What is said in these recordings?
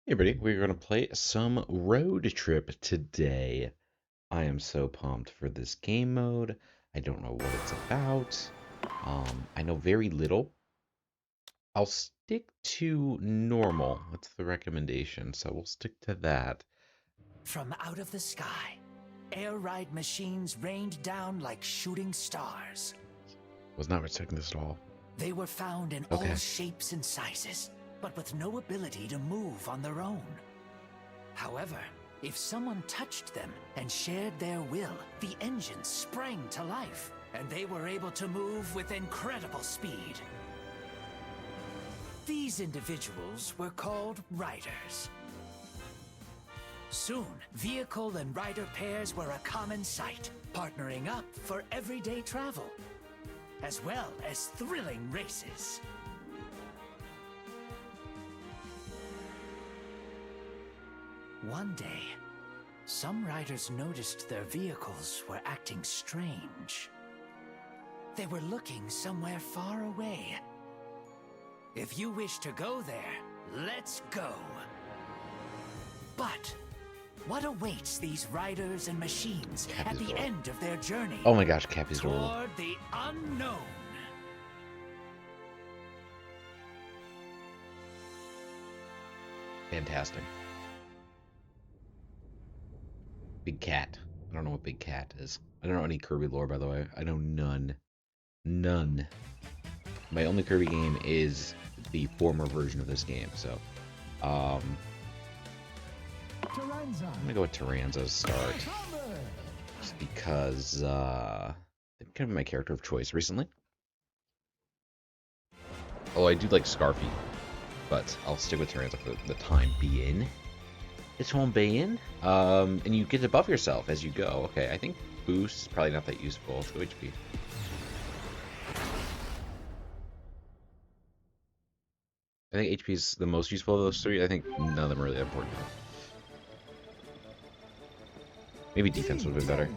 Hey everybody, we're going to play some road trip today. I am so pumped for this game mode. I don't know what it's about. I know very little. I'll stick to normal. That's the recommendation, so we'll stick to that. From out of the sky, air ride machines rained down like shooting stars. Was not expecting this at all. They were found in all shapes and sizes, but with no ability to move on their own. However, if someone touched them and shared their will, the engines sprang to life, and they were able to move with incredible speed. These individuals were called riders. Soon, vehicle and rider pairs were a common sight, partnering up for everyday travel, as well as thrilling races. One day, some riders noticed their vehicles were acting strange. They were looking somewhere far away. If you wish to go there, let's go. But what awaits these riders and machines at the end of their journey? Oh my gosh, Cappy's toward adorable. the unknown. Fantastic. Big Cat. I don't know what Big Cat is. I don't know any Kirby lore, by the way. I know none. None. My only Kirby game is the former version of this game, so I'm gonna go with Tyranza to start. Just because they've kind of been my character of choice recently. Oh, I do like Scarfy, but I'll stick with Tyranza for the time being. And you get to buff yourself as you go. Okay, I think boost is probably not that useful. Let's go HP. I think HP is the most useful of those three. I think none of them are really important. Maybe defense would have been better.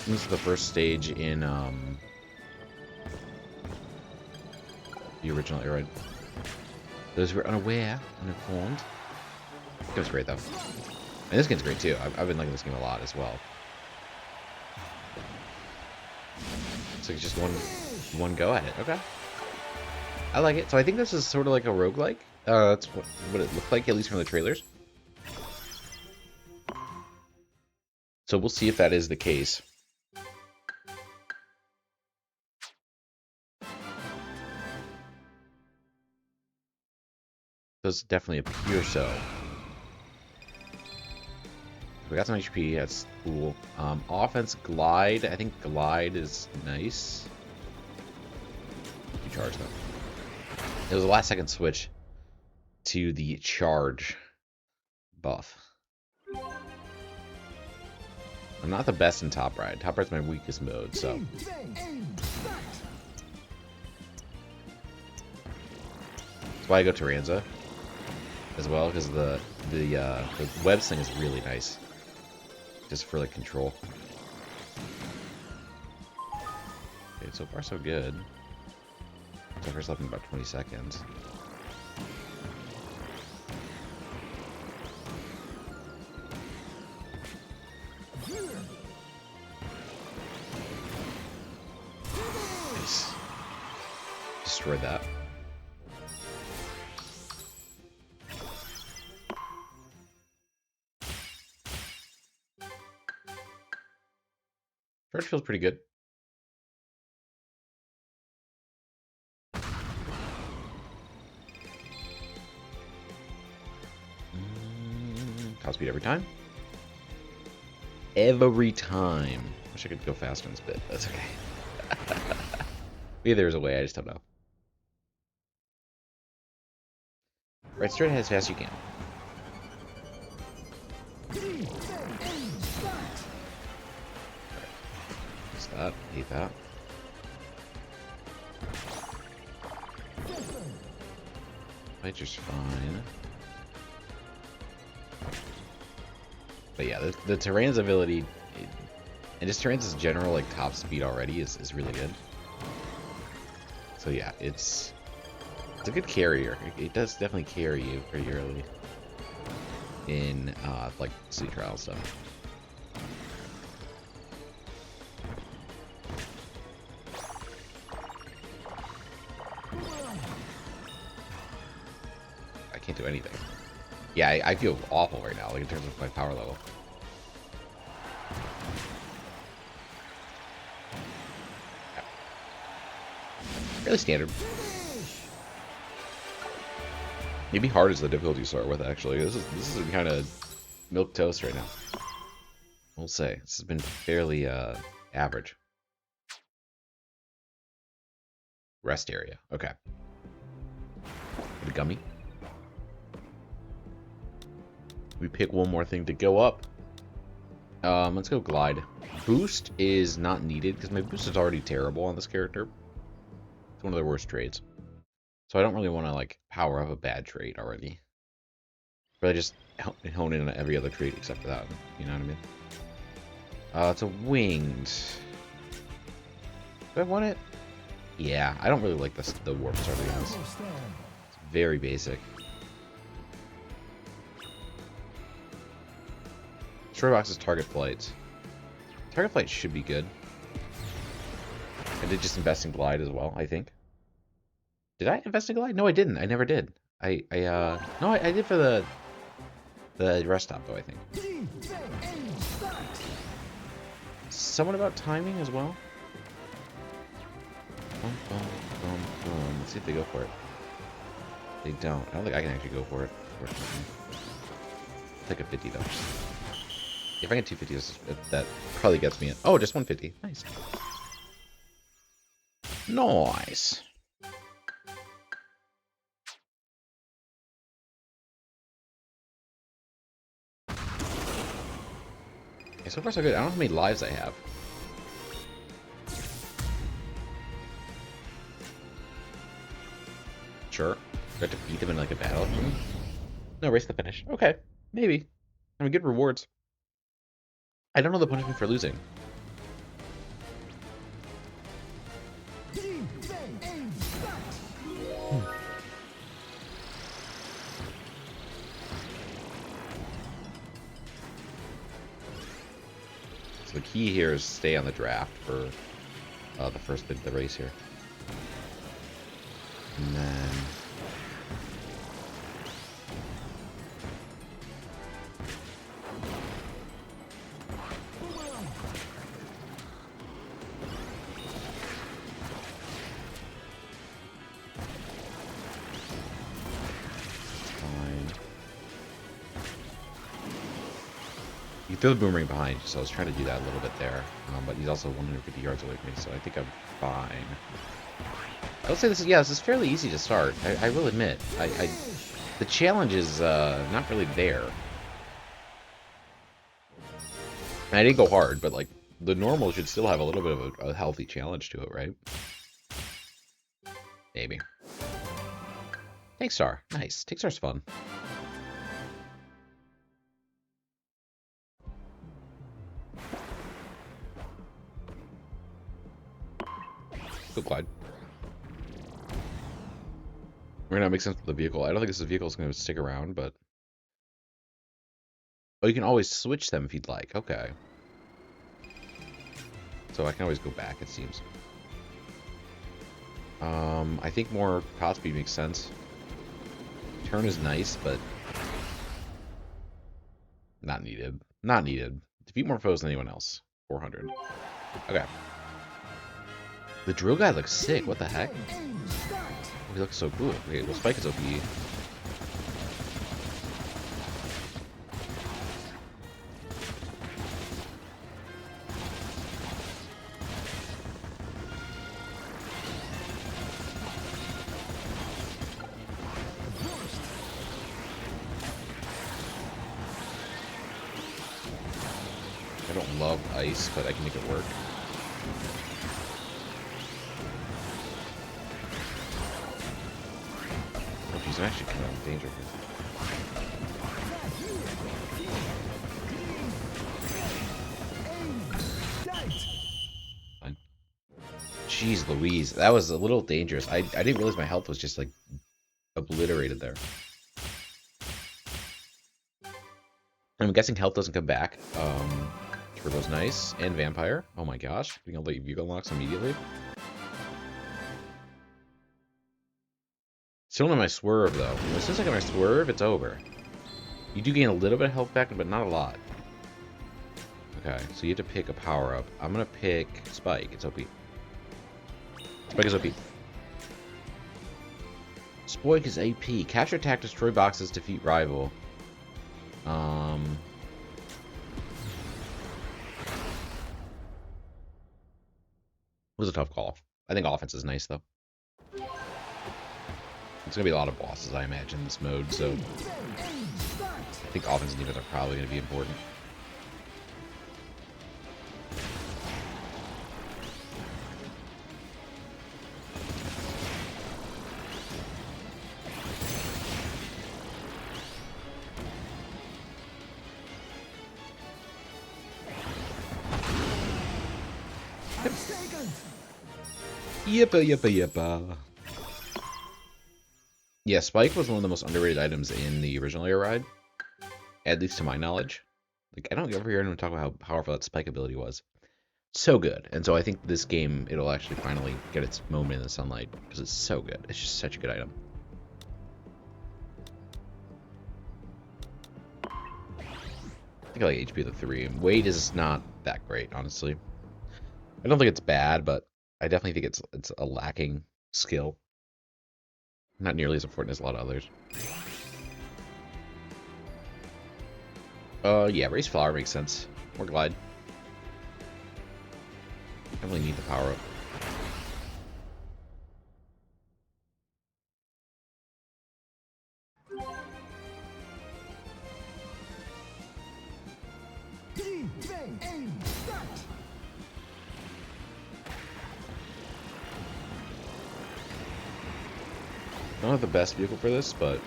This is the first stage in the original Air Ride. Those who are unaware, uninformed. This game's great though. And this game's great too. I've been liking this game a lot as well. So it's just one go at it. Okay. I like it. So I think this is sort of like a roguelike. That's what it looked like, at least from the trailers. So we'll see if that is the case. Does definitely appear so. We got some HP, that's cool. Offense glide, I think glide is nice. You charge though. It was a last second switch to the charge buff. I'm not the best in Top Ride. Top Ride's my weakest mode, so. That's why I go Tyranza as well, because the web sling is really nice. Just for like control. Okay, so far so good. So far left in about 20 seconds. Nice. Destroyed that. Charge feels pretty good. Top speed every time. Every time. Wish I could go faster in this bit. That's okay. Maybe there's a way, I just don't know. Right, straight ahead as fast as you can. What's that? Hate that. Might just fine. But yeah, the Tyrann's ability, and just Tyrann's general like top speed already is really good. So yeah, it's a good carrier. It does definitely carry you pretty early in like sea trial stuff. I can't do anything. Yeah, I feel awful right now, like in terms of my power level. Yeah. Fairly standard. Maybe hard is the difficulty to start with. Actually, this is kind of milk toast right now. We'll say this has been fairly average. Rest area. Okay. Get a gummy. We pick one more thing to go up. Let's go glide. Boost is not needed because my boost is already terrible on this character. It's one of the worst traits. So I don't really want to like power up a bad trait already. But I just hone in on every other trait except for that one. You know what I mean? It's a winged. Do I want it? Yeah, I don't really like the warp star to be honest. It's very basic. Shortbox is target flight. Target flight should be good. I did just invest in glide as well, I think. Did I invest in glide? No, I didn't. I never did. No, I did for the rest stop though, I think. Somewhat about timing as well. Boom, boom, boom, boom. Let's see if they go for it. They don't. I don't think I can actually go for it. I'll take a 50 though. If I get 250, that probably gets me in. Oh, just 150. Nice. Nice. Okay, so far so good. I don't know how many lives I have. Sure. Do I have to beat them in like a battle? No, race to the finish. Okay, maybe. I mean, good rewards. I don't know the punishment for losing. So the key here is stay on the draft for the first bit of the race here. And then... You throw the boomerang behind you, so I was trying to do that a little bit there. But he's also 150 yards away from me, so I think I'm fine. I would say this is fairly easy to start. I will admit. The challenge is not really there. And I didn't go hard, but like the normal should still have a little bit of a healthy challenge to it, right? Maybe. Tank Star. Nice. Tank Star's fun. Go glide. Might not make sense with the vehicle. I don't think this vehicle is going to stick around, but... Oh, you can always switch them if you'd like. Okay. So I can always go back, it seems. I think more top speed makes sense. Turn is nice, but... not needed. Not needed. Defeat more foes than anyone else. 400. Okay. The drill guy looks sick. What the heck? Oh, he looks so cool. Okay, well, Spike is OP. I don't love ice, but I can make it work. I'm actually kind of in danger here. Jeez Louise, that was a little dangerous. I didn't realize my health was just like obliterated there. I'm guessing health doesn't come back. Turbo's nice. And Vampire. Oh my gosh. Being able to view unlocks immediately. Still on my swerve, though. As soon as I get my swerve, it's over. You do gain a little bit of health back, but not a lot. Okay, so you have to pick a power-up. I'm gonna pick Spike. It's OP. Spike is OP. Spike is AP. Capture, attack, destroy boxes, defeat rival. It was a tough call. I think offense is nice, though. It's going to be a lot of bosses, I imagine, in this mode, so I think offense and defense are probably going to be important. Yippa, yippa, yippa. Yeah, Spike was one of the most underrated items in the original air ride. At least to my knowledge. Like, I don't ever hear anyone talk about how powerful that Spike ability was. So good. And so I think this game, it'll actually finally get its moment in the sunlight. Because it's so good. It's just such a good item. I think I like HP of the 3. Weight is not that great, honestly. I don't think it's bad, but I definitely think it's a lacking skill. Not nearly as important as a lot of others. Yeah, Race Flower makes sense. Or Glide. Definitely need the power up. I don't have the best vehicle for this, but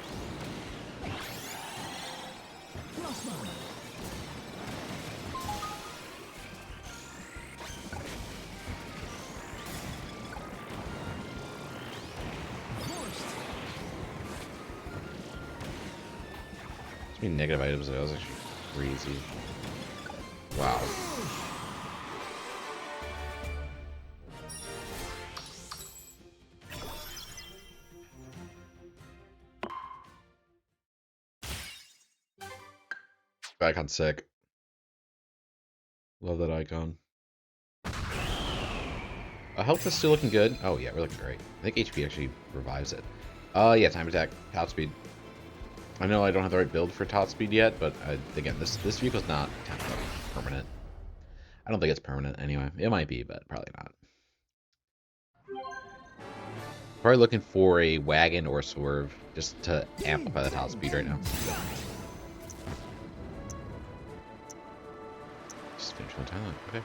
so many negative items. That was actually crazy. Wow. Icon's sick. Love that icon. Health is still looking good. Oh yeah, we're looking great. I think HP actually revives it. Yeah, time attack, top speed. I know I don't have the right build for top speed yet, but again, this vehicle's not permanent. I don't think it's permanent anyway. It might be, but probably not. Probably looking for a wagon or a swerve just to amplify the top speed right now. Just finish one time. Okay.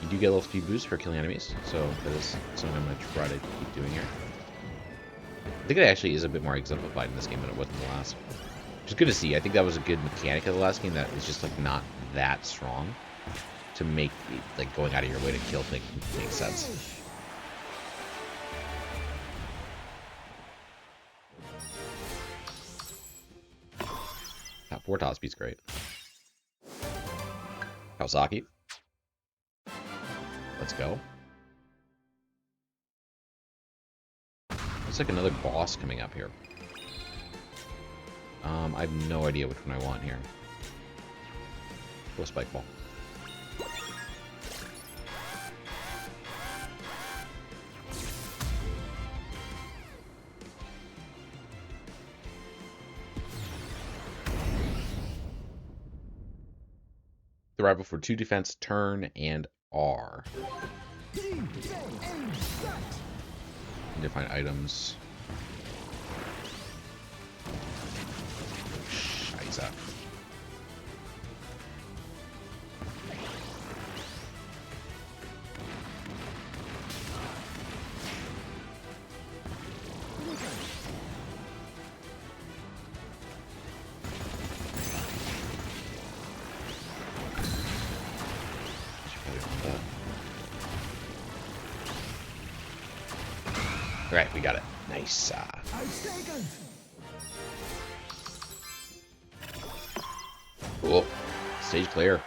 You do get a little speed boost for killing enemies, so that is something I'm going to try to keep doing here. I think it actually is a bit more exemplified in this game than it was in the last. Which is good to see. I think that was a good mechanic of the last game that is just like not that strong to make like going out of your way to kill things make sense. Top 4 top speed's great. Kawasaki. Let's go. Looks like another boss coming up here. I have no idea which one I want here. Go Spike Ball. The rival for 2 defense, turn, and R. Need to find items. Scheiße. Alright, we got it. Nice. Cool. Stage clear.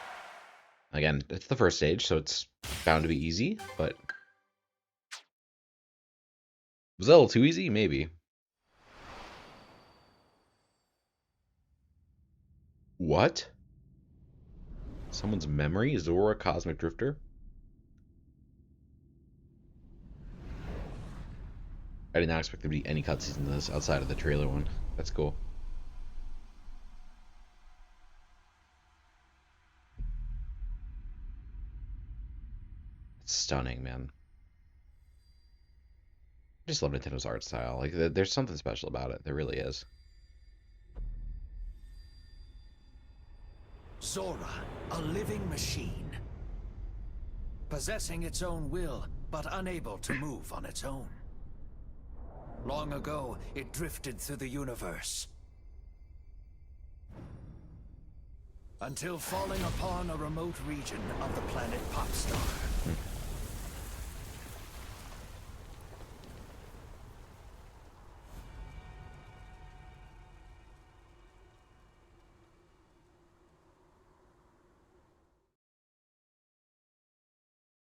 Again, it's the first stage, so it's bound to be easy, but... Was that a little too easy? Maybe. What? Someone's memory? Zora Cosmic Drifter? I did not expect there to be any cutscenes in this outside of the trailer one. That's cool. It's stunning, man. I just love Nintendo's art style. Like, there's something special about it. There really is. Zora, a living machine. Possessing its own will, but unable to move on its own. Long ago, it drifted through the universe. Until falling upon a remote region of the planet Popstar.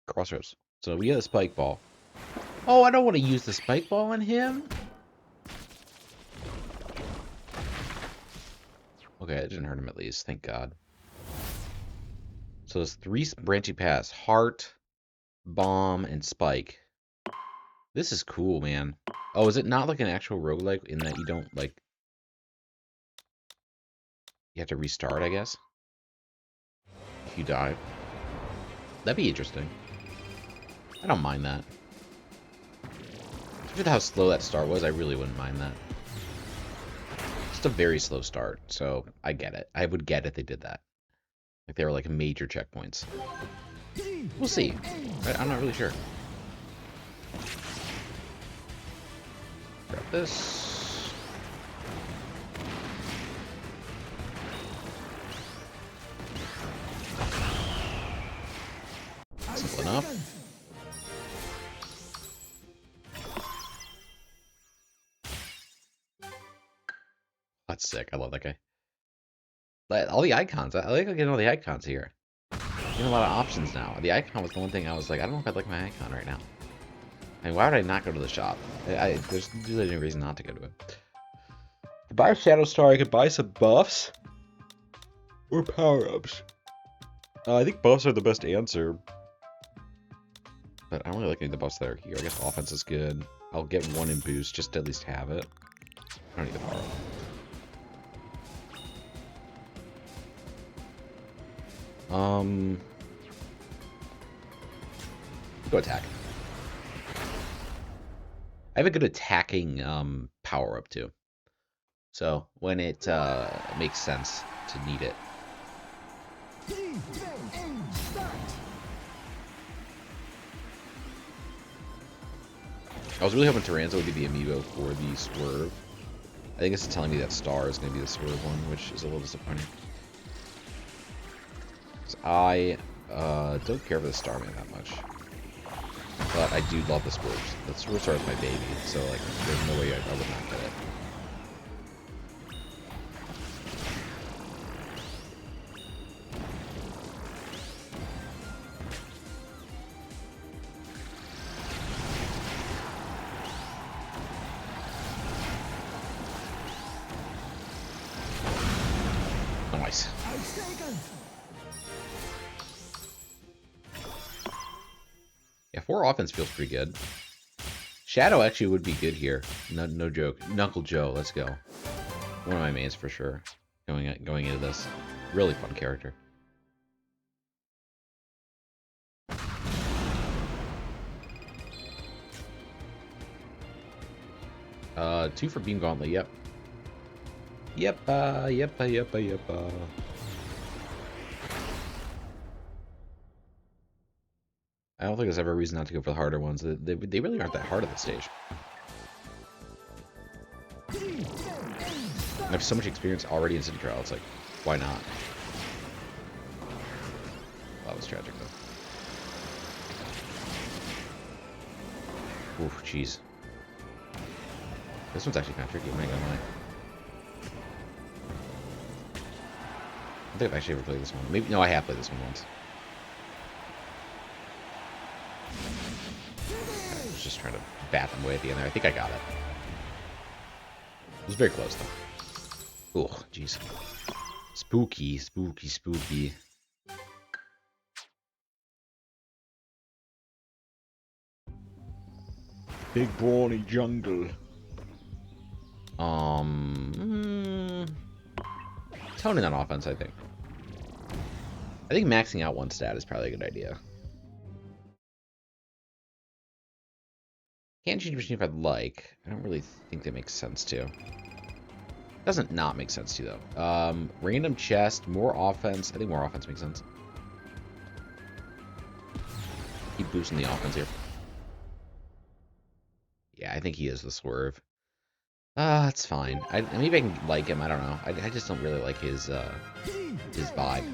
Crossroads. So we get a spike ball. Oh, I don't want to use the spike ball on him. Okay, it didn't hurt him at least. Thank God. So there's 3 branching paths. Heart, bomb, and spike. This is cool, man. Oh, is it not like an actual roguelike in that you don't, like... You have to restart, I guess? If you die. That'd be interesting. I don't mind that. With how slow that start was, I really wouldn't mind that. Just a very slow start, so I get it. I would get it if they did that. Like they were like major checkpoints. We'll see. I'm not really sure. Grab this. Simple enough. That's sick. I love that guy. All the icons. I like getting all the icons here. Getting a lot of options now. The icon was the one thing I was like, I don't know if I'd like my icon right now. I mean, why would I not go to the shop? There's really no reason not to go to it. To buy a Shadow Star, I could buy some buffs. Or power-ups. I think buffs are the best answer. But I don't really like any of the buffs that are here. I guess offense is good. I'll get 1 in boost just to at least have it. I don't need the power-up. Go attack. I have a good attacking power up too. So when it makes sense to need it. I was really hoping Tyranza would be the amiibo for the Swerve. I think it's telling me that Star is going to be the Swerve one, which is a little disappointing. I don't care for the Starman that much. But I do love the Swerve. The Swerve Star is my baby, so like there's no way I would not get it. Nice. Yeah, 4 offense feels pretty good. Shadow actually would be good here. No joke. Knuckle Joe, let's go. One of my mains for sure. Going into this. Really fun character. Two for Beam Gauntlet, yep. Yep. I don't think there's ever a reason not to go for the harder ones. They really aren't that hard at this stage. I have so much experience already in City Trial, it's like, why not? That was tragic, though. Oof, jeez. This one's actually kind of tricky, I'm not gonna lie. I think I've actually ever played this one. Maybe, no, I have played this one once. I was just trying to bat them away at the end there. I think I got it. It was very close, though. Oh, jeez. Spooky, spooky, spooky. Big brawny jungle. Toning on offense, I think. I think maxing out one stat is probably a good idea. Can't change machine if I'd like. I don't really think that makes sense to. Doesn't not make sense to, though. Random chest, more offense. I think more offense makes sense. Keep boosting the offense here. Yeah, I think he is the swerve. That's fine. Maybe I can like him. I don't know. I just don't really like his vibe.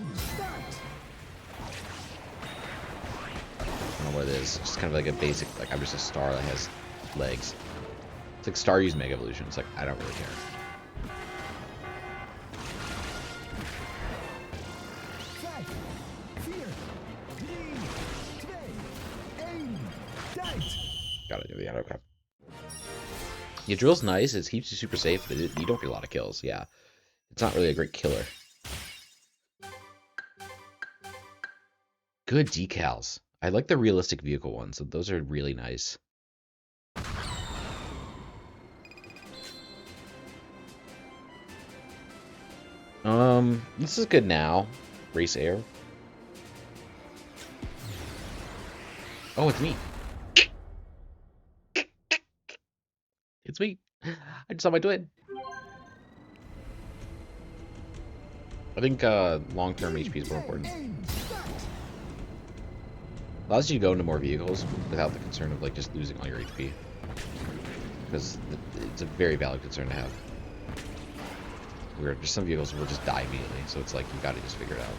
I don't know what it is. It's just kind of like a basic, like, I'm just a star that has legs. It's like Star use Mega Evolution. It's like, I don't really care. Got it. Yeah, okay. Yeah, drill's nice. It keeps you super safe, but you don't get a lot of kills. Yeah, it's not really a great killer. Good decals. I like the realistic vehicle ones. Those are really nice. This is good now. Race air. Oh, it's me. It's me. I just saw my twin. I think long-term HP is more important. Allows you to go into more vehicles without the concern of like just losing all your HP. Because it's a very valid concern to have. Where just some vehicles will just die immediately, so it's like you gotta just figure it out.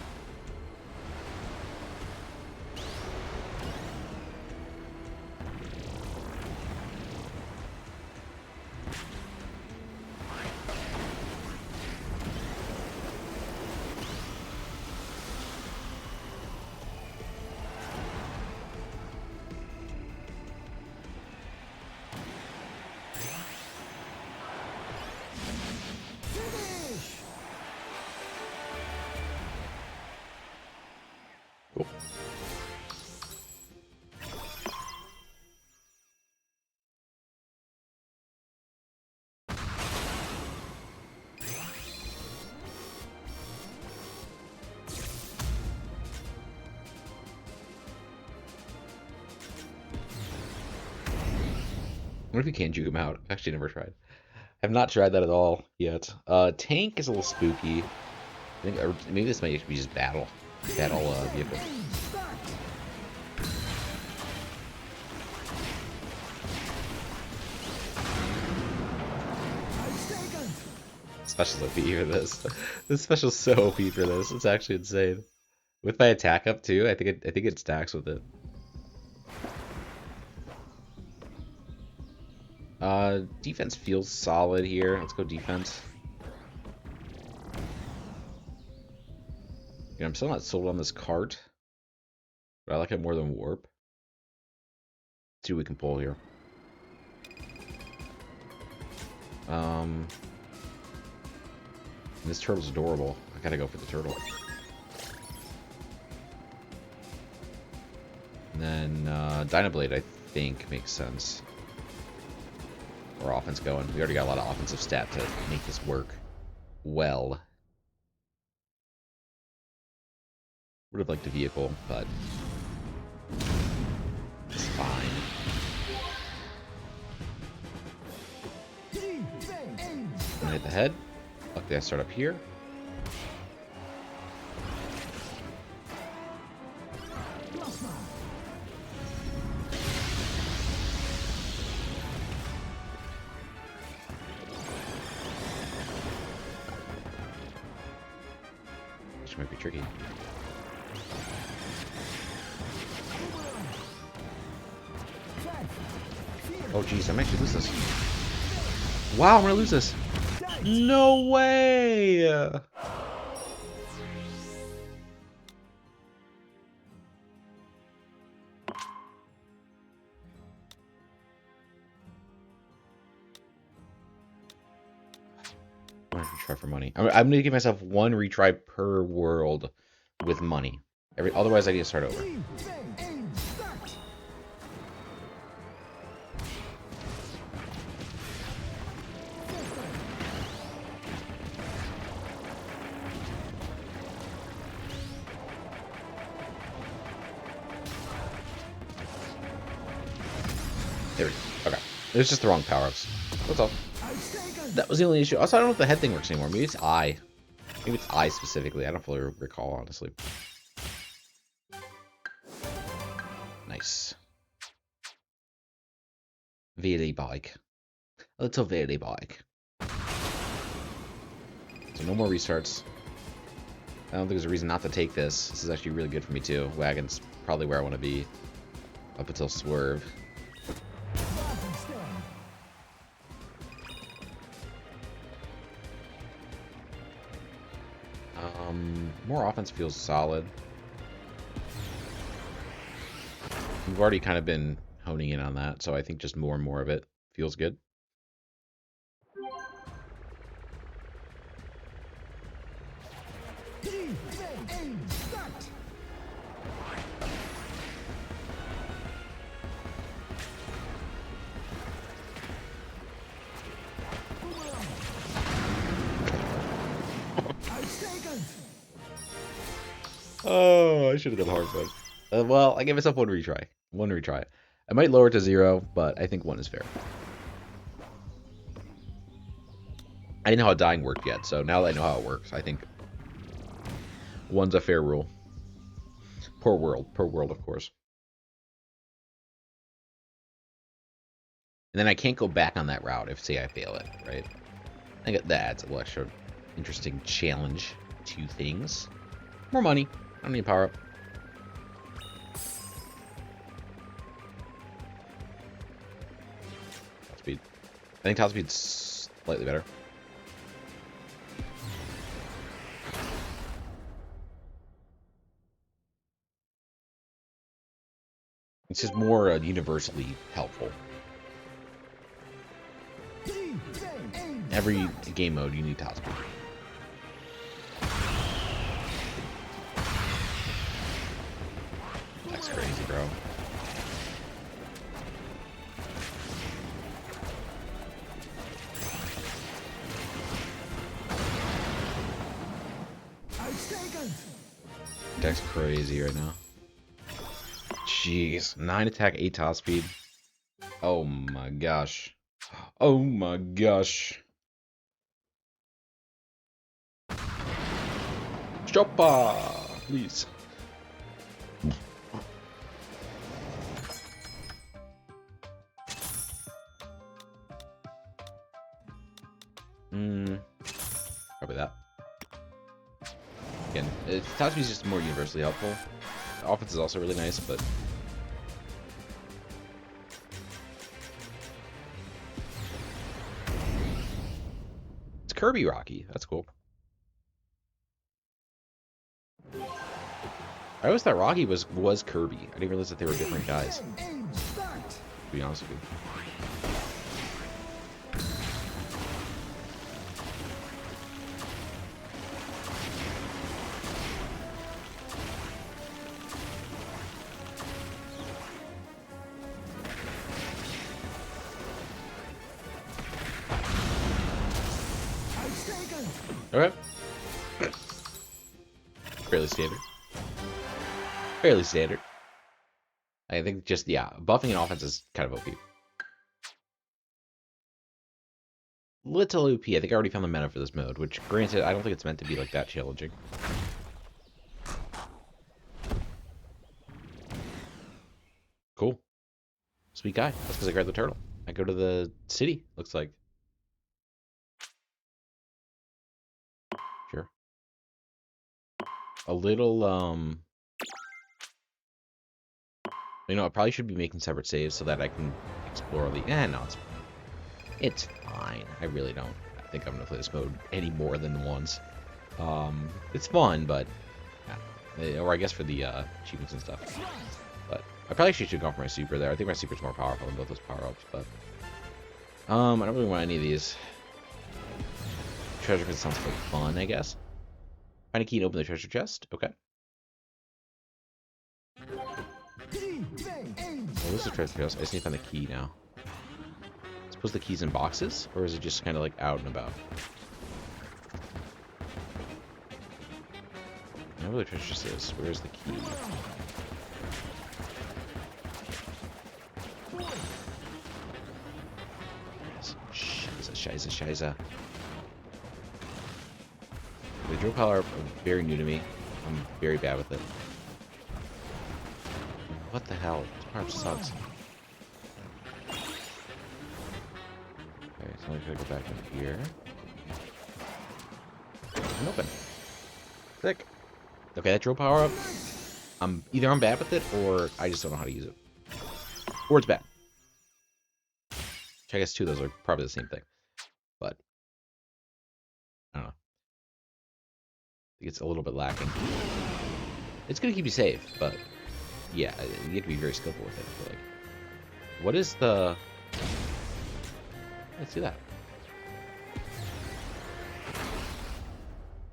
Cool. What if you can't juke him out? I've actually never tried. I've not tried that at all yet. Tank is a little spooky. I think, or maybe this might be just battle vehicle. Special's OP for this. This special's so OP for this. It's actually insane. With my attack up too, I think it stacks with it. Defense feels solid here. Let's go defense. Yeah, I'm still not sold on this cart, but I like it more than warp. Let's see what we can pull here. This turtle's adorable. I gotta go for the turtle. And then Dynablade, I think, makes sense. Or offense going. We already got a lot of offensive stat to make this work well. Would have liked a vehicle, but it's fine. I'm gonna hit the head. Luckily I start up here. Which might be tricky. Oh geez, I might actually lose this. Wow, I'm gonna lose this. No way! I'm gonna retry for money. I'm gonna give myself one retry per world with money. Otherwise, I need to start over. There we go. Okay. It was just the wrong power-ups. That's all. That was the only issue. Also, I don't know if the head thing works anymore. Maybe it's eye. Maybe it's eye specifically. I don't fully recall, honestly. Nice. Wheelie bike. A little wheelie bike. So no more restarts. I don't think there's a reason not to take this. This is actually really good for me too. Wagon's probably where I want to be. Up until Swerve. More offense feels solid. We've already kind of been honing in on that, so I think just more and more of it feels good. Oh, I should have done hard mode. Well, I gave myself one retry. One retry. I might lower it to 0, but I think 1 is fair. I didn't know how dying worked yet, so now that I know how it works, I think 1's a fair rule. Per world, of course. And then I can't go back on that route if, say, I fail it, right? I think that adds a little extra interesting challenge to things. More money. I don't need power up. Top speed. I think top speed's slightly better. It's just more universally helpful. Every game mode, you need top speed. That's crazy, bro. That's crazy right now. Jeez. 9 attack, 8 top speed. Oh my gosh. Oh my gosh. Choppa! Please. Probably that. Again, top speed is just more universally helpful. The offense is also really nice, but it's Kirby Rocky. That's cool. I always thought Rocky was Kirby. I didn't realize that they were different guys. To be honest with you. Okay. Fairly standard. Fairly standard. I think just, yeah, buffing an offense is kind of OP. Little OP. I think I already found the meta for this mode, which, granted, I don't think it's meant to be like that challenging. Cool. Sweet guy. That's because I grabbed the turtle. I go to the city, looks like. Sure. A little, you know, I probably should be making separate saves so that I can explore the... no, it's... It's fine. I really don't think I'm gonna play this mode any more than once. It's fun, but or I guess for the achievements and stuff. But I probably should have gone for my super there. I think my super's more powerful than both those power-ups, but I don't really want any of these. Treasure because it sounds like fun, I guess. Find a key and open the treasure chest. Okay. Well, this is a treasure chest. I just need to find the key now. Suppose the key's in boxes, or is it just kind of like out and about? I know where the treasure chest is. Where's the key? Scheiße. The drill power are very new to me. I'm very bad with it. What the hell? This part sucks. Okay, so I'm gonna go back in here. And open. Click. Okay, that drill power up. Either I'm bad with it, or I just don't know how to use it. Or it's bad. Which I guess two of those are probably the same thing. But I don't know. I think it's a little bit lacking. It's gonna keep you safe, but yeah, you have to be very skillful with it, I feel like. What is the... Let's do that.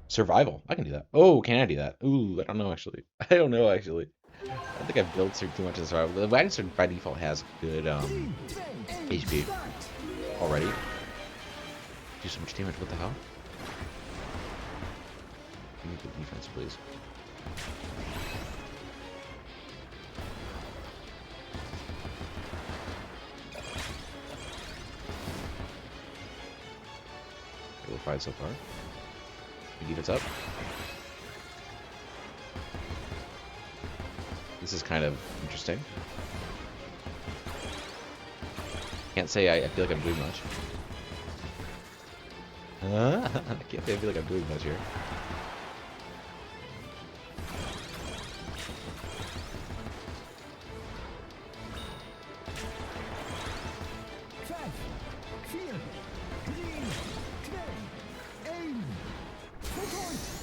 Survival. I can do that. Oh, can I do that? Ooh, I don't know, actually. I don't know, actually. I think I've built too much in survival. The wagon sword by default has good HP already. Do so much damage. What the hell? Give me good defense, please. We're fine so far. Good defense up. This is kind of interesting. Can't say I feel like I'm doing much. I can't say I feel like I'm doing much here.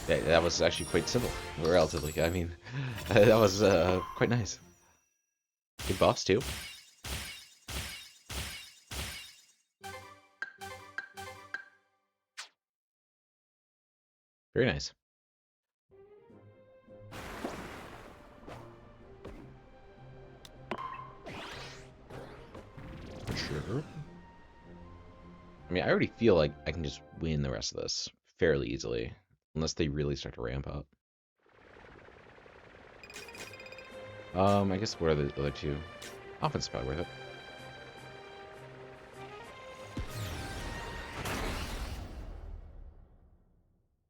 Yeah, that was actually quite simple, relatively. I mean, that was quite nice. Good boss too. Very nice. For sure. I mean, I already feel like I can just win the rest of this fairly easily. Unless they really start to ramp up. I guess what are the other two? Offense is probably worth it.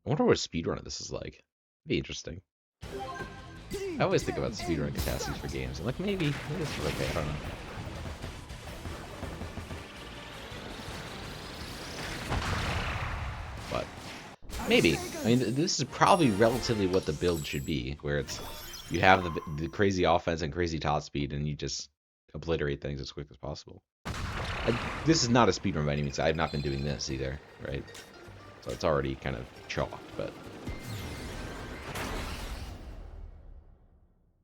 I wonder what a speedrun of this is like. It'd be interesting. I always think about speedrun capacities for games. I'm like, maybe this is okay, I don't know. But maybe. I mean, this is probably relatively what the build should be, where it's you have the crazy offense and crazy top speed, and you just obliterate things as quick as possible. This is not a speedrun by any means. I have not been doing this either, right? So it's already kind of chalked, but...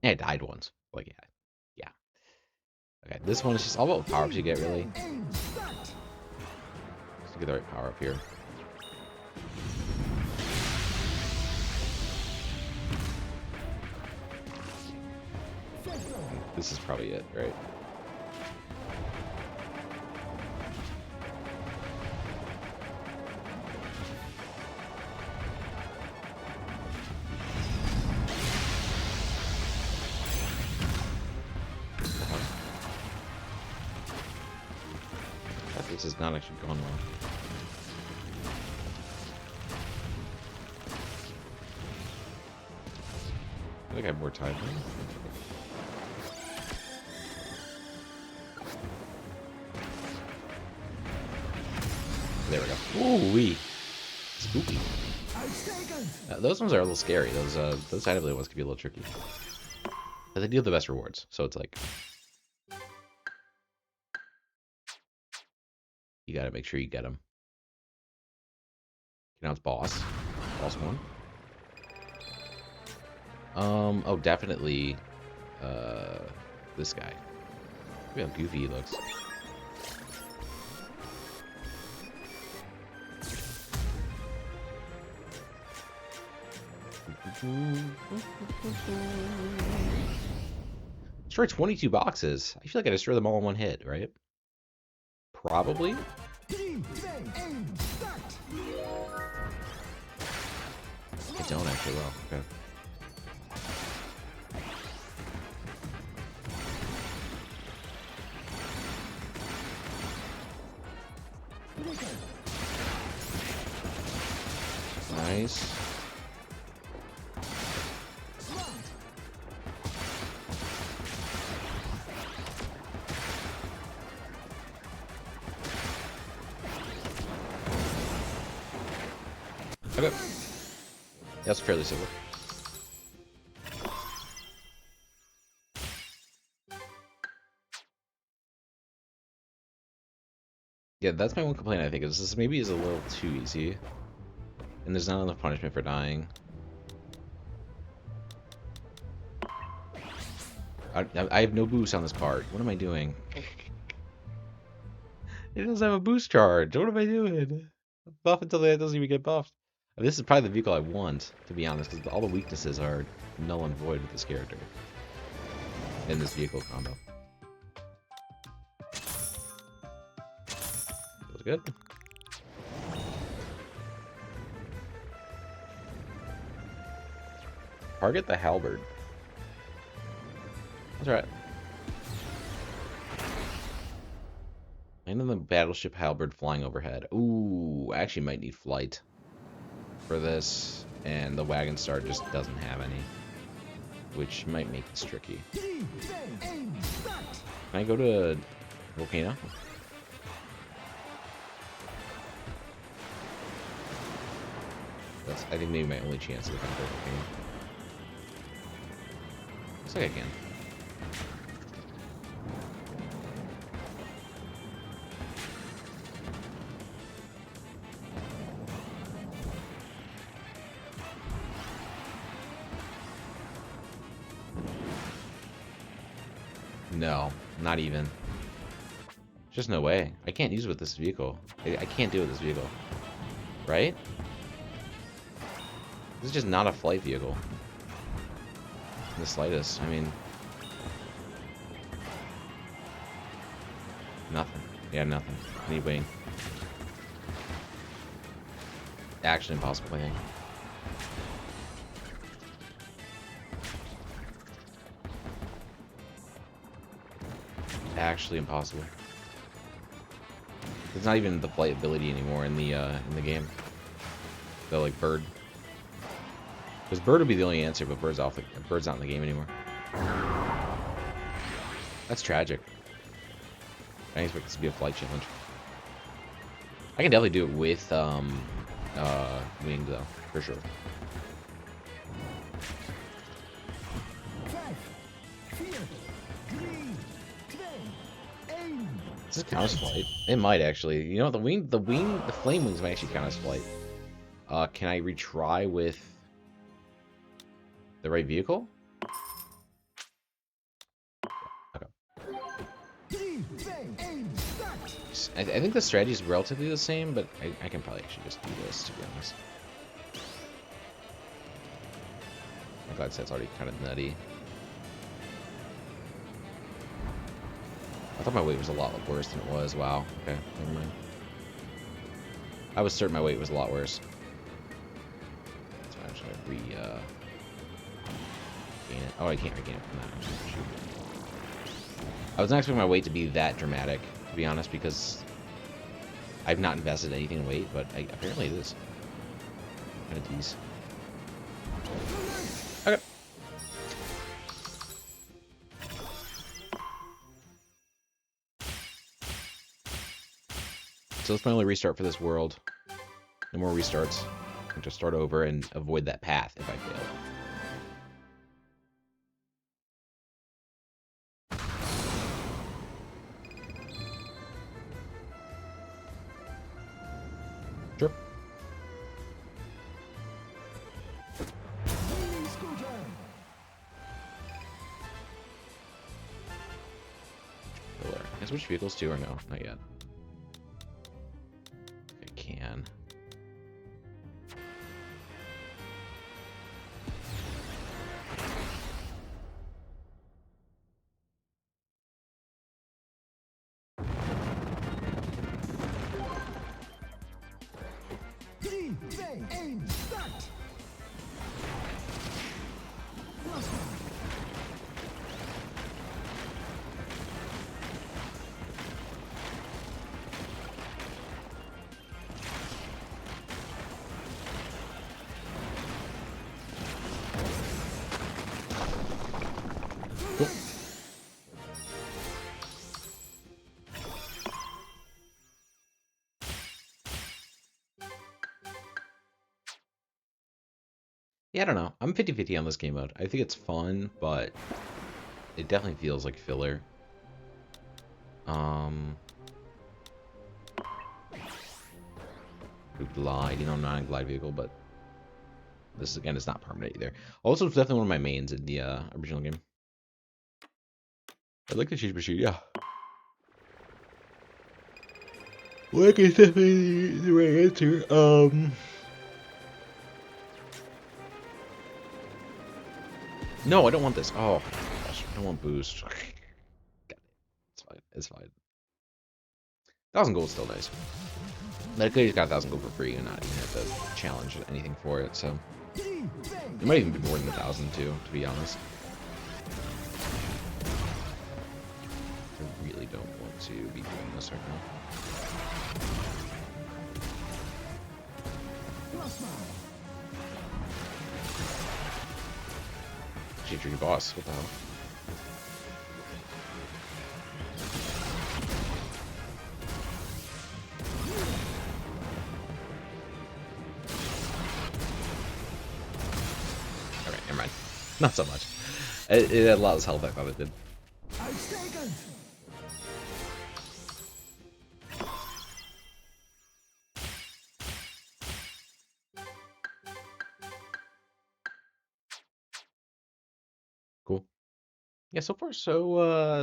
Yeah, I died once. Like, yeah. Okay, this one is just all about what power-ups you get, really. Let's get the right power-up here. This is probably it, right? This has not actually gone well. I think I have more time. There we go. Ooh-wee. Spooky. Those ones are a little scary. Those side of the ones can be a little tricky. But they deal the best rewards, so it's like... You gotta make sure you get him. Now it's boss. Boss one. Oh, definitely, this guy. Look how goofy he looks. Destroy 22 boxes. I feel like I destroy them all in one hit, right? Probably. I don't actually. Well, okay. Nice. Okay. That's fairly simple. Yeah, that's my one complaint, I think, is this maybe is a little too easy. And there's not enough punishment for dying. I have no boost on this card. What am I doing? It doesn't have a boost charge. What am I doing? Buff until it doesn't even get buffed. This is probably the vehicle I want, to be honest, because all the weaknesses are null and void with this character. In this vehicle combo. Feels good. Target the halberd. That's right. And then the battleship halberd flying overhead. Ooh, I actually might need flight for this, and the wagon star just doesn't have any, which might make this tricky. Can I go to volcano? That's, I think, maybe my only chance of going to volcano. Looks like I can. No, not even. Just no way. I can't use it with this vehicle. I can't do it with this vehicle. Right? This is just not a flight vehicle. In the slightest. I mean... Nothing. Yeah, nothing. I need wing. Actually impossible, I think. Actually impossible. There's not even the flight ability anymore in the game. The like bird. Because bird would be the only answer, but bird's off. Bird's not in the game anymore. That's tragic. I expect this to be a flight challenge. I can definitely do it with winged though, for sure. Does this count as flight? It might actually. You know, the flame wings might actually count as flight. Can I retry with the right vehicle? Okay. I think the strategy is relatively the same, but I can probably actually just do this, to be honest. My glide set's already kind of nutty. I thought my weight was a lot worse than it was. Wow. Okay, never mind. I was certain my weight was a lot worse. So I'm just gonna gain it. Oh, I can't regain it from that. Shoot. I was not expecting my weight to be that dramatic, to be honest, because I've not invested anything in weight, but apparently it is. Kind of tease. Okay. So let's finally restart for this world. No more restarts. I can just start over and avoid that path if I fail. switch vehicles too, or no? Not yet. I can. Yeah, I don't know. I'm 50-50 on this game mode. I think it's fun, but it definitely feels like filler. We glide, you know, not a glide vehicle, but this again is not permanent either. Also, it's definitely one of my mains in the original game. I like the cheese machine, yeah. Like is definitely the right answer. No, I don't want this. Oh gosh, I don't want boost. Got it. It's fine. It's fine. 1,000 gold is still nice. But I could have got 1,000 gold for free and not even have to challenge anything for it, so. It might even be more than 1,000 too, to be honest. I really don't want to be doing this right now. She's your boss, what the hell? Alright, never mind. Not so much. It had a lot less health I thought it did. Cool. Yeah, so far so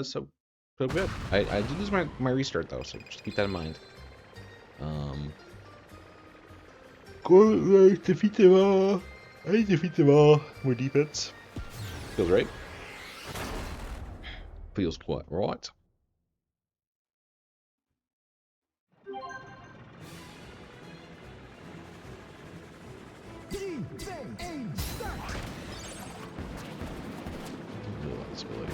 good. I did lose my restart though, so just keep that in mind. Go defeat them all. I defeat them all. More defense. Feels right. Feels quite right. This ability.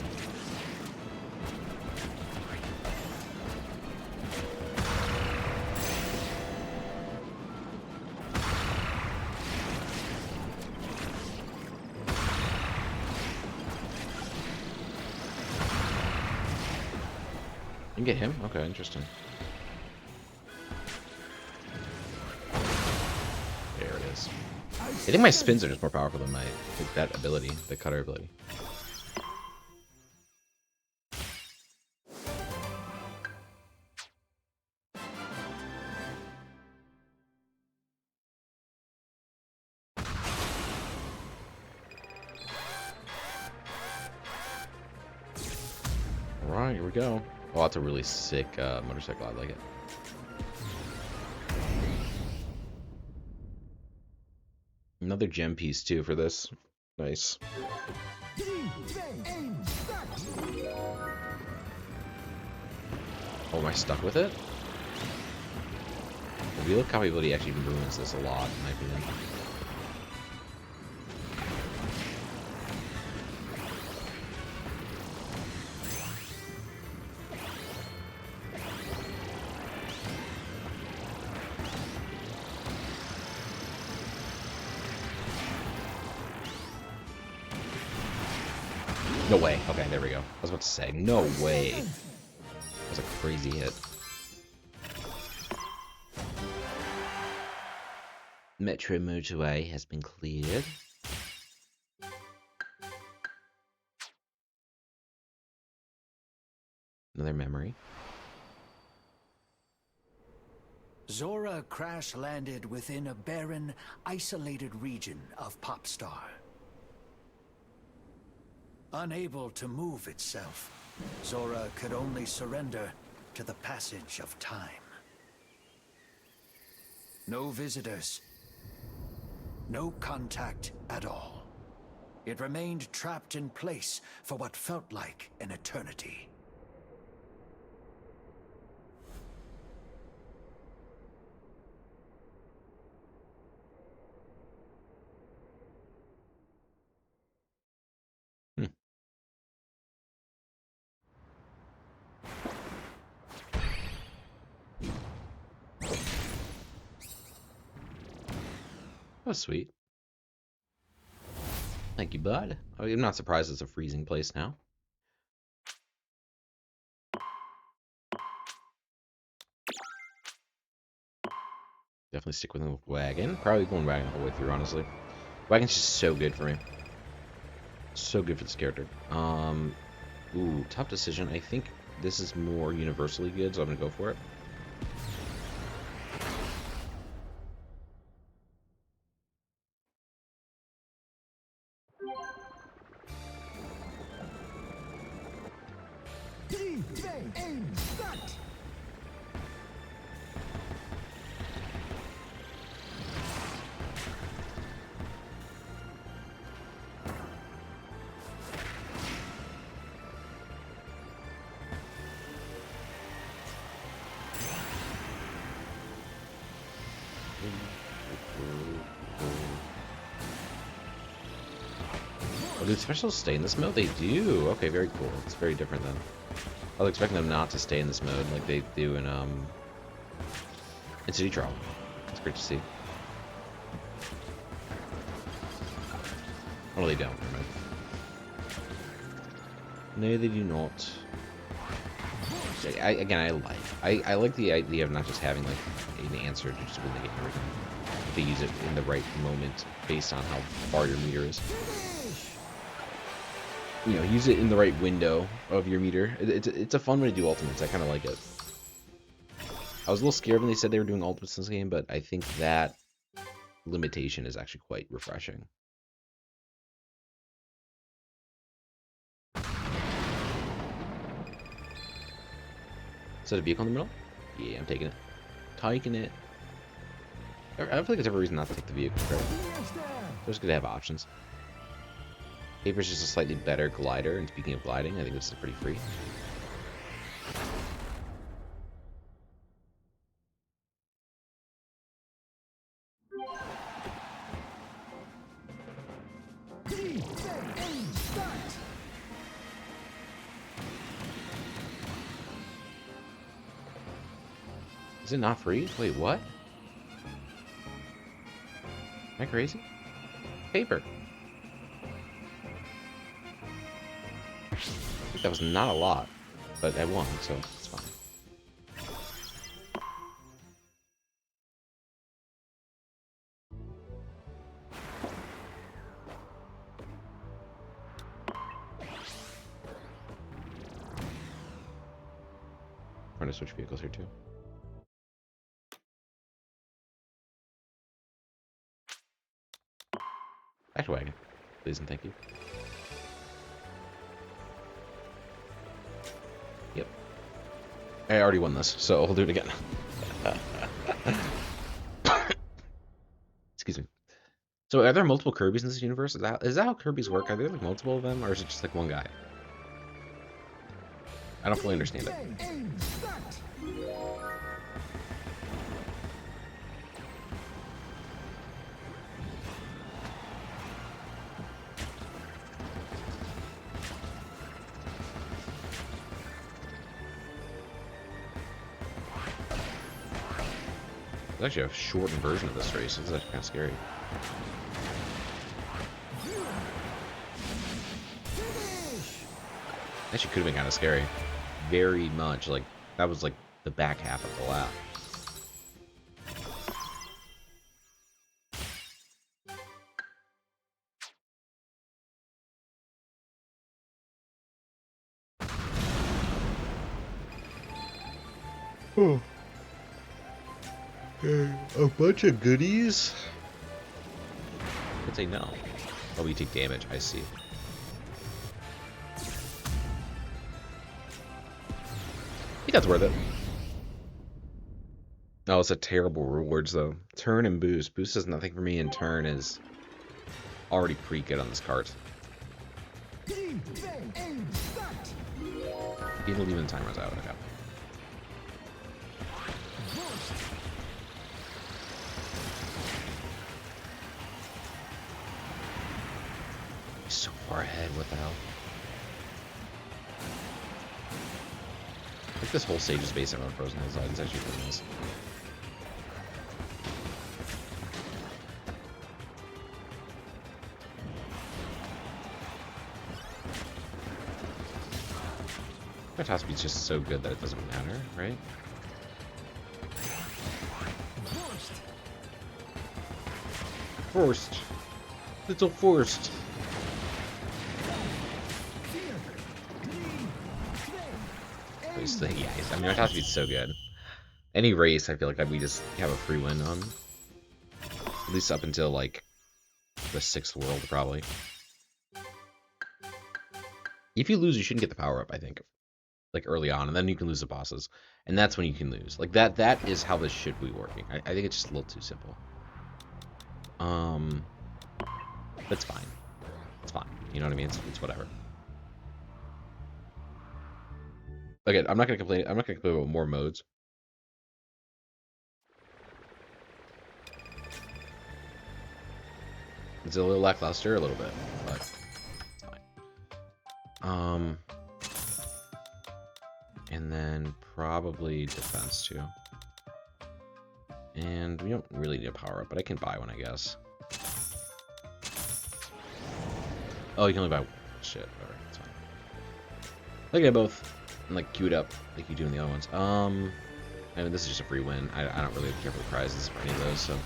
You can get him? Okay, interesting. There it is. I think my spins are just more powerful than my that ability, the cutter ability. Alright, here we go. Oh, that's a really sick motorcycle. I like it. Another gem piece, too, for this. Nice. Oh, am I stuck with it? The wheel of copyability actually ruins this a lot, in my opinion. No way. Okay, there we go. I was about to say, no way. That was a crazy hit. Metro motorway has been cleared. Another memory. Zora crash-landed within a barren, isolated region of Popstar. Unable to move itself, Zora could only surrender to the passage of time. No visitors. No contact at all. It remained trapped in place for what felt like an eternity. Oh, sweet. Thank you, bud. I'm not surprised it's a freezing place now. Definitely stick with the wagon. Probably going wagon the whole way through, honestly. Wagon's just so good for me. So good for this character. Ooh, tough decision. I think this is more universally good, so I'm gonna go for it. Oh, do specials stay in this mode? They do. Okay, very cool. It's very different then. I was expecting them not to stay in this mode like they do in City Trial. It's great to see. Oh, they don't. No, they do not. I like the idea of not just having like an answer to just win the game every time. They use it in the right moment based on how far your meter is. You know, use it in the right window of your meter. It's a fun way to do ultimates. I kind of like it. I was a little scared when they said they were doing ultimates in this game, but I think that limitation is actually quite refreshing. Is that a vehicle in the middle? Yeah, I'm taking it. Taking it. I don't think there's ever a reason not to take the vehicle. Right? There's good to have options. Paper's just a slightly better glider, and speaking of gliding, I think this is pretty free. Is it not free? Wait, what? Am I crazy? Paper. I think that was not a lot, but I won, so it's fine. I'm trying to switch vehicles here too. Back to wagon, please and thank you. Yep. I already won this, so I'll do it again. Excuse me. So are there multiple Kirbys in this universe? Is that how Kirbys work? Are there like multiple of them, or is it just like one guy? I don't fully understand it. There's actually a shortened version of this race. This is actually kind of scary. Actually could have been kind of scary. Very much. Like, that was like the back half of the lap. Oh. A bunch of goodies? I'd say no. Oh, we take damage. I see. think that's worth it. Oh, it's a terrible rewards though. Turn and boost. Boost does nothing for me, and turn is already pretty good on this cart. Even leaving the time runs out. Okay. He's so far ahead. What the hell? I think this whole stage is based on Frozen Hills. It's actually pretty nice. My top speed's just so good that it doesn't matter, right? Forced. Little forced. Yeah, I mean, my top speed's so good. Any race, I feel like we just have a free win on. At least up until, like, the 6th world, probably. If you lose, you shouldn't get the power-up, I think. Like, early on, and then you can lose the bosses. And that's when you can lose. Like, that is how this should be working. I think it's just a little too simple. That's fine. It's fine. You know what I mean? It's whatever. Again, I'm not gonna complain about more modes. It's a little lackluster, a little bit, but it's fine. And then probably defense too. And we don't really need a power up, but I can buy one, I guess. Oh, you can only buy one. Shit, whatever, it's fine. Look at both, and like queued up like you do in the other ones. I mean, this is just a free win. I don't really care for the prizes for any of those, so.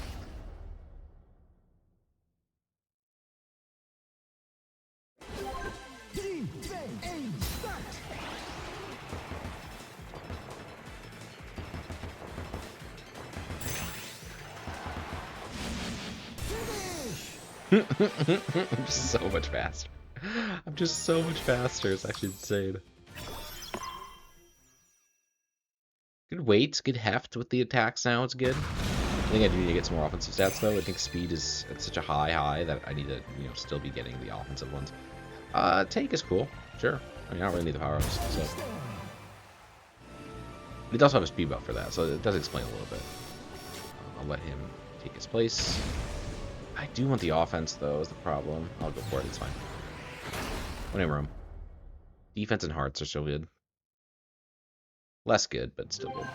I'm just so much faster. I'm just so much faster. It's actually insane. Good weight, good heft with the attacks now. It's good. I think I do need to get some more offensive stats though. I think speed is at such a high that I need to, you know, still be getting the offensive ones. Tank is cool. Sure. I mean, I don't really need the power-ups, so. It does have a speed buff for that, so it does explain a little bit. I'll let him take his place. I do want the offense, though, is the problem. I'll go for it. It's fine. Whatever room. Defense and hearts are still good. Less good, but still good.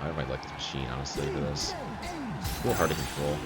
I might like this machine, honestly, for this. It's a little hard to control.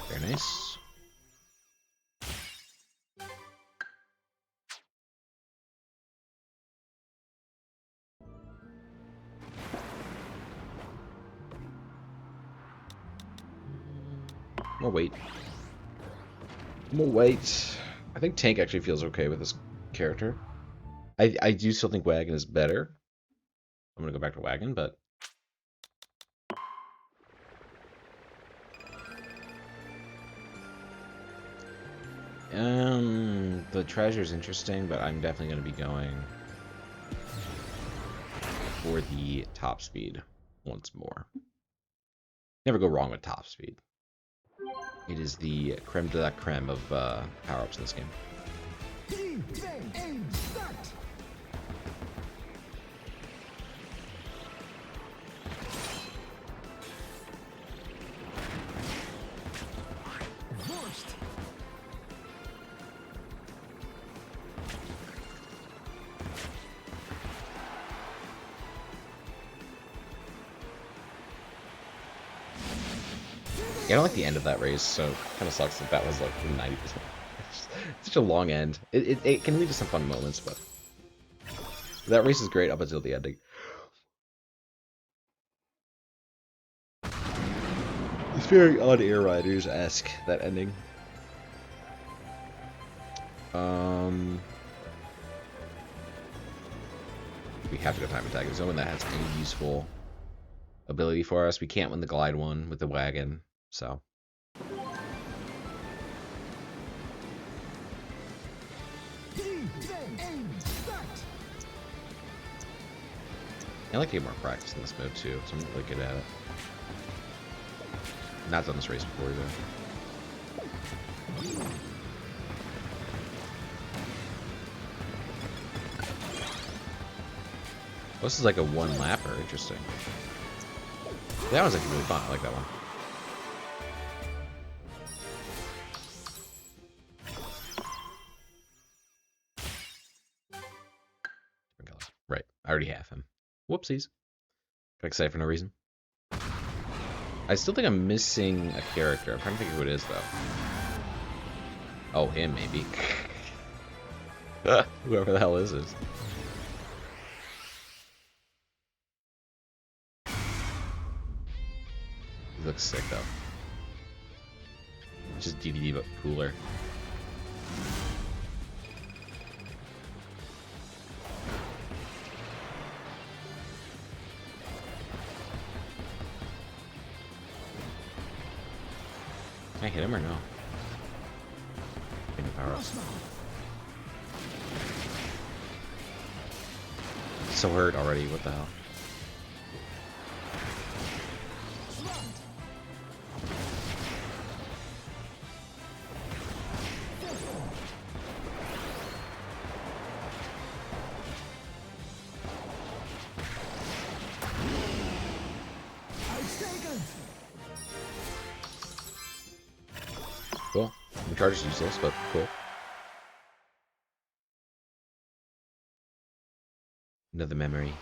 Very nice. More weight. More weight. I think Tank actually feels okay with this character. I do still think Wagon is better. I'm gonna go back to Wagon, but the treasure is interesting, but I'm definitely going to be going for the top speed once more. Never go wrong with top speed. It is the creme de la creme of power-ups in this game. I don't like the end of that race, so it kind of sucks that that was like 90%. It's such a long end. It can lead to some fun moments, but that race is great up until the ending. It's very odd Air Riders-esque, that ending. We have to go time attack. Is there one that has any useful ability for us? We can't win the glide one with the wagon, so. I like to get more practice in this mode too, so I'm really good at it. Not done this race before either. Oh, this is like a one lapper. Interesting. That one's like really fun. I like that one. Right. I already have him. Whoopsies. Got excited for no reason. I still think I'm missing a character. I'm trying to think of who it is, though. Oh, him, maybe. Whoever the hell is this. He looks sick, though. Just DDD, but cooler. Can I hit him or no? Power up. So hurt already, what the hell? Cool. The charge is useless, but cool. Another memory.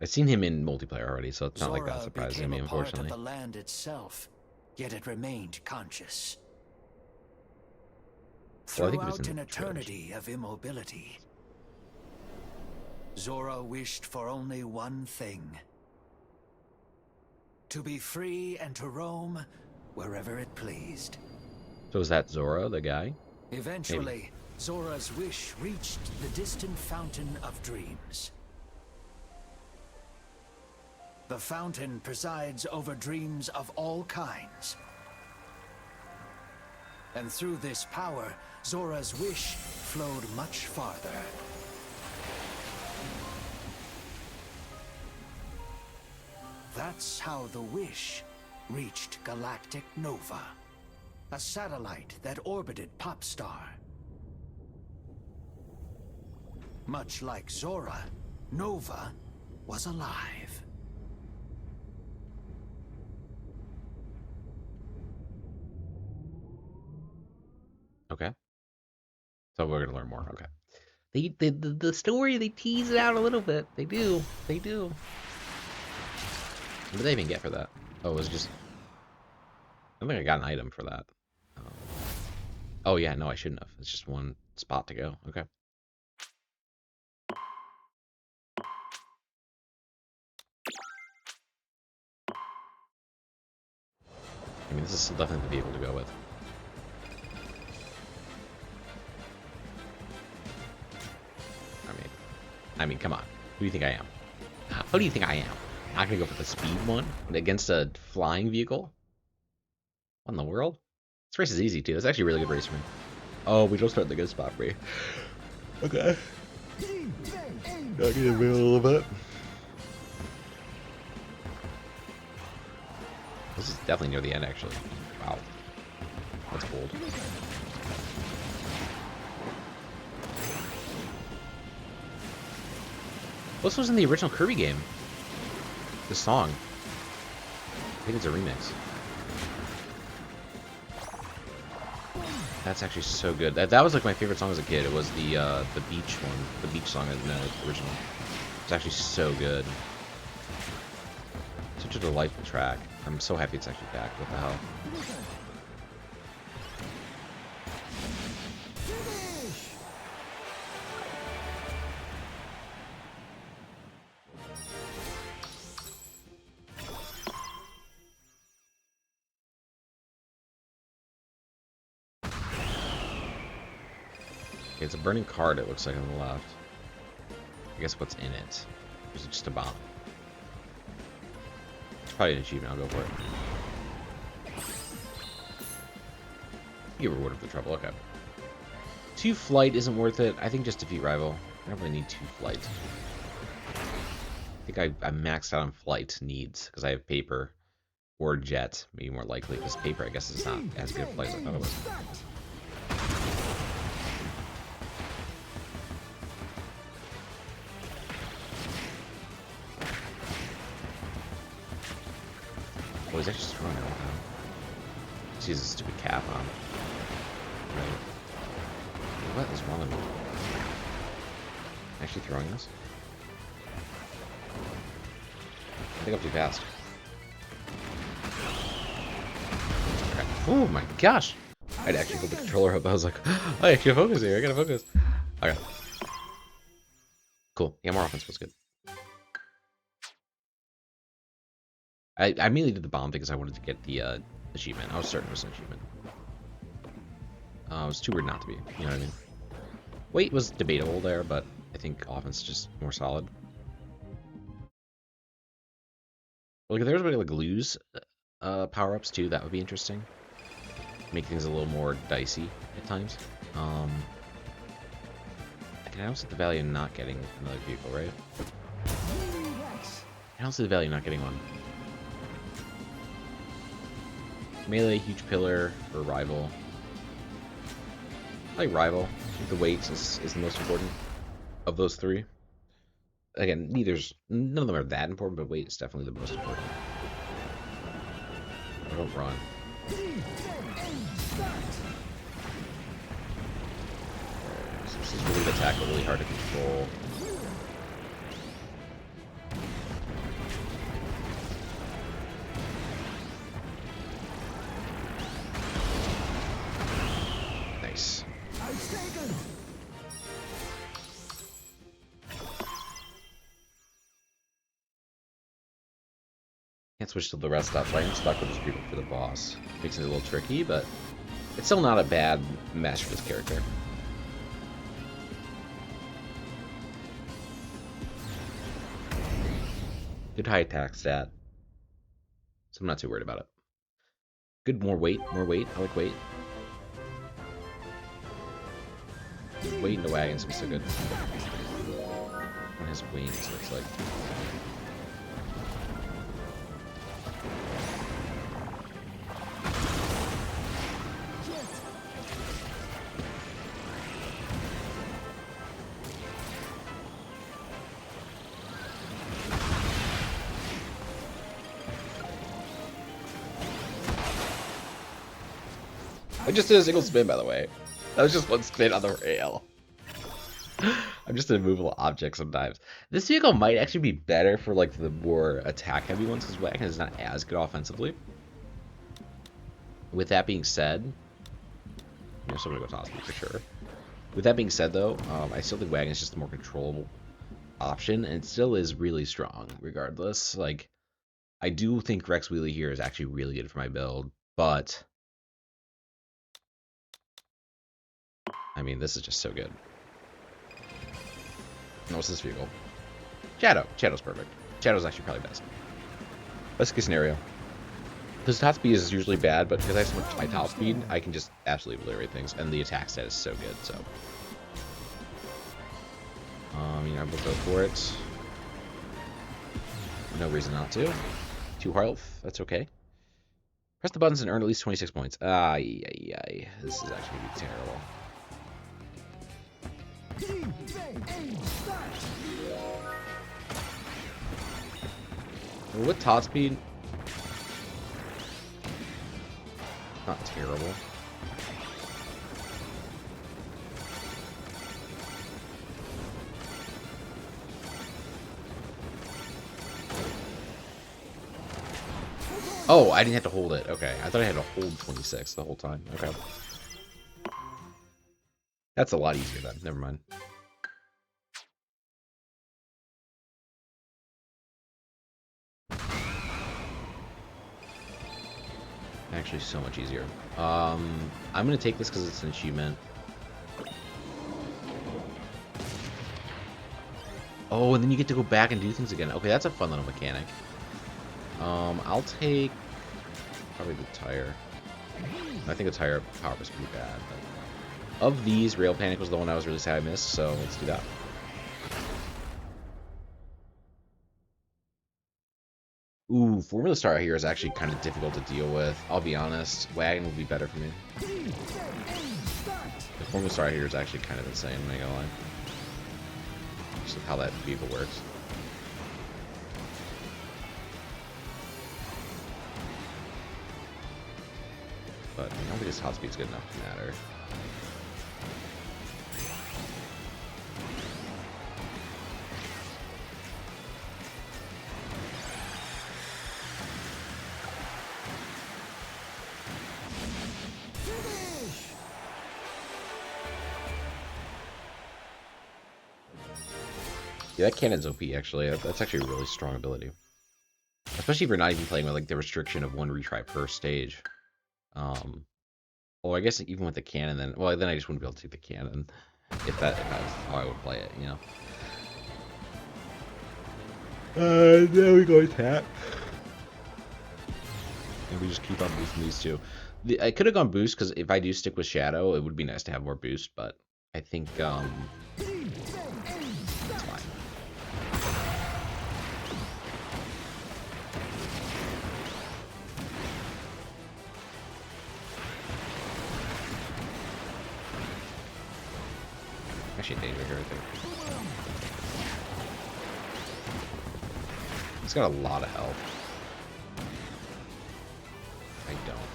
I've seen him in multiplayer already, so it's not like that surprising me, unfortunately. Part of the land itself, yet it remained conscious. Well, I think it was Throughout in an eternity of immobility, Zora wished for only one thing: to be free and to roam wherever it pleased. So is that Zora, the guy? Eventually, Maybe. Zora's wish reached the distant Fountain of Dreams. The fountain presides over dreams of all kinds. And through this power, Zora's wish flowed much farther. That's how the wish reached Galactic Nova, a satellite that orbited Popstar. Much like Zora, Nova was alive. Okay. So we're gonna learn more. Okay. The story, they tease it out a little bit. They do. They do. What did they even get for that? Oh, it was just... I don't think I got an item for that. Oh yeah, no, I shouldn't have. It's just one spot to go. Okay. I mean, this is still definitely the vehicle to go with. I mean, come on. Who do you think I am? Who do you think I am? I'm not gonna go for the speed one against a flying vehicle? What in the world? This race is easy too. It's actually a really good race for me. Oh, we don't start in the good spot for me. Okay. Not gonna move a little bit. This is definitely near the end, actually. Wow. That's bold. This was in the original Kirby game. This song. I think it's a remix. That's actually so good. That was like my favorite song as a kid. It was the beach one, the beach song in the original. It's actually so good. Such such a delightful track. I'm so happy it's actually back. What the hell? Okay, it's a burning card, it looks like, on the left. I guess what's in it? Or is it just a bomb? It's probably an achievement, I'll go for it. You get rewarded for the trouble, okay. 2 flight isn't worth it. I think just defeat rival. I don't really need 2 flight. I think I maxed out on flight needs, because I have paper or jet, maybe more likely, because paper, I guess, is not as good a flight as I thought it was. Oh, he's actually throwing it. Let's use a stupid cap on. Right. What is wrong with me? Actually throwing this? I think I'm too fast. Okay. Oh my gosh! I'd actually put the controller up. I was like, I actually focus here. I gotta focus. Okay. Cool. Yeah, more offense was good. I mainly did the bomb because I wanted to get the achievement. I was certain it was an achievement. It was too weird not to be. You know what I mean? Weight was debatable there, but I think offense is just more solid. Like if there was a way to like lose power-ups too, that would be interesting. Make things a little more dicey at times. I can also see the value of not getting another vehicle, right? I don't see the value of not getting one. Melee, huge pillar, or rival. I like rival. I think the weight is the most important of those 3. Again, none of them are that important, but weight is definitely the most important. I don't run. So this is really good attack, but really hard to control. Nice. Can't switch to the rest stop, so I am stuck with this people for the boss. Makes it a little tricky, but it's still not a bad match for this character. Good high attack stat, so I'm not too worried about it. Good, more weight, more weight. I like weight. Weight in the wagon seems so good. One has wings, looks like. I just did a single spin, by the way. That was just one spin on the rail. I'm just an immovable object sometimes. This vehicle might actually be better for like the more attack-heavy ones, because Wagon is not as good offensively. With that being said, I'm still gonna go top speed for sure. With that being said, though, I still think Wagon is just the more controllable option, and it still is really strong, regardless. Like, I do think Rex Wheelie here is actually really good for my build, but I mean, this is just so good. And what's this vehicle? Shadow. Shadow's perfect. Shadow's actually probably best. Best case scenario. Because top speed is usually bad, but because I have so much high top speed, I can just absolutely obliterate things, and the attack stat is so good, so. You know, I will go for it. No reason not to. 2 health, that's okay. Press the buttons and earn at least 26 points. Ay. This is actually gonna be terrible. With top speed, not terrible. Oh, I didn't have to hold it. Okay, I thought I had to hold 26 the whole time. Okay. That's a lot easier then. Never mind. Actually, so much easier. I'm gonna take this because it's an achievement. Oh, and then you get to go back and do things again. Okay, that's a fun little mechanic. I'll take probably the tire. I think the tire power was pretty bad. But of these, Rail Panic was the one I was really sad I missed, so let's do that. Ooh, Formula Star here is actually kind of difficult to deal with. I'll be honest. Wagon would be better for me. The Formula Star here is actually kind of insane, I'm not gonna lie. Just how that vehicle works. But I don't think his hot speed's good enough to matter. Yeah, that cannon's OP, actually. That's actually a really strong ability. Especially if you're not even playing with, like, the restriction of 1 retry per stage. Well, I guess even with the cannon, then... Well, then I just wouldn't be able to take the cannon. If that was how I would play it, you know? There we go, tap. And we just keep on boosting these two. I could have gone boost, because if I do stick with Shadow, it would be nice to have more boost, but I think, it's fine. Actually, danger here, I think. He's got a lot of health. I don't.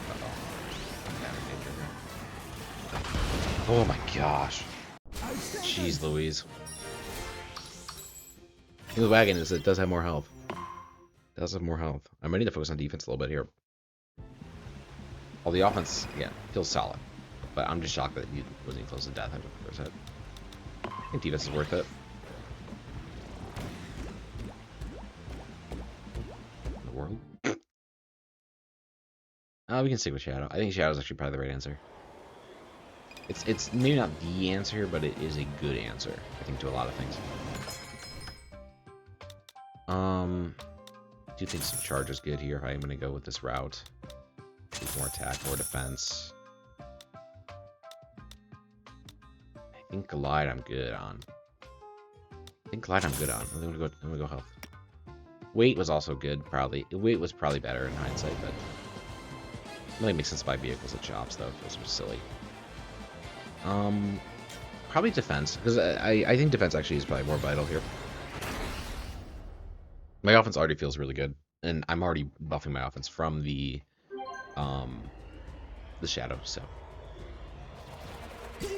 Uh-oh. Oh my gosh. Jeez Louise. The wagon is it does have more health. It does have more health. I might need to focus on defense a little bit here. Well, the offense, again, feels solid. But I'm just shocked that he wasn't even close to death after the first hit. I think defense is worth it. In the world? We can stick with Shadow. I think Shadow is actually probably the right answer. It's maybe not the answer, but it is a good answer, I think, to a lot of things. I do think some charge is good here. I'm gonna go with this route. More attack, more defense. I think Glide I'm good on. I'm gonna go health. Weight was also good, probably. Weight was probably better in hindsight, but it really makes sense to buy vehicles at shops, though. It feels silly. Probably defense, because I think defense actually is probably more vital here. My offense already feels really good, and I'm already buffing my offense from the Shadow, so. Okay,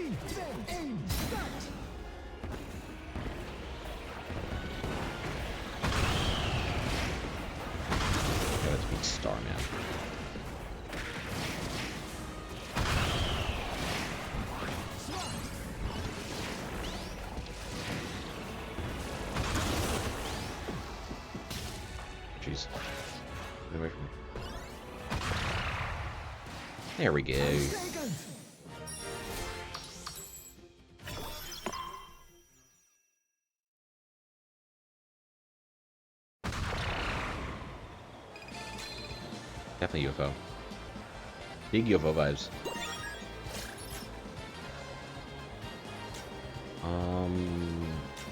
let's beat Starman. Jeez. Get away from me. There we go. Definitely UFO. Big UFO vibes.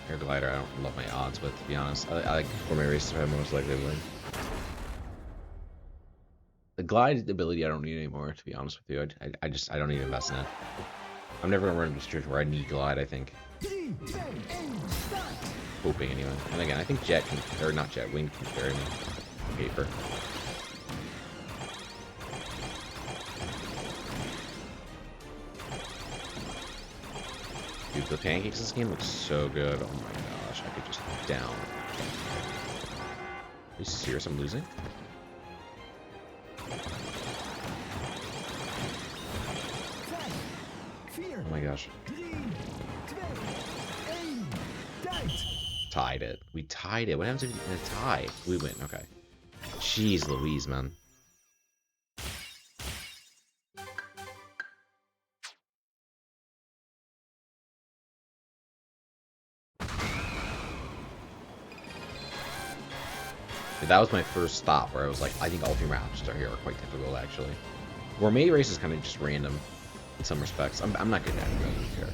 Air glider, I don't love my odds with, to be honest. I like for my races I'm most likely to win. The glide ability I don't need anymore, to be honest with you. I don't need to invest in it. I'm never gonna run into a situation where I need glide, I think. Hoping anyway. And again, I think Jet can, or not Jet, Wing can carry me. Paper. Dude, the pancakes in this game look so good. Oh my gosh, I could just down Are you serious? I'm losing? Oh my gosh. Tied it. We tied it. What happens if in a tie? We win. Okay. Jeez Louise, man. That was my first stop where I was like, I think all 3 rounds here are quite difficult, actually. Gourmet race is kind of just random in some respects. I'm not good at it really here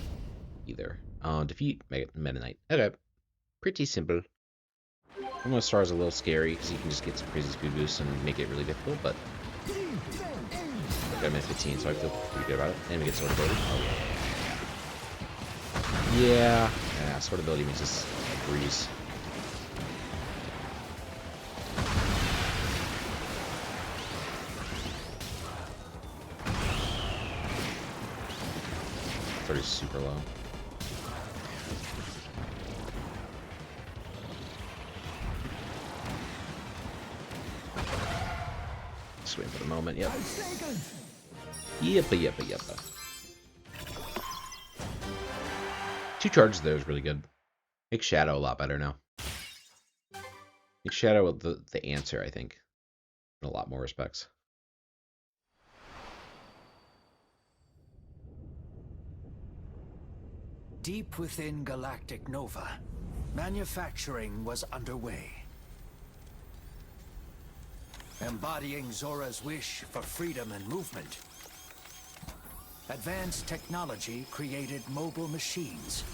either. Defeat Meta Knight. Okay. Pretty simple. Almost Star is a little scary because you can just get some crazy speed boosts and make it really difficult, but got a minute 15, so I feel pretty good about it. And we get sword ability. Oh yeah. Yeah, sword ability makes this a breeze. Sword is super low. Swing for the moment, yep. Yep. 2 charges there is really good. Makes Shadow a lot better now. Makes Shadow the answer, I think. In a lot more respects. Deep within Galactic Nova, manufacturing was underway. Embodying Zora's wish for freedom and movement, advanced technology created mobile machines.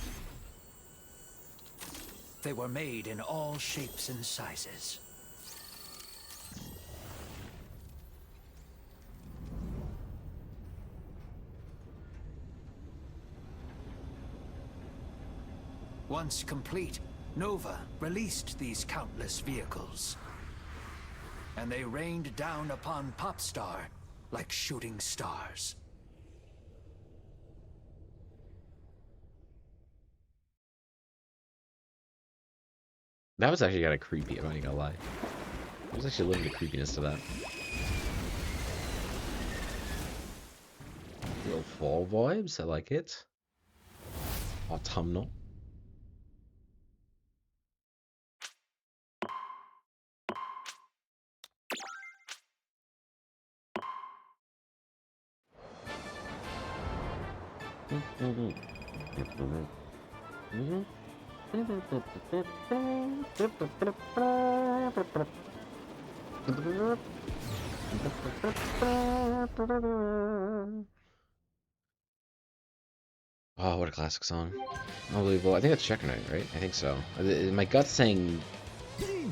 They were made in all shapes and sizes. Once complete, Nova released these countless vehicles. And they rained down upon Popstar like shooting stars. That was actually kind of creepy, I'm not gonna lie. There was actually a little bit of creepiness to that. Little fall vibes, I like it. Autumnal. Oh, what a classic song. Unbelievable. I think that's Checker Knight, right? I think so. My gut's saying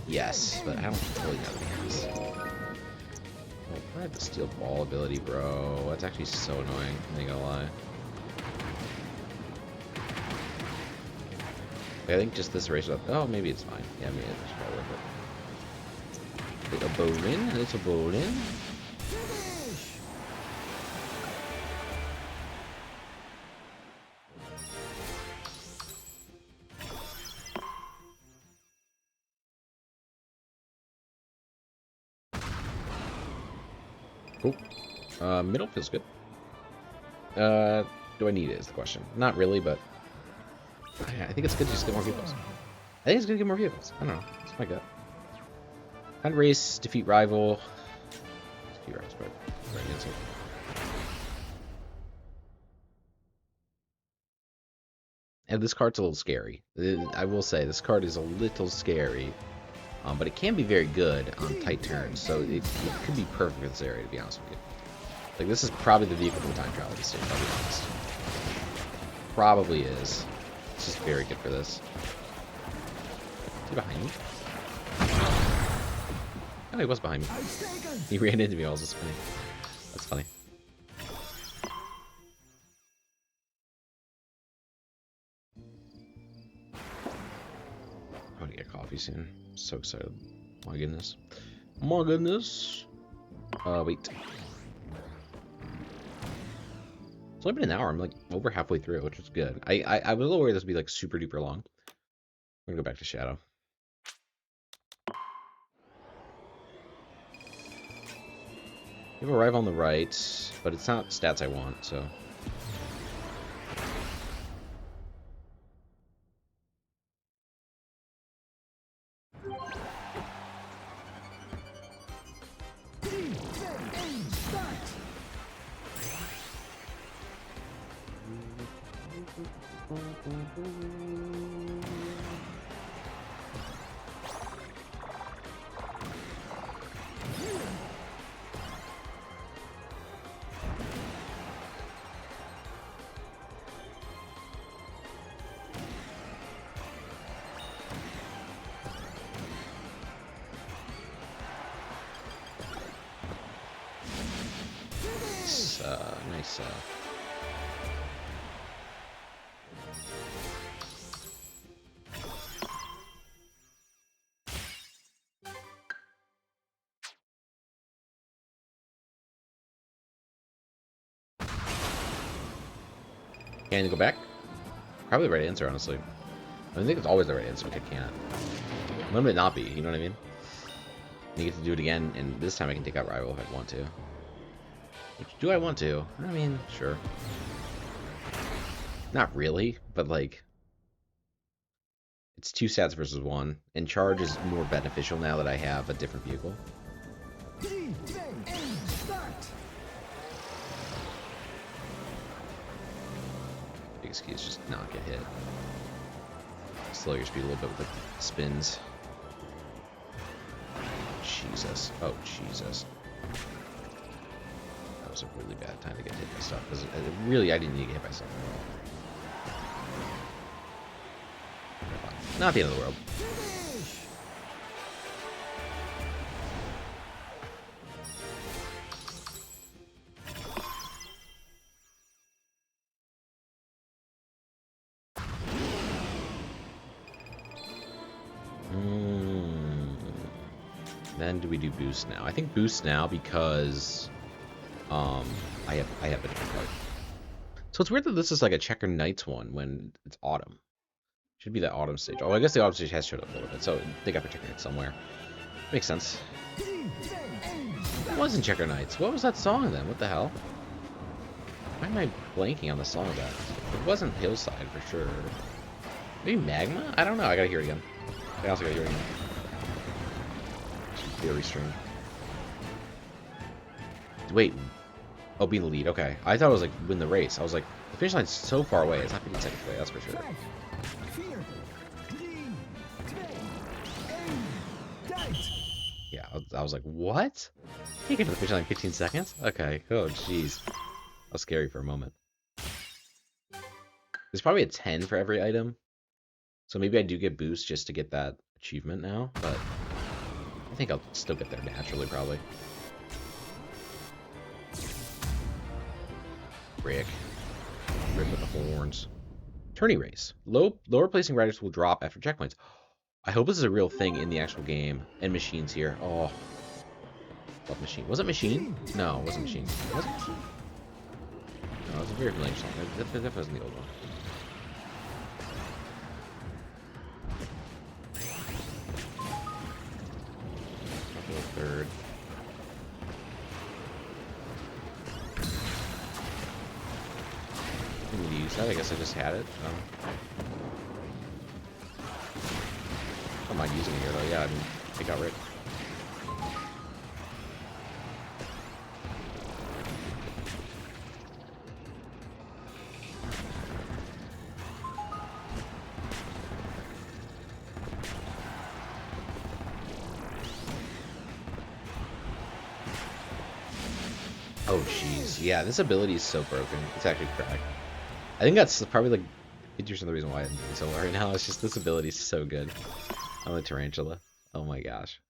yes, but I don't totally know the yes. Oh, I have the steel ball ability, bro. That's actually so annoying. I ain't gonna lie. I think just this race up. Oh, maybe it's fine. Yeah, maybe it's probably worth it. Little bowling, little bowling. Cool. Middle feels good. Do I need it is the question. Not really, but I think it's good to just get more vehicles. I think it's good to get more vehicles. I don't know. That's my gut. Kind race, defeat rival. Defeat rival's right against it. And this card's a little scary. I will say, this card is a little scary. But it can be very good on tight turns, so it could be perfect for this area, to be honest with you. Like, this is probably the vehicle for time travel this stage, I'll be honest. Probably is. It's just very good for this. Is he behind me? Oh, he was behind me. He ran into me, I was just funny. That's funny. I'm gonna get coffee soon. I'm so excited. My goodness. My goodness. Wait. It's only been an hour. I'm like over halfway through, which is good. I was a little worried this would be like super duper long. I'm gonna go back to Shadow. We have a rival on the right, but it's not stats I want, so. Nice. Can you go back? Probably the right answer, honestly. I think it's always the right answer, but I can't. When would it not be? You know what I mean? You get to do it again, and this time I can take out rival if I want to. Which, do I want to? I mean, sure. Not really, but like... It's 2 stats versus 1, and charge is more beneficial now that I have a different vehicle. Biggest key is just not get hit. Slow your speed a little bit with the spins. Jesus. Oh, Jesus. That was a really bad time to get hit by stuff. Because really, I didn't need to get hit by stuff. Not the end of the world. Then do we do boost now? I think boost now because I have a different card. So it's weird that this is like a Checker Knights one when it's autumn. Should be that autumn stage. Oh, I guess the autumn stage has showed up a little bit, so they got Checker Knights somewhere. Makes sense. It wasn't Checker Knights. What was that song then? What the hell? Why am I blanking on the song of that? It wasn't Hillside for sure. Maybe Magma? I don't know. I gotta hear it again. I also gotta hear it again. Very strange. Wait. Oh, being the lead. Okay. I thought it was like win the race. I was like, the finish line's so far away. It's not 15 seconds away. That's for sure. Yeah. I was like, what? You get to the finish line in 15 seconds? Okay. Oh, jeez. That was scary for a moment. There's probably a 10 for every item. So maybe I do get boost just to get that achievement now, but I think I'll still get there naturally, probably. Rick with the horns. Tourney race. Lower placing riders will drop after checkpoints. I hope this is a real thing in the actual game. And machines here. Oh. Love machine. Was it machine? No, it wasn't machine. Was it machine? No, it was a very familiar song. That wasn't the old one. Third. I need to use that. I guess I just had it. I don't mind using it here though. Yeah, I didn't take out Rick. Oh, jeez. Yeah, this ability is so broken. It's actually cracked. I think that's probably like 50% of the reason why I'm doing so well right now. It's just this ability is so good. I'm a tarantula. Oh my gosh.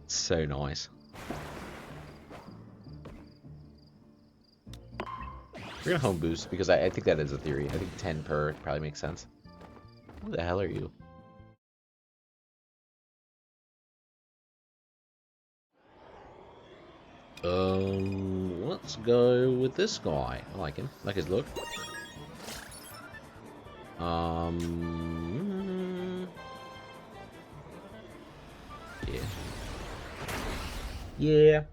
It's so nice. We're gonna home boost because I think that is a theory. I think 10 per probably makes sense. Who the hell are you? Let's go with this guy. I like him. I like his look. Yeah. Yeah.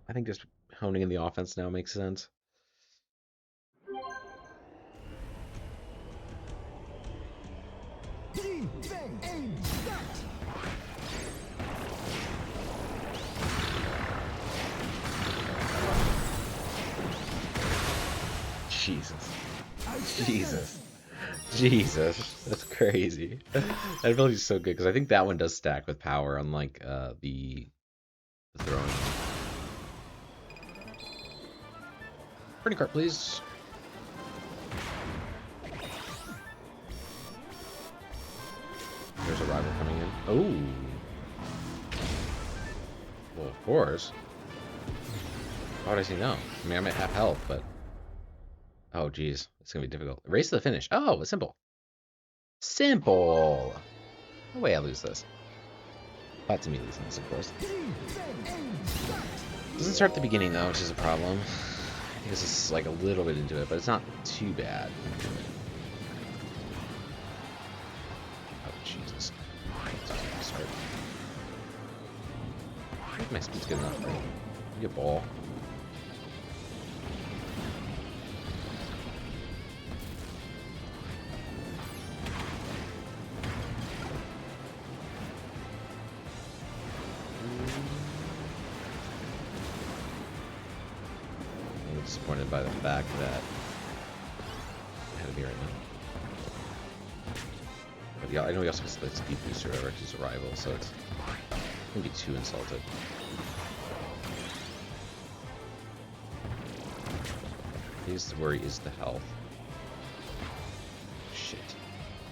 I think just honing in the offense now makes sense. Jesus. Jesus. Jesus. That's crazy. That ability is so good, because I think that one does stack with power, unlike the throwing. Pretty card, please. There's a rival coming in. Oh. Well, of course. How would I say no? I mean, I might have health, but... Oh, geez. It's going to be difficult. Race to the finish. Oh, it's simple. Simple! No way I lose this. That's me losing this, of course. Doesn't start at the beginning, though, which is a problem. I think this is like a little bit into it, but it's not too bad. Oh, Jesus. Start. I think my speed's good enough. Right? Get a ball. I'm disappointed by the fact that I had to be right now. But yeah, I know he also gets the speed booster over his arrival, so it's gonna be too insulted. His worry is the health. Shit.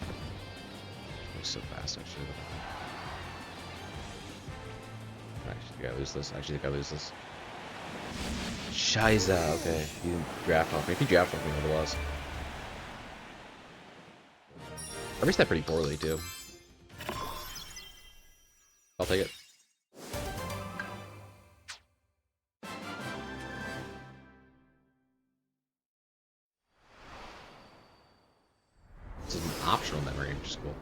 That was so fast, actually. I actually think I lose this. I actually think I lose this. Shiza, okay. You didn't draft off me. If you draft off me, I would have lost. I raced that pretty poorly, too. I'll take it. This is an optional memory, which is cool.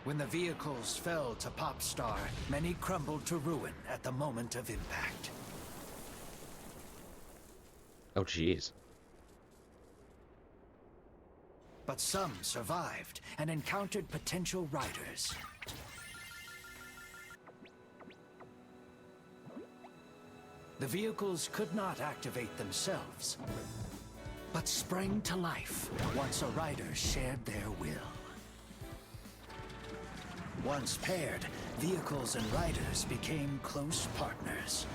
When the vehicles fell to Popstar, many crumbled to ruin at the moment of impact. Oh, jeez. But some survived and encountered potential riders. The vehicles could not activate themselves, but sprang to life once a rider shared their will. Once paired, vehicles and riders became close partners.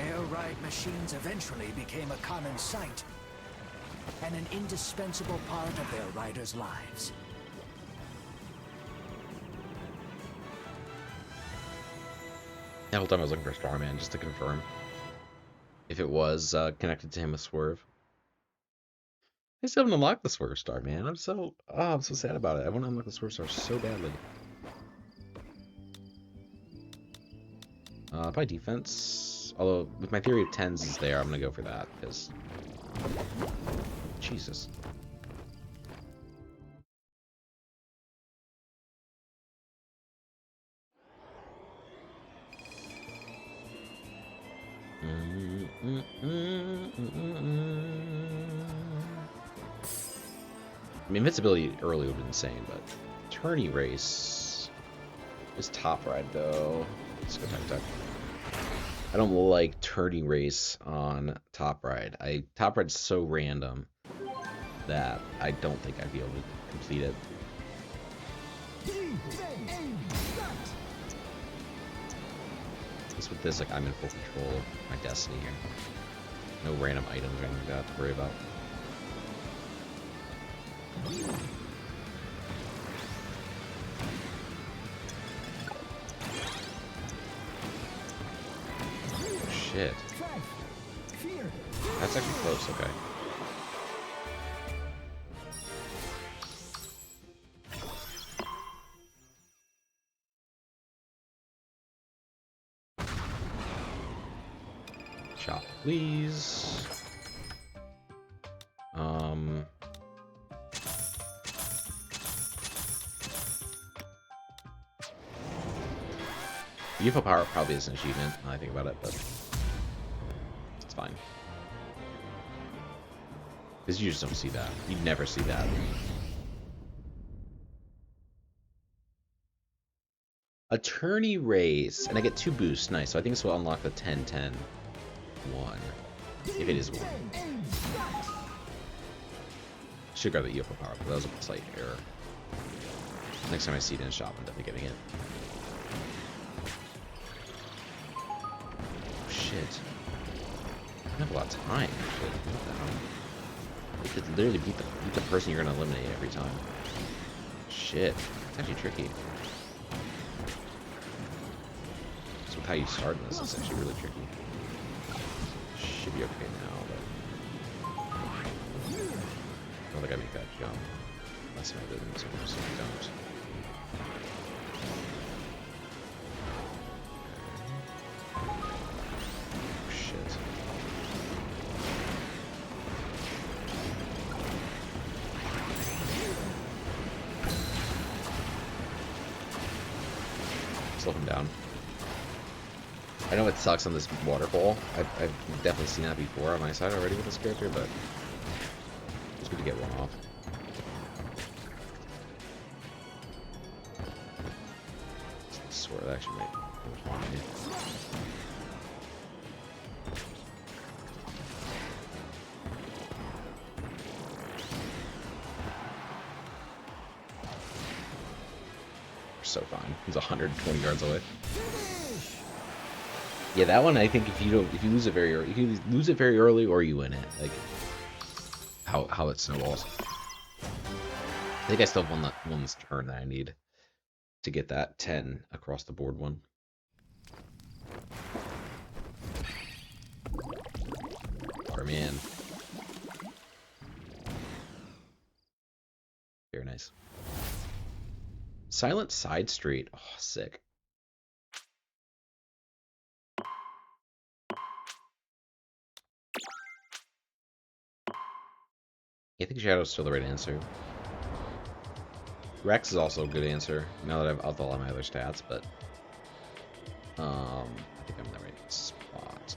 Air ride machines eventually became a common sight and an indispensable part of their riders' lives. The whole time I was looking for Starman just to confirm if it was connected to him with Swerve. I still haven't unlocked the Swerve Star, man. I'm so sad about it. I want to unlock the Swerve Star so badly. Probably defense. Although with my theory of tens is there, I'm gonna go for that because Jesus. I mean, invincibility early would have been insane, but tourney race is top ride though. Let's go tech. I don't like tourney race on top ride. Top ride's so random that I don't think I'd be able to complete it. At least with this, like, I'm in full control of my destiny here. No random items or anything like that to worry about. Shit. That's actually close, okay. Chop, please. UFO power probably is an achievement when I think about it, but it's fine. Because you just don't see that. You never see that. Attorney raise, and I get 2 boosts. Nice. So I think this will unlock the 10, 10, 1. If it is 1. Should grab the UFO power, but that was a slight error. Next time I see it in a shop, I'm definitely getting it. Oh, shit. I don't have a lot of time, actually. What the hell? You could literally beat the person you're going to eliminate every time. Shit. It's actually tricky. So with how you start in this, it's actually really tricky. Should be okay now, but I don't think I make that jump. Unless I did in this one, so I don't. Oh, shit. Slow him down. I know it sucks on this waterfall. I've definitely seen that before on my side already with this character, but it's good to get one off. I swear that actually might want me. We're so fine. He's 120 yards away. Yeah, that one I think if you lose it very early, if you lose it very early or you win it, like how it snowballs. I think I still have one this turn that I need to get that 10 across the board one. Power man. Very nice. Silent side street. Oh, sick. I think Shadow's still the right answer. Rex is also a good answer, now that I've upped all of my other stats, but I think I'm in the right spot.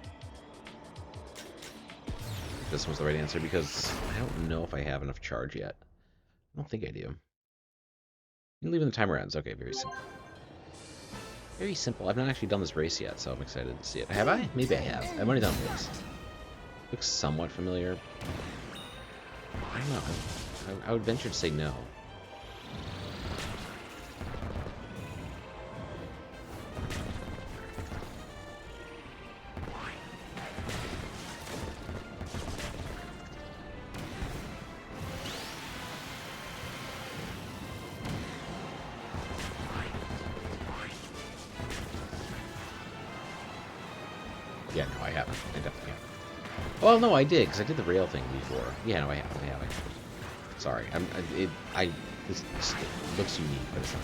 This one's the right answer because I don't know if I have enough charge yet. I don't think I do. You leave when the timer ends. Okay, very simple. Very simple. I've not actually done this race yet, so I'm excited to see it. Have I? Maybe I have. I've only done this. Looks somewhat familiar. I don't know. I would venture to say no. Yeah, no, I haven't. I definitely haven't. Well, no, I did, because I did the rail thing before. Yeah, no, I haven't. Sorry, it looks unique, but it's not.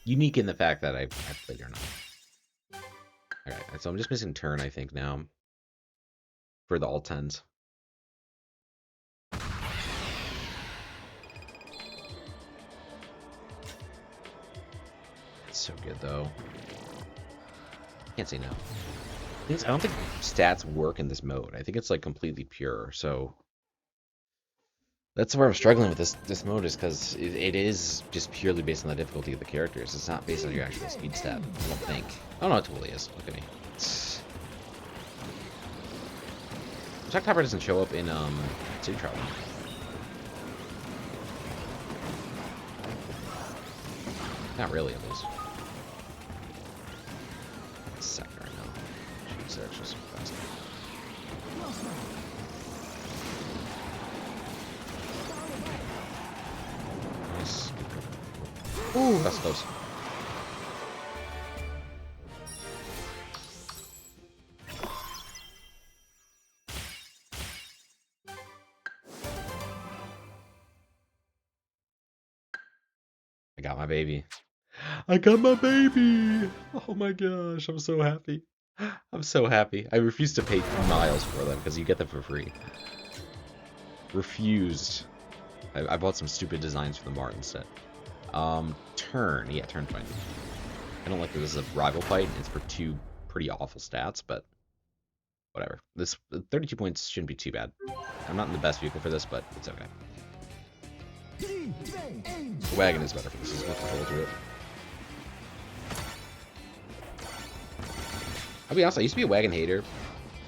Unique in the fact that I played or not. Alright, so I'm just missing turn, I think, now. For the all 10s. It's so good, though. Can't say no. I don't think stats work in this mode. I think it's like completely pure, so that's where I'm struggling with this mode, is because it is just purely based on the difficulty of the characters. It's not based on your actual speed stat, I don't think. Oh no, it totally is. Look at me. Shock Topper doesn't show up in City Trial. Not really, at least. It's second right now. Jeez, they're actually so fast. Nice. Ooh, that's close. I got my baby. I got my baby! Oh my gosh, I'm so happy. I'm so happy. I refuse to pay miles for them because you get them for free. Refused. I bought some stupid designs for the Martin set. Turn. Yeah, turn fine. I don't like that this is a rival fight. It's for two pretty awful stats, but whatever. This 32 points shouldn't be too bad. I'm not in the best vehicle for this, but it's okay. The wagon is better for this. There's more control to it. I'll be honest, I used to be a wagon hater,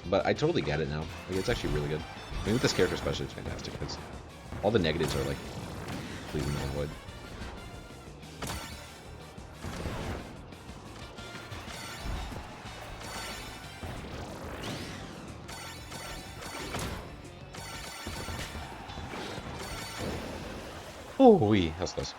but I totally get it now. Like, it's actually really good. I mean, with this character especially, it's fantastic. Because all the negatives are, like, completely null and void. Oh, wee, that was close.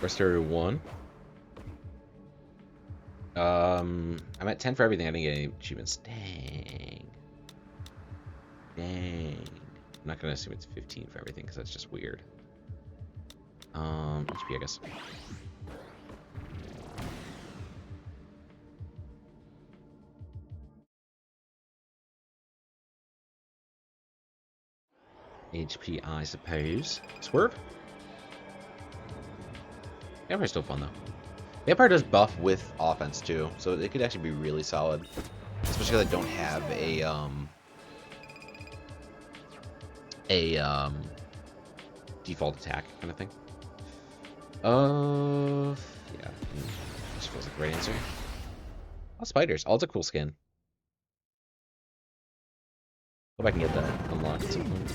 Rest area 1. I'm at 10 for everything. I didn't get any achievements. Dang. Dang. I'm not gonna assume it's 15 for everything because that's just weird. HP, I guess. HP, I suppose. Swerve? Vampire's still fun, though. Vampire does buff with offense, too, so it could actually be really solid. Especially because I don't have a default attack kind of thing. Yeah. Just feels like the right answer. Oh, spiders. Oh, it's a cool skin. Hope I can get that unlocked at some point.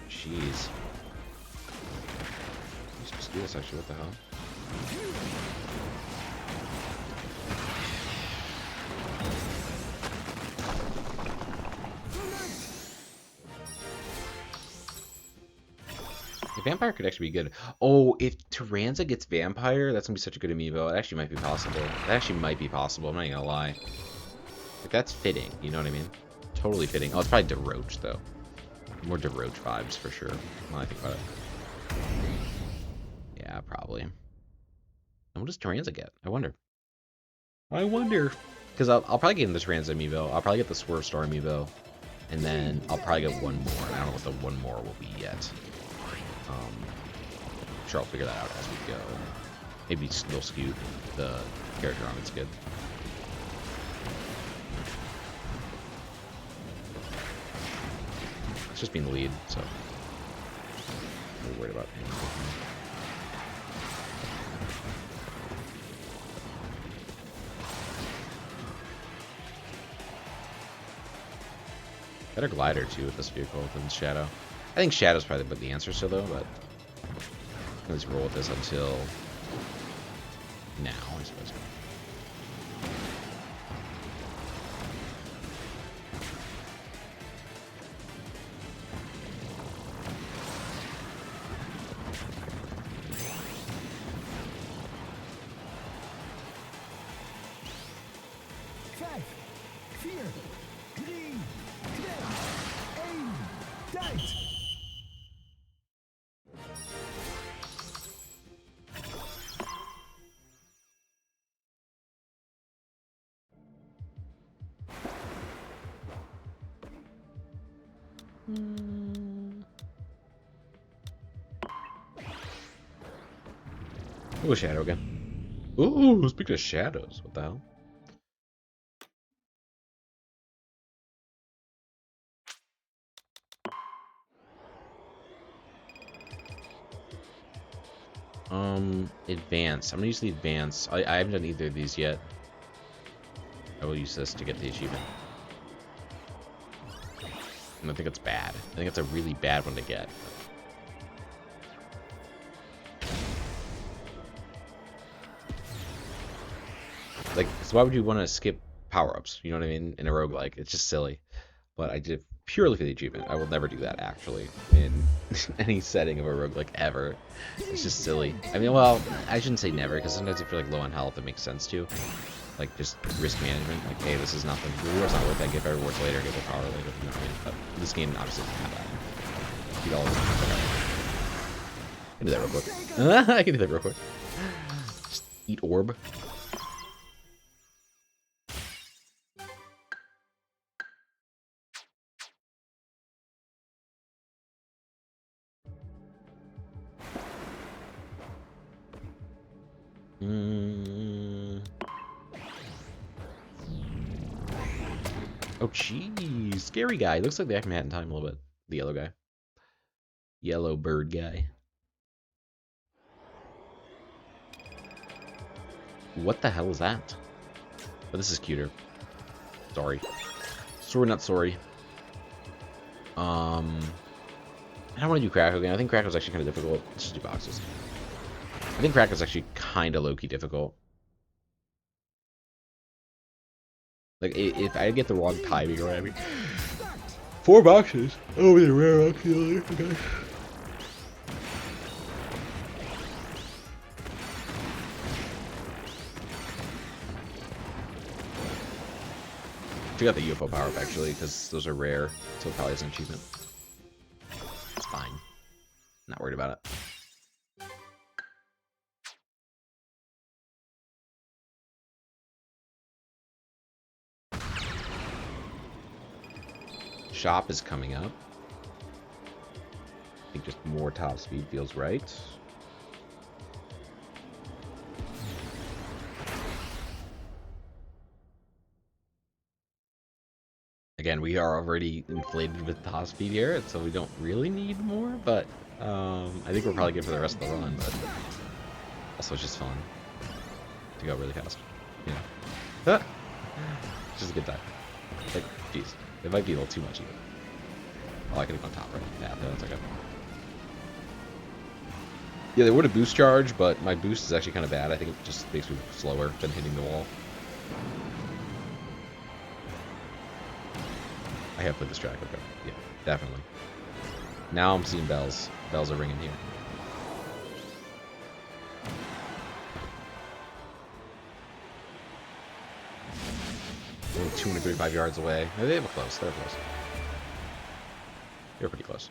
Jeez. I'm supposed to do this actually, what the hell? The vampire could actually be good. Oh, if Tyranza gets vampire, that's gonna be such a good amiibo. It actually might be possible. It actually might be possible, I'm not gonna lie. Like, that's fitting, you know what I mean? Totally fitting. Oh, it's probably DeRoach, though. More DeRoach vibes, for sure, when I think about it. Yeah, probably. And what does Tyranza get? I wonder. Because I'll probably get in the Tyranza amiibo. I'll probably get the Swerve Star amiibo. And then I'll probably get one more. I don't know what the one more will be yet. I'm sure I'll figure that out as we go. Maybe still skew the character on it's good. It's just being the lead, so I'm not worried about anything. Better glider too with this vehicle than Shadow. I think Shadow's probably the answer still though, but let's roll with this until now, I suppose. We'll go Shadow again. Ooh, speaking of shadows, what the hell? Advance. I'm gonna use the advance. I haven't done either of these yet. I will use this to get the achievement. And I think it's bad. I think it's a really bad one to get. Like, so why would you want to skip power-ups? You know what I mean? In a roguelike. It's just silly. But I did purely for the achievement. I will never do that, actually, in any setting of a roguelike ever. It's just silly. I mean, well, I shouldn't say never, because sometimes if you're like low on health, it makes sense to. Like, just risk management. Like, hey, this is nothing. The reward's not worth it. I get better rewards later, get the power later. You know what I mean? But this game obviously doesn't have that. Eat all of it. I can do that real quick. I can do that real quick. Just eat orb. Oh, jeez. Scary guy. Looks like the Acme Hat in time a little bit. The yellow guy. Yellow bird guy. What the hell is that? Oh, this is cuter. Sorry. Sorry, not sorry. I don't want to do Crack again. I think Crack was actually kind of difficult. Let's just do boxes. I think Crack is actually kind of low-key difficult. Like, if I get the wrong timing or whatever. 4 boxes. Oh, with a rare auxiliary. Okay. Check out the UFO power-up, actually, because those are rare, so it probably has an achievement. It's fine. Not worried about it. Shop is coming up. I think just more top speed feels right. Again, we are already inflated with top speed here, so we don't really need more, but I think we're probably good for the rest of the run, but also it's just fun to go really fast. Yeah. It's just a good time. Like, jeez. It might be a little too much even. Oh, I could have gone top right. Yeah, that's okay. Yeah, they would have boost charge, but my boost is actually kind of bad. I think it just makes me slower than hitting the wall. I have played this track, okay. Yeah, definitely. Now I'm seeing bells. Bells are ringing here. Only 235 yards away. They were close. They were close. They were pretty close.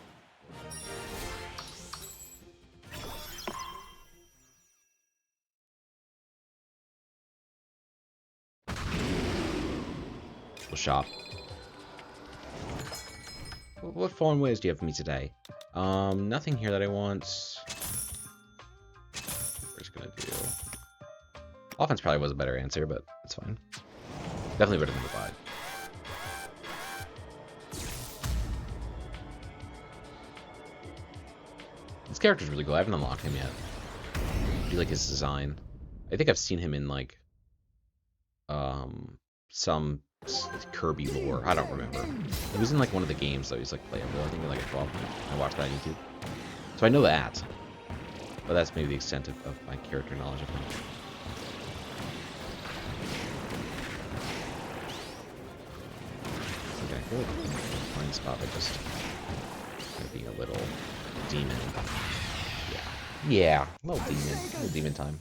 We'll shop. What foreign ways do you have for me today? Nothing here that I want. We're just gonna do... Offense probably was a better answer, but it's fine. Definitely better than the 5. This character's really cool. I haven't unlocked him yet. I do like his design. I think I've seen him in like some Kirby lore. I don't remember. He was in like one of the games though. He's like playable. I think like a 12. I watched that on YouTube, so I know that. But that's maybe the extent of my character knowledge of him. Okay, I feel like I'm fine spot, but just being a little demon. Yeah, a little demon time.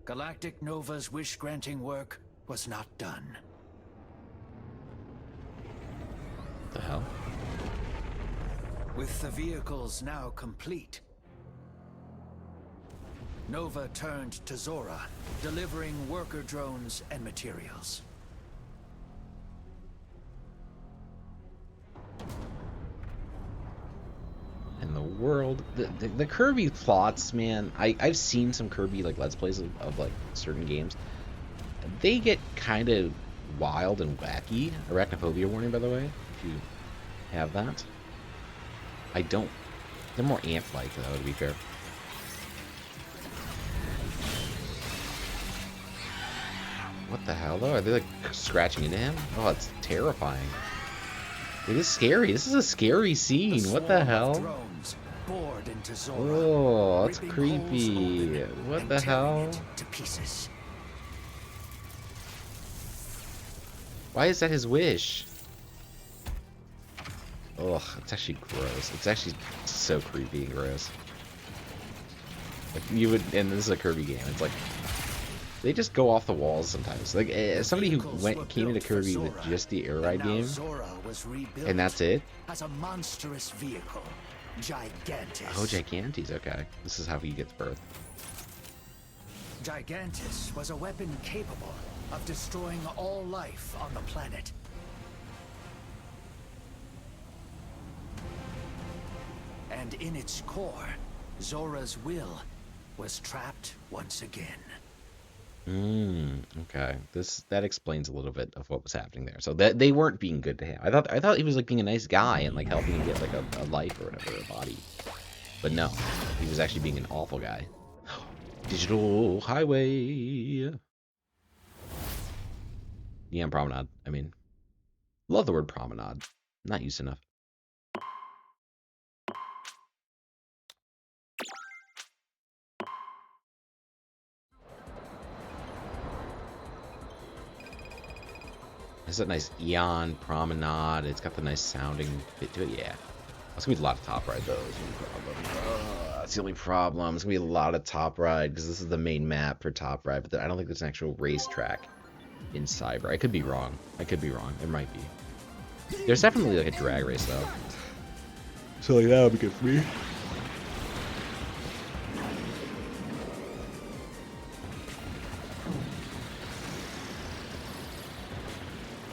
Galactic Nova's wish-granting work was not done. What the hell? With the vehicles now complete, Nova turned to Zora, delivering worker drones and materials. In the world, the Kirby plots, man. I've seen some Kirby like Let's Plays of like certain games. They get kind of wild and wacky. Arachnophobia warning, by the way, if you have that. I don't. They're more ant-like, though, to be fair. What the hell, though? Are they like scratching into him? Oh, it's terrifying. It is scary. This is a scary scene. What the hell? Oh, that's creepy. What the hell? Why is that his wish? Ugh, it's actually gross. It's actually so creepy and gross. Like you would, and this is a Kirby game. It's like they just go off the walls sometimes. Like as somebody who came into Kirby with just the air ride game, and that's it. As a monstrous vehicle, Gigantus. Oh, Gigantes. Okay, this is how he gets birth. Gigantus was a weapon capable of destroying all life on the planet. And in its core, Zora's will was trapped once again. Okay. That explains a little bit of what was happening there. So that they weren't being good to him. I thought he was like being a nice guy and like helping him get like a life or whatever, a body. But no, he was actually being an awful guy. Digital highway. Neon promenade. I mean, love the word promenade. Not used enough. It's a nice Eon promenade. It's got the nice sounding bit to it. Yeah. It's gonna be a lot of top ride though. That's the only problem. It's gonna be a lot of top ride because this is the main map for top ride, but I don't think there's an actual racetrack in Cyber. I could be wrong. I could be wrong. There might be. There's definitely like a drag race though. So like that would be good for me.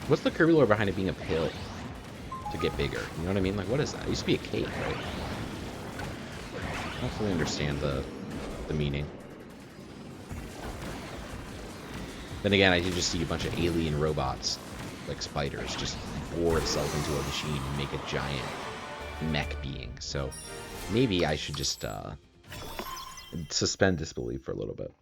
What's the Kirby lore behind it being a pill to get bigger? You know what I mean? Like, what is that? It used to be a cake, right? I don't fully understand the meaning. Then again, I did just see a bunch of alien robots, like spiders, just bore itself into a machine and make a giant mech being. So maybe I should just suspend disbelief for a little bit.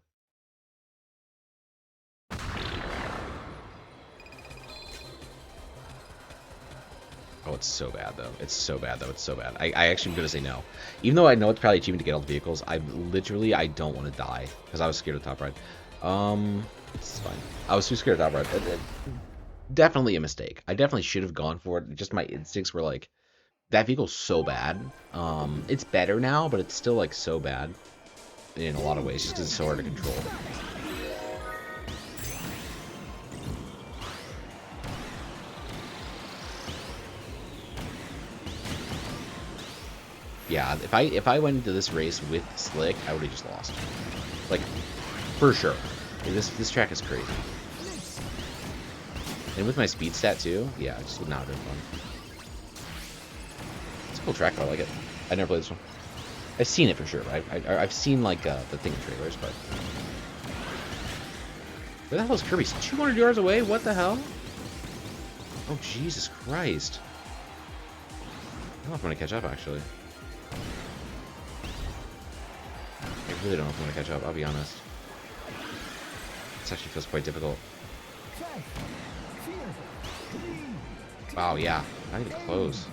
Oh, it's so bad, though. It's so bad, though. It's so bad. I actually am going to say no. Even though I know it's probably achievement to get all the vehicles, I don't want to die. Because I was scared of top ride. It's fine. I was too scared of top ride. Definitely a mistake. I definitely should have gone for it. Just my instincts were like, that vehicle's so bad. It's better now, but it's still, like, so bad. In a lot of ways, just because it's so hard to control. Yeah, if I went into this race with Slick, I would have just lost. Like, for sure. This track is crazy. And with my speed stat too, yeah, it just would not have been fun. It's a cool track, I like it. I never played this one. I've seen it for sure. I've seen like the thing in trailers, but where the hell is Kirby? 200 yards away? What the hell? Oh Jesus Christ! I don't know if I'm gonna catch up actually. I really don't know if I'm gonna catch up, I'll be honest. This actually feels quite difficult. Wow, yeah. Not even close.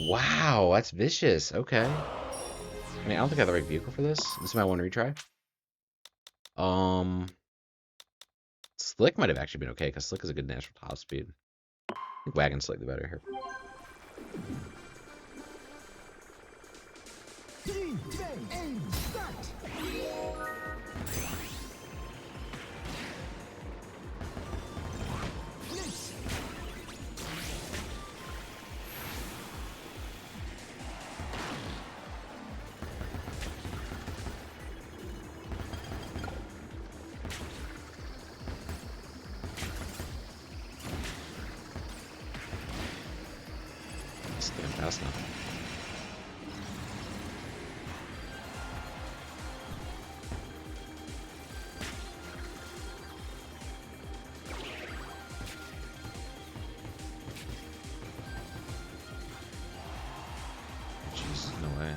Wow, that's vicious. Okay. I mean, I don't think I have the right vehicle for this. This is my one retry. Slick might have actually been okay, because Slick is a good natural top speed. I think Wagon's slightly better here. 3, 2, 1, start! It's getting fast now. Jesus, no way.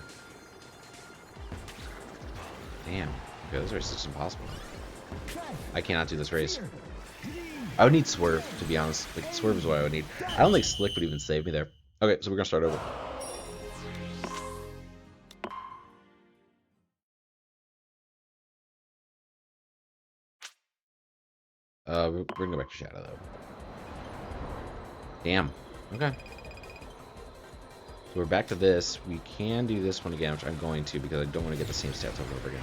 Damn. Okay, this race is impossible. I cannot do this race. I would need Swerve, to be honest. Like, Swerve is what I would need. I don't think Slick would even save me there. Okay, so we're gonna start over. We're gonna go back to Shadow, though. Damn. Okay. So we're back to this. We can do this one again, which I'm going to, because I don't want to get the same stats over and over again.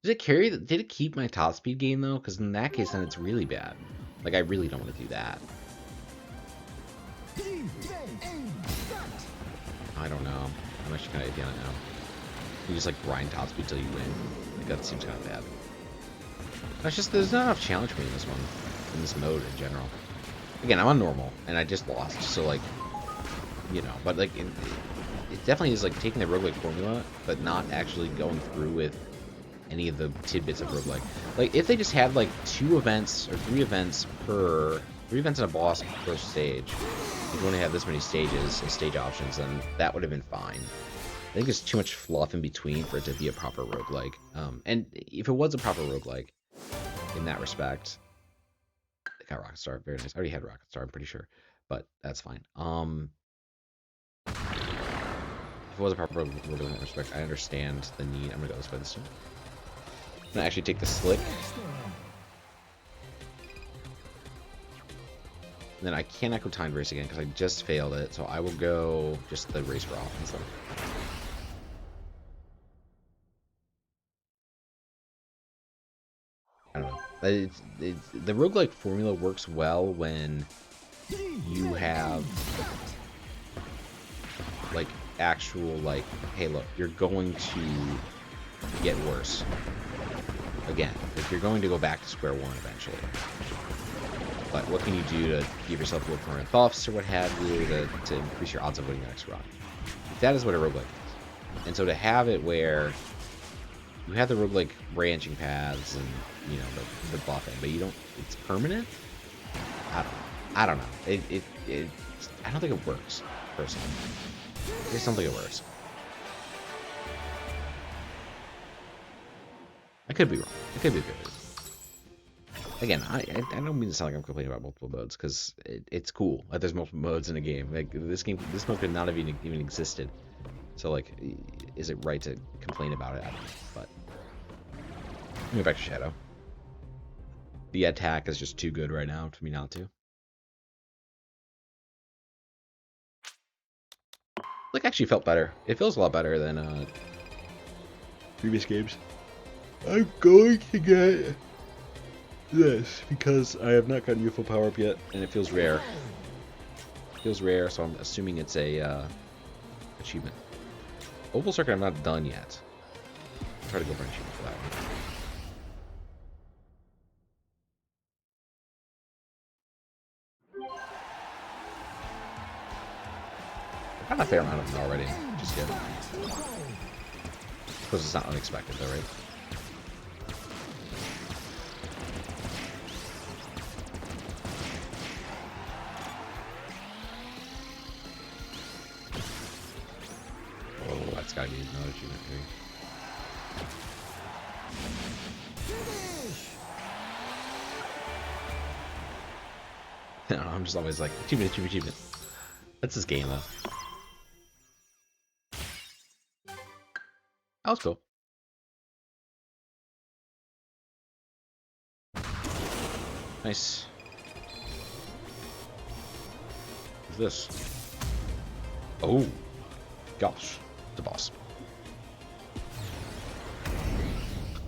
Did it carry? Did it keep my top speed gain though? Because in that case, then it's really bad. Like I really don't want to do that. I don't know. I'm actually kind of iffy on it now. You just like grind top speed till you win. Like that seems kind of bad. That's just there's not enough challenge for me in this one, in this mode in general. Again, I'm on normal and I just lost, so like, you know. But like, it definitely is like taking the roguelike formula, but not actually going through with any of the tidbits of roguelike. Like, if they just had, like, 2 events or 3 events per... 3 events in a boss per stage, if you only have this many stages and stage options, then that would have been fine. I think there's too much fluff in between for it to be a proper roguelike. And if it was a proper roguelike, in that respect... I got Rocket Star, very nice. I already had Rocket Star, I'm pretty sure. But that's fine. If it was a proper roguelike in that respect, I understand the need. I'm gonna go this way this time. I'm gonna actually take the Slick. And then I cannot go Timed Race again because I just failed it, so I will go just the Race for offense. I don't know. The roguelike formula works well when you have like actual like, hey look, you're going to get worse. Again, if you're going to go back to square one eventually. But what can you do to give yourself a little permanent buffs or what have you to increase your odds of winning the next run? That is what a roguelike is. And so to have it where you have the roguelike branching paths and, you know, the buffing, but you don't, it's permanent? I don't know. I don't think it works, personally. I just don't think it works. I could be wrong. I could be good. Again, I don't mean to sound like I'm complaining about multiple modes, because it's cool that there's multiple modes in a game. Like, this mode could not have even existed. So, like, is it right to complain about it? I don't know, but... Let me go back to Shadow. The attack is just too good right now for me not to. Like, actually felt better. It feels a lot better than previous games. I'm going to get this because I have not gotten full power up yet, and it feels rare. It feels rare, so I'm assuming it's a achievement. Oval Circuit I'm not done yet. I'll try to go for an achievement for that one. I've got a fair amount of them already, which is good. Because it's not unexpected though, right? Oh, that's gotta be another achievement for me. I'm just always like, achievement, achievement, achievement. That's this game though. That was cool. Nice. What's this? Oh, gosh, the boss.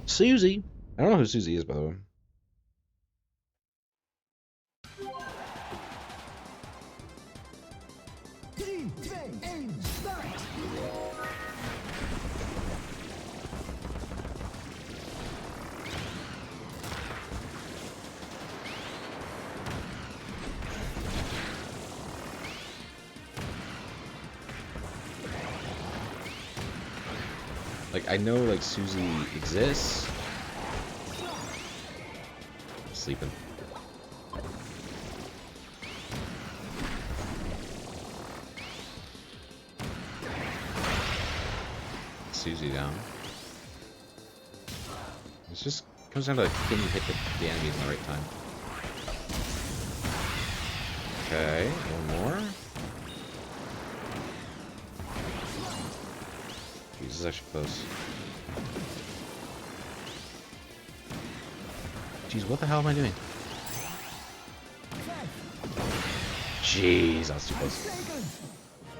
Susie. I don't know who Susie is, by the way. Like, I know, like, Susie exists. I'm sleeping. Susie down. Let's just Comes down to like, can you hit the enemies in the right time? Okay, one more. Jeez, this is actually close. Jeez, what the hell am I doing? Jeez, that was too close.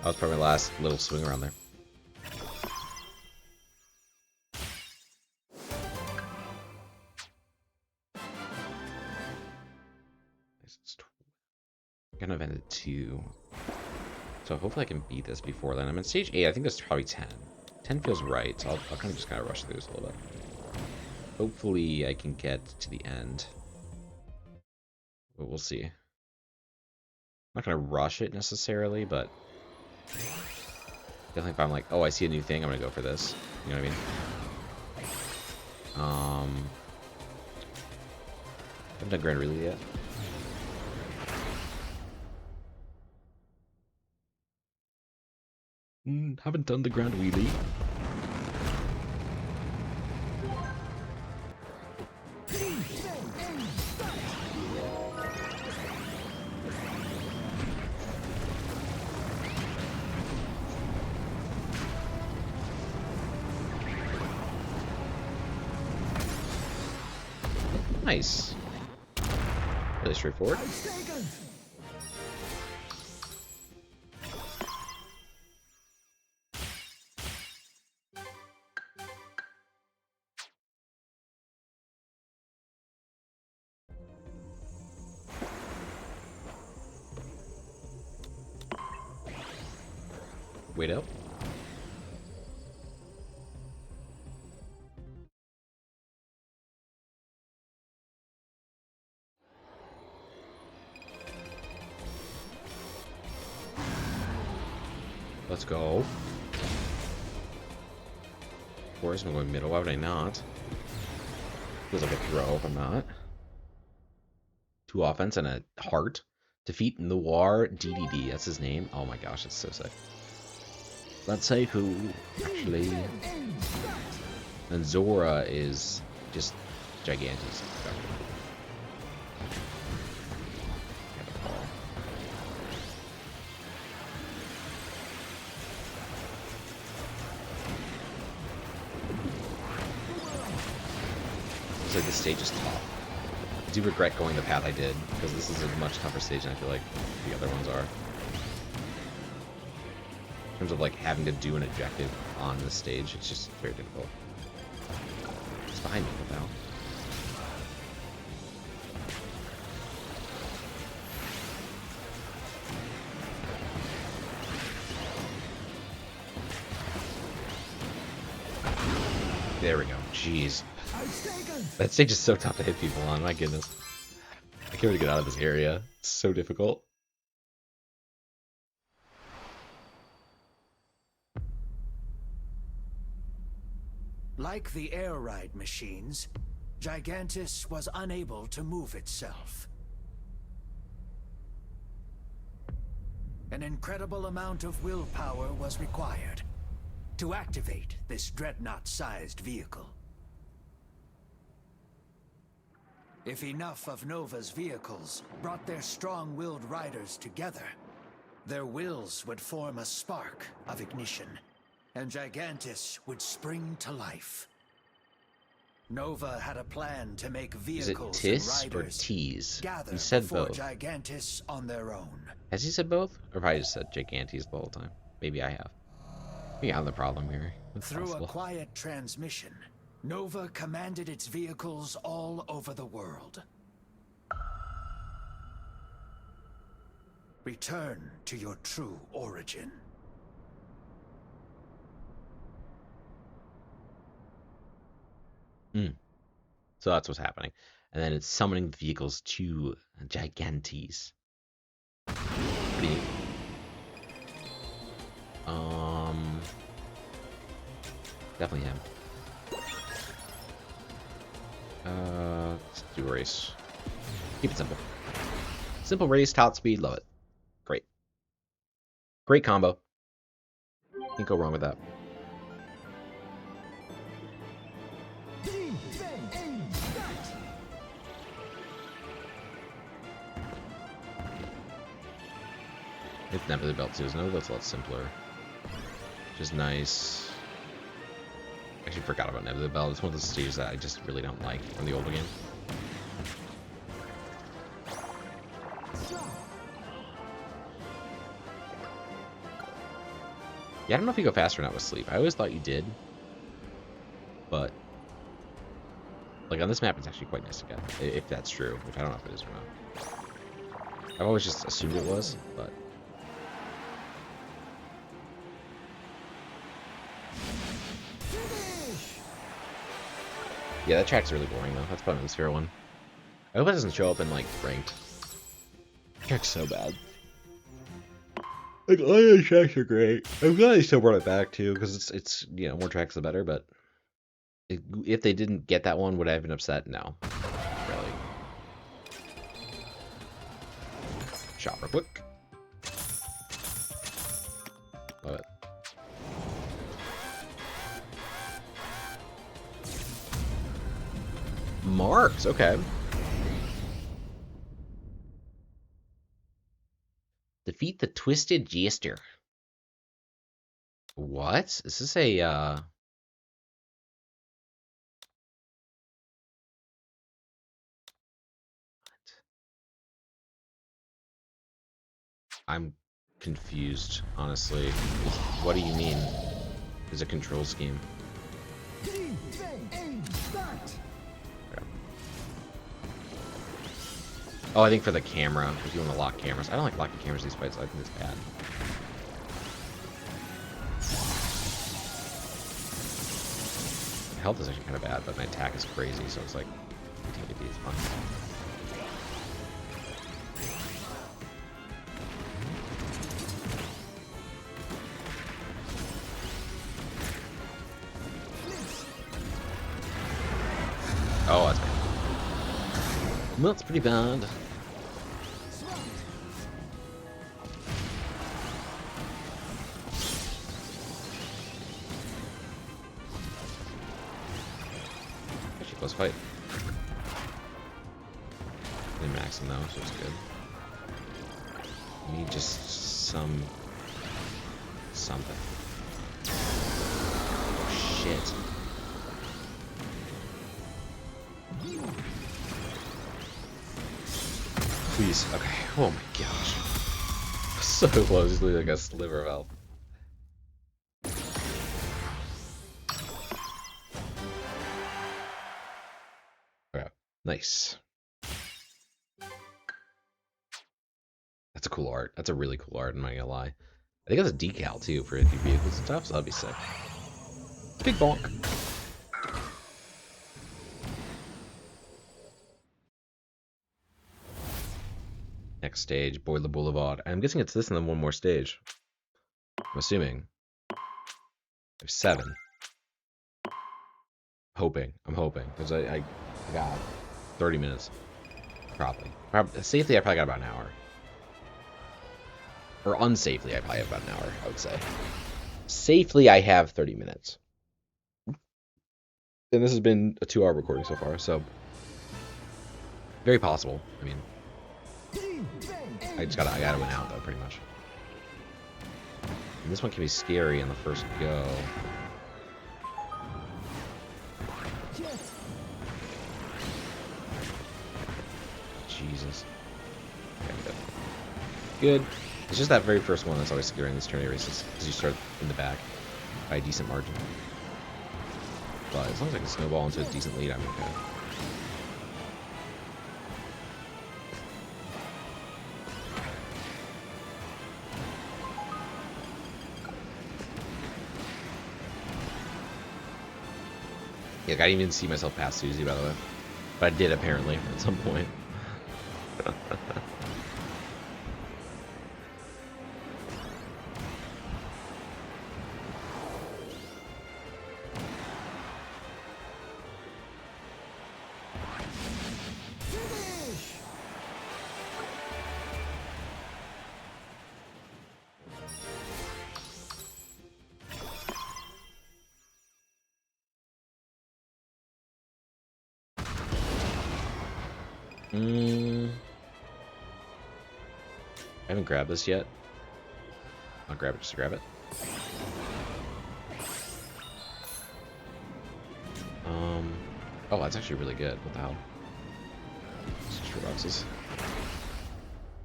That was probably my last little swing around there. I'm gonna have ended 2. So hopefully I can beat this before then. I'm in stage 8. I think this is probably 10. 10 feels right, so I'll kind of rush through this a little bit. Hopefully I can get to the end. But we'll see. I'm not gonna rush it necessarily, but definitely if I'm like, oh, I see a new thing, I'm gonna go for this. You know what I mean? I haven't done Grand Relay yet. Haven't done the Grand Wheelie. Nice. Really straightforward. Wait up. Let's go. Of course, I'm going middle. Why would I not? Feels like a throw if I'm not. 2 offense and a heart. Defeat Noir DDD. That's his name. Oh my gosh, that's so sick. Let's say who, actually. And Zora is just gigantic. Looks like this stage is tough. I do regret going the path I did, because this is a much tougher stage than I feel like the other ones are. In terms of like having to do an objective on this stage, it's just very difficult. It's behind me now. There we go. Jeez. That stage is so tough to hit people on, my goodness. I can't really get out of this area. It's so difficult. Like the air ride machines, Gigantus was unable to move itself. An incredible amount of willpower was required to activate this dreadnought-sized vehicle. If enough of Nova's vehicles brought their strong-willed riders together, their wills would form a spark of ignition, and Gigantus would spring to life. Nova had a plan to make vehicles Is it Tis and or riders Tease? gather He said before both. Gigantus on their own. Has he said both? Or have I just said Gigantes the whole time? Maybe I have. Maybe I'm the problem here. That's Through possible. a quiet transmission, Nova commanded its vehicles all over the world. Return to your true origin. So that's what's happening. And then it's summoning vehicles to Gigantes. Pretty neat. Definitely him. Let's do a race. Keep it simple. Simple race, top speed, love it. Great. Great combo. Can't go wrong with that. It's Nebula Belt too. No, that's a lot simpler. Which is nice. Actually forgot about Nebula Belt. It's one of those stages that I just really don't like from the older game. Yeah, I don't know if you go faster or not with sleep. I always thought you did. But like on this map it's actually quite nice to get. If that's true. Which I don't know if it is or not. I've always just assumed it was, but yeah, that track's really boring though. That's probably the sphere one. I hope it doesn't show up in like ranked. That track's so bad. Like all the tracks are great. I'm glad they still brought it back too, because it's you know, more tracks the better. But if they didn't get that one, would I have been upset? No, really. Shot real quick. Love it. Marks, okay. Defeat the Twisted Jester. What? Is this a, I'm confused, honestly. What do you mean? There's a control scheme. 3, 2, 1, start! Okay. Oh, I think for the camera, if you want to lock cameras. I don't like locking cameras in these fights, I think it's bad. My health is actually kind of bad, but my attack is crazy, so it's like, take these fun. Oh, that's bad. Well, that's pretty bad. Actually, close fight. They max him though, so it's good. We need just something. Oh, shit. Please. Okay. Oh my gosh. So close. He's literally like a sliver of health. Okay. Nice. That's a cool art. That's a really cool art, I'm not gonna lie. I think that's a decal too for the vehicles and stuff, so that'd be sick. Big bonk. Next stage, Boiler Boulevard. I'm guessing it's this and then one more stage. I'm assuming. There's 7. I'm hoping. Because I got 30 minutes. Probably. Safely, I probably got about an hour. Or unsafely, I probably have about an hour, I would say. Safely, I have 30 minutes. And this has been a 2-hour recording so far, so... very possible. I mean... I gotta win out though, pretty much. And this one can be scary in the first go. Jesus. Okay, good. It's just that very first one that's always scary in these tourney races, because you start in the back by a decent margin. But as long as I can snowball into a decent lead, I'm okay. Like, I didn't even see myself pass Susie, by the way. But I did, apparently, at some point. I haven't grabbed this yet. I'll grab it just to grab it. Oh, that's actually really good. What the hell? 6 boxes.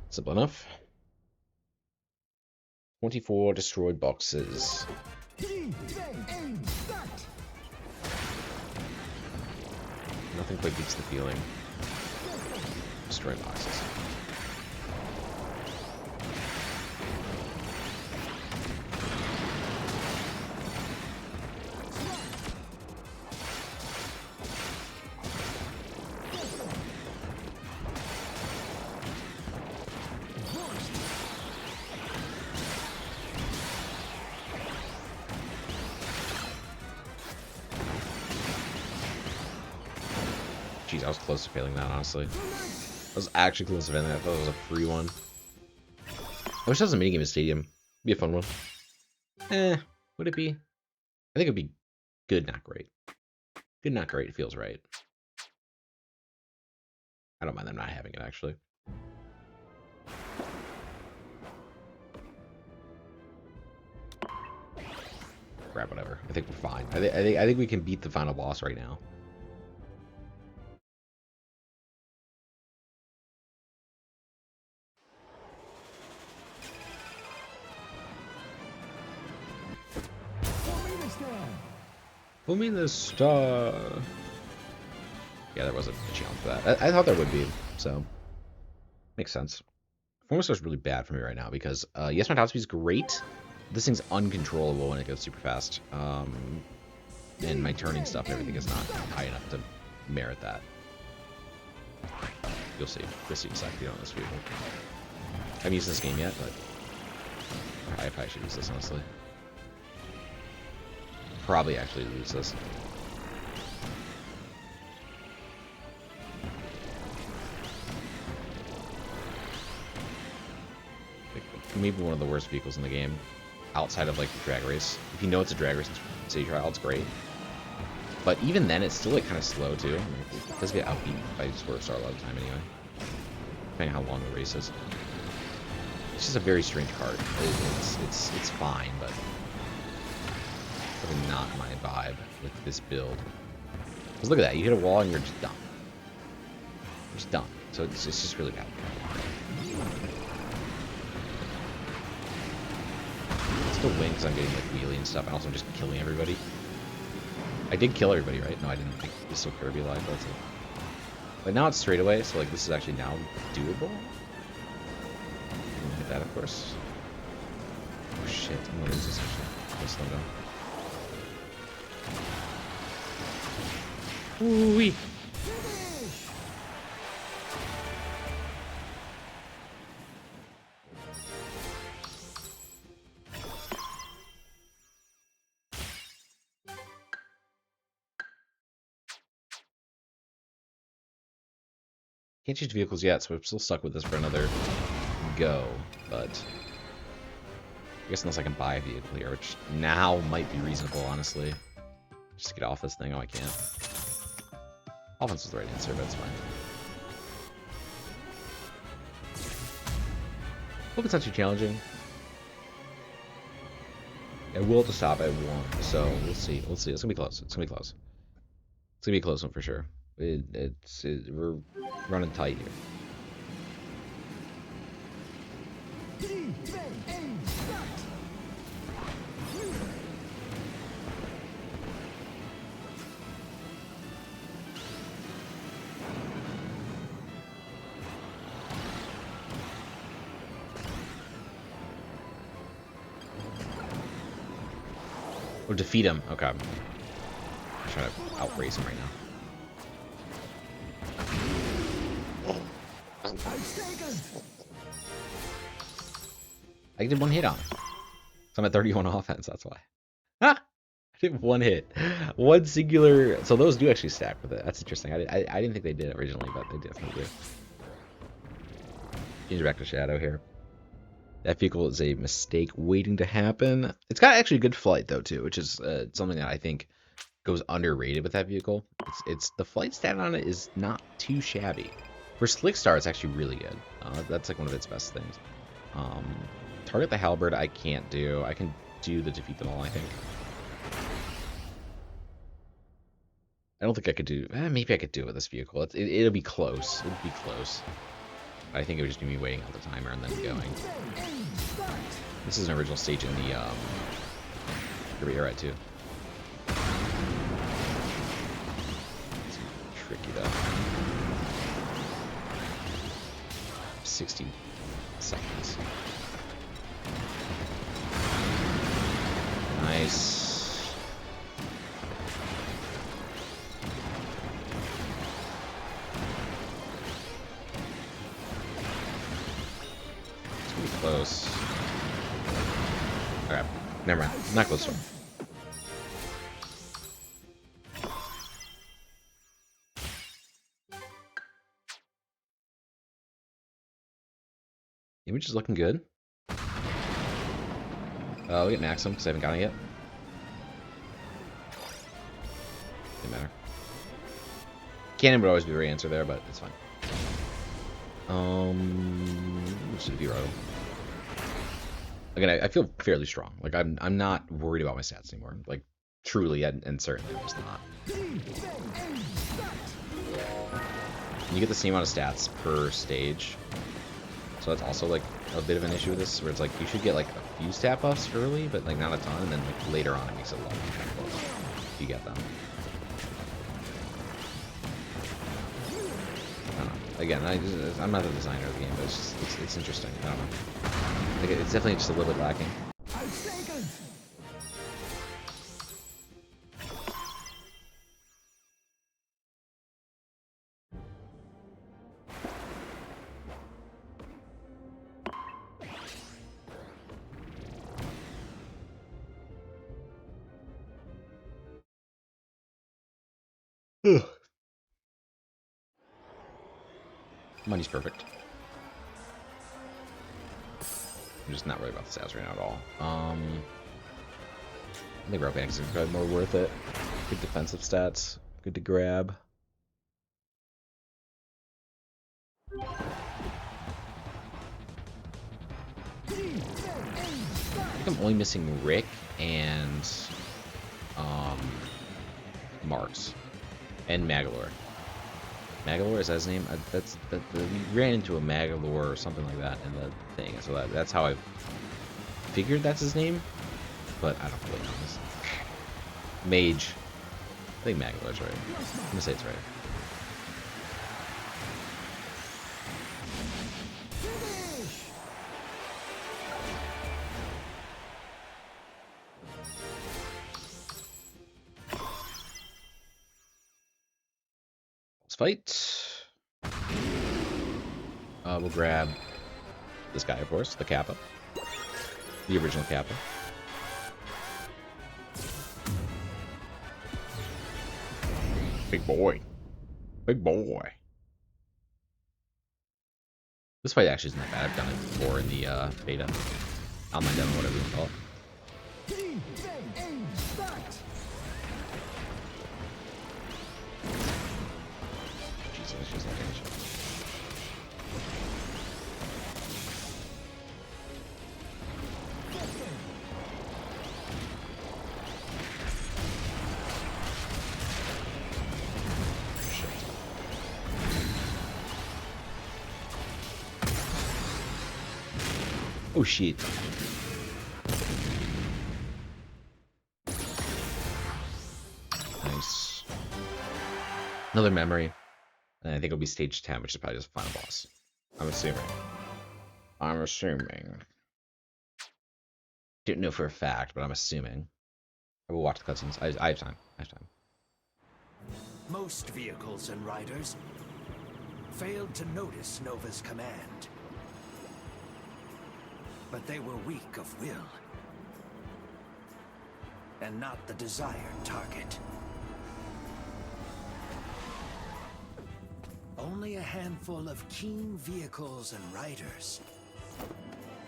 Simple enough. 24 destroyed boxes. 3, 2, 1, start! Nothing quite beats the feeling. Destroy boxes. Jeez, I was close to failing that, honestly. I was actually close to failing that. I thought it was a free one. I wish that was a minigame in Stadium. Be a fun one. Would it be? I think it'd be good, not great. Good, not great. It feels right. I don't mind them not having it, actually. Grab whatever. I think we're fine. I think we can beat the final boss right now. Pull me the star. Yeah, there was a challenge for that. I thought there would be, so makes sense. Former Star is really bad for me right now because yes, my top speed is great. This thing's uncontrollable when it goes super fast, and my turning stuff and everything is not high enough to merit that. You'll see. You'll see exactly on this vehicle. I haven't used this game yet, but I probably should use this honestly. Probably actually lose this. Maybe one of the worst vehicles in the game, outside of like the drag race. If you know it's a drag race in City Trial, it's great. But even then, it's still like kind of slow too. I mean, it does get outbeat by Swerve Star a lot of the time anyway, depending on how long the race is. It's just a very strange card. It's fine, but probably not my vibe with this build. Because look at that, you hit a wall and you're just done. You're just done. So it's just really bad. I still win because I'm getting like wheelie and stuff, and also I'm just killing everybody. I did kill everybody, right? No, I didn't think this was Kirby alive, but that's it. But now it's straight away, so like this is actually now doable. Hit that, of course. Oh shit, I'm gonna lose this actually. Let's slow down. Ooh-wee. Can't change vehicles yet, so I'm still stuck with this for another go, but I guess unless I can buy a vehicle here, which now might be reasonable, honestly. Just get off this thing. Oh, I can't. Offense was the right answer, but it's fine. Hope it's not too challenging. I will have to stop at 1, so we'll see. We'll see. It's gonna be close. It's gonna be close. It's gonna be a close one for sure. We're running tight here. 3, 2, 1, start! Or defeat him. Okay. I'm trying to outrace him right now. I did 1 hit on him. So I'm at 31 offense, that's why. Ah! I did 1 hit. 1 singular... So those do actually stack with it. That's interesting. I didn't think they did originally, but they definitely do. Change back to Shadow here. That vehicle is a mistake waiting to happen. It's got actually a good flight, though, too, which is something that I think goes underrated with that vehicle. It's the flight stat on it is not too shabby. For Slick Star, it's actually really good. That's like one of its best things. Target the halberd I can't do. I can do the defeat them all, I think. I don't think I could do... maybe I could do it with this vehicle. It'll be close. It'll be close. I think it would just be me waiting out the timer and then going. This is an original stage in the Kirby Air Ride 2. It's tricky though. 60 seconds. Nice. It's gonna be close. Okay, never mind. Not close to him. Image is looking good. We'll get Maxim because I haven't got it yet. Doesn't matter. Cannon would always be the right answer there, but it's fine. Just a zero. Again, I feel fairly strong. Like I'm not worried about my stats anymore. Like truly and certainly I'm just not. You get the same amount of stats per stage. So that's also like a bit of an issue with this, where it's like you should get like a few stat buffs early, but like not a ton, and then like later on it makes it a lot more difficult if you get them. I don't know. Again, I'm not the designer of the game, but it's interesting. I don't know. Like, it's definitely just a little bit lacking. Money's perfect. I'm just not really about the stats right now at all. I think Rope Axe is probably more worth it. Good defensive stats. Good to grab. I think I'm only missing Rick and Marks and Magalore. Magalore, is that his name? We ran into a Magalore or something like that in the thing, so that's how I figured that's his name, but I don't really know this. Mage. I think Magalore's right. I'm gonna say it's right. Let's fight. We'll grab this guy, of course, the Kappa. The original Kappa. Big boy. Big boy. This fight actually isn't that bad. I've done it before in the beta. Online demo, whatever you call it. Jesus, it's just like damage. Oh shit. Nice. Another memory. And I think it'll be stage 10, which is probably just the final boss. I'm assuming. Don't know for a fact, but I'm assuming. I will watch the cutscenes. I have time. Most vehicles and riders failed to notice Nova's command. But they were weak of will, and not the desired target. Only a handful of keen vehicles and riders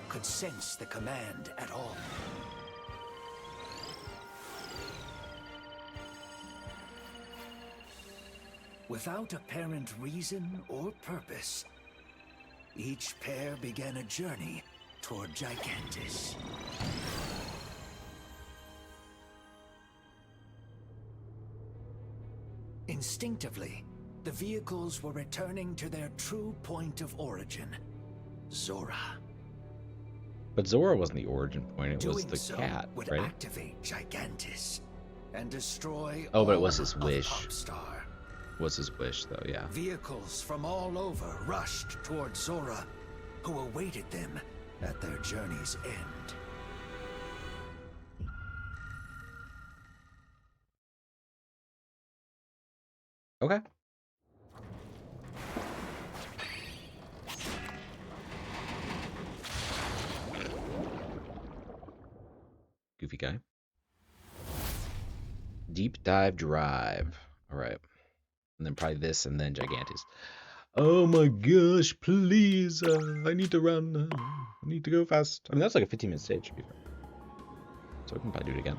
could sense the command at all. Without apparent reason or purpose, each pair began a journey toward Gigantus. Instinctively, the vehicles were returning to their true point of origin, Zora. But Zora wasn't the origin point, it was Doing the so cat, would right? activate Gigantus and destroy Oh, but it all was his of wish. Popstar. Was his wish, though, yeah. Vehicles from all over rushed toward Zora, who awaited them at their journey's end. Okay. Goofy guy. Deep dive drive. All right. And then probably this and then Gigantus. Oh my gosh, please. I need to run. I need to go fast. I mean, that's like a 15-minute stage, to be fair. So we can probably do it again.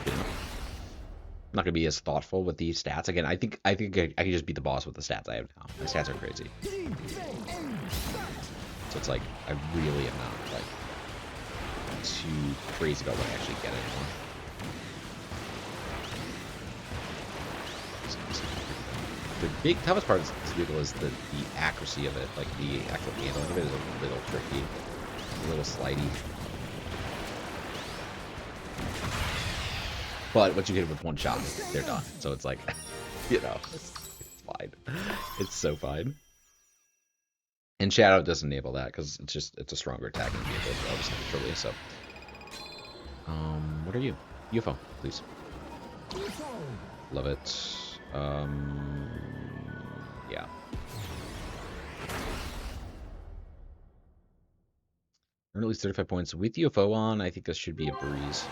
I'm not going to be as thoughtful with these stats. Again, I think I can just beat the boss with the stats I have now. My stats are crazy. So it's like, I really am not, like, too crazy about what I actually get anymore. The big toughest part of this vehicle is the accuracy of it, like the actual handling of it is a little tricky, a little slidey. But once you hit it with one shot, they're done. So it's like, you know, it's fine. It's so fine. And Shadow doesn't enable that because it's a stronger attacking vehicle, obviously, naturally. So, what are you? UFO, please. Love it. Yeah. Earn at least 35 points with UFO on. I think this should be a breeze.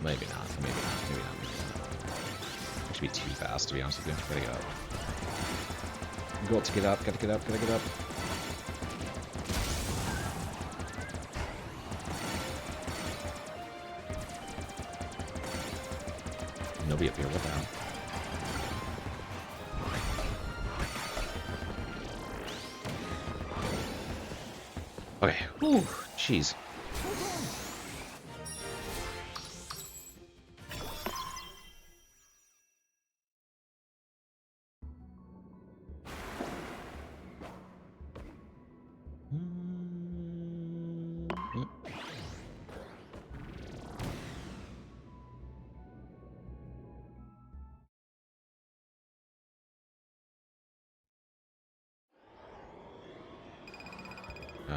Maybe not. It should be too fast, to be honest with you. Gotta get up. Gotta get up. Nobody up here, what the hell? Okay, whew, jeez.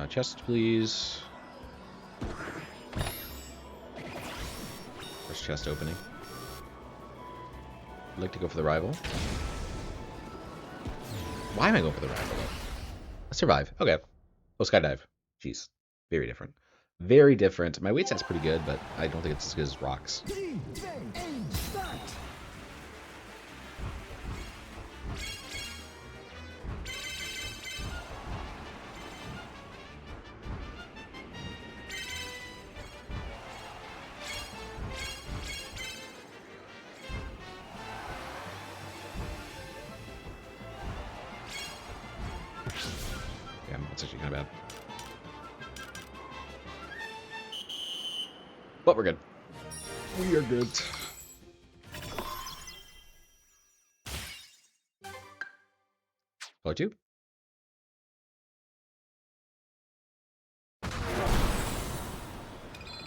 Chest, please. First chest opening. I'd like to go for the rival. Why am I going for the rival, though? Let's survive. Okay. Oh, skydive. Jeez. Very different. Very different. My weight set's pretty good, but I don't think it's as good as rocks. That's actually kind of bad. But we're good. We are good. Floor 2.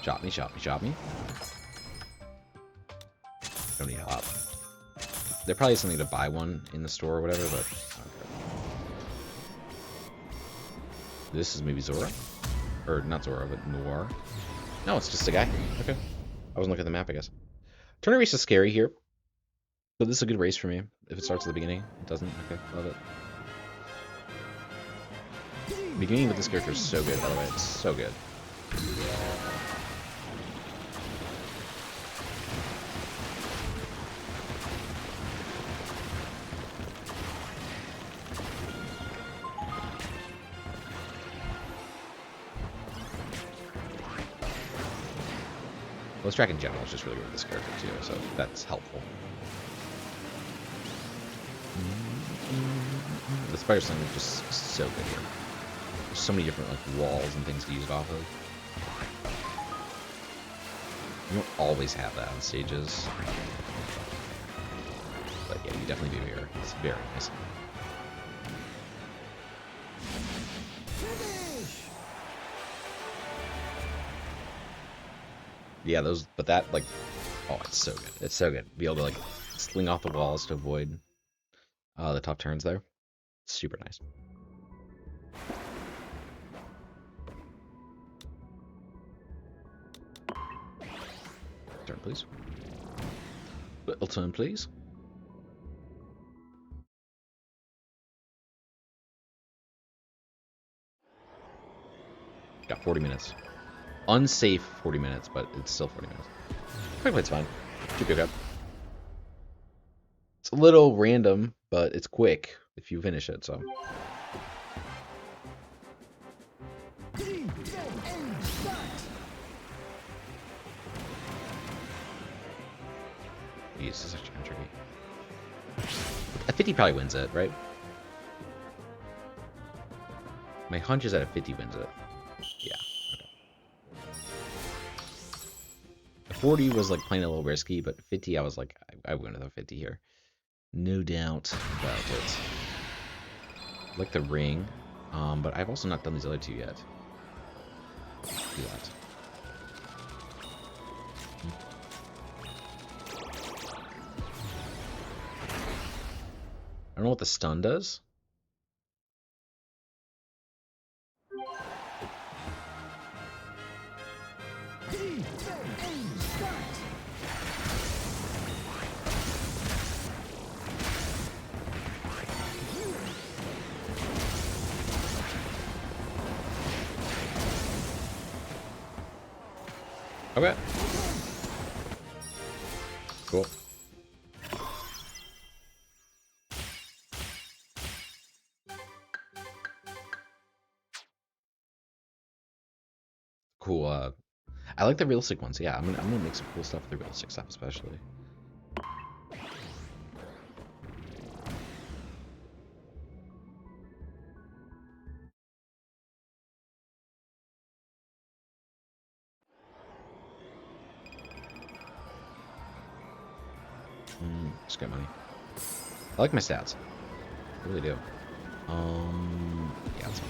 Shot me. Don't need hop. There probably is something to buy one in the store or whatever, but I don't care. This is maybe Zora? Or not Zora, but Noir. No, it's just a guy. Okay. I wasn't looking at the map, I guess. Turner race is scary here. So this is a good race for me. If it starts at the beginning, it doesn't. Okay, love it. Beginning with this character is so good, by the way. It's so good. Well, track in general is just really good with this character too, so that's helpful. The spider sling is just so good here. There's so many different like walls and things to use it off of. You don't always have that on stages. But yeah, you definitely do here. It's very nice. Yeah, those, but that, like, oh, it's so good. It's so good. Be able to, like, sling off the walls to avoid the tough turns there. Super nice. Turn, please. Little turn, please. Got 40 minutes. Unsafe 40 minutes, but it's still 40 minutes. It's fine. Should be okay. It's a little random, but it's quick if you finish it, so. Jeez, this is such a tricky. A 50 probably wins it, right? My hunch is that a 50 wins it. Yeah. Okay. A 40 was like playing a little risky, but 50 I was like, I win with a 50 here. No doubt about it. I like the ring, but I've also not done these other two yet. Do that. I don't know what the stun does. Okay. Cool. Cool. I like the realistic ones. Yeah, I'm gonna make some cool stuff with the realistic stuff, especially. Just get money. I like my stats. I really do. Yeah, that's fine.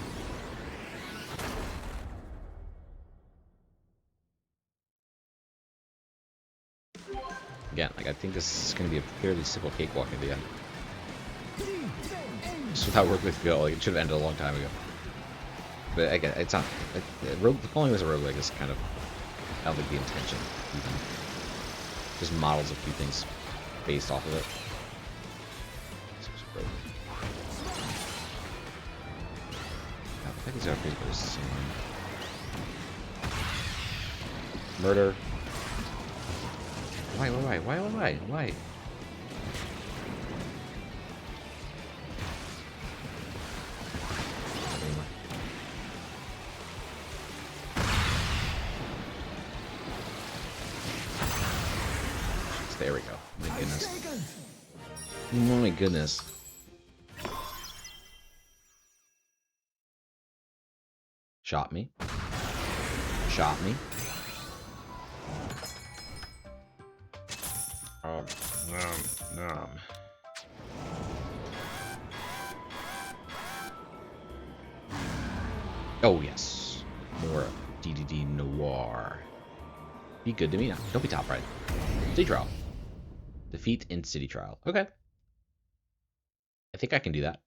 Again, like I think this is gonna be a fairly simple cakewalk at the end. Just without working with Go, like it should have ended a long time ago. But again, it's not. Calling this a roguelike is kind of, I don't think the intention even. Just models a few things based off of it. I think these are pretty close. Murder. Why? There we go. My goodness. Oh my goodness. Shot me. Shot me. Nom. Oh yes. More DDD Noir. Be good to me now. Don't be top right. City Trial. Defeat in City Trial. Okay. I think I can do that.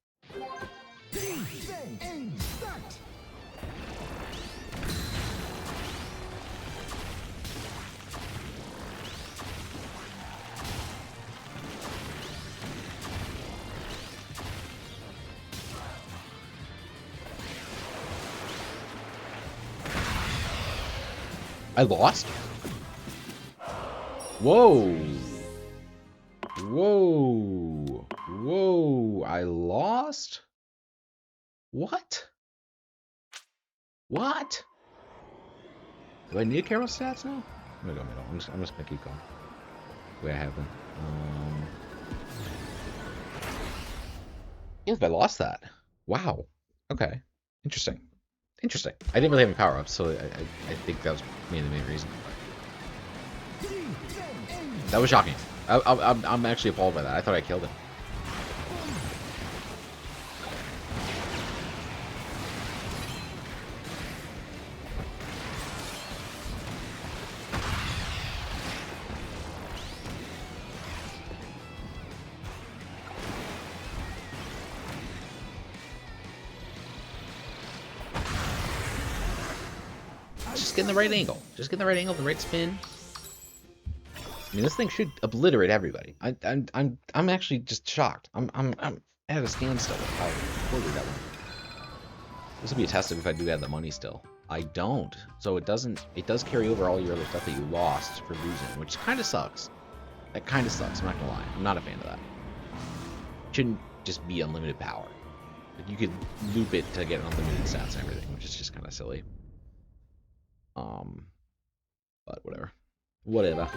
I lost? Whoa. Whoa. Whoa. I lost? What? What? Do I need to care about stats now? I'm gonna go middle. I'm just gonna keep going. The way I have been. Yeah, I lost that. Wow. Okay. Interesting. Interesting. I didn't really have any power-ups, so I think that was mainly the main reason. That was shocking. I'm actually appalled by that. I thought I killed him. Just get in the right angle. Just get in the right angle, the right spin. I mean, this thing should obliterate everybody. I'm actually just shocked. I'm at a standstill with how poorly that went. This will be a test of if I do have the money still. I don't. So it does carry over all your other stuff that you lost for losing, which kind of sucks. That kind of sucks, I'm not gonna lie. I'm not a fan of that. It shouldn't just be unlimited power. Like, you could loop it to get unlimited stats and everything, which is just kind of silly. But whatever. Whatever.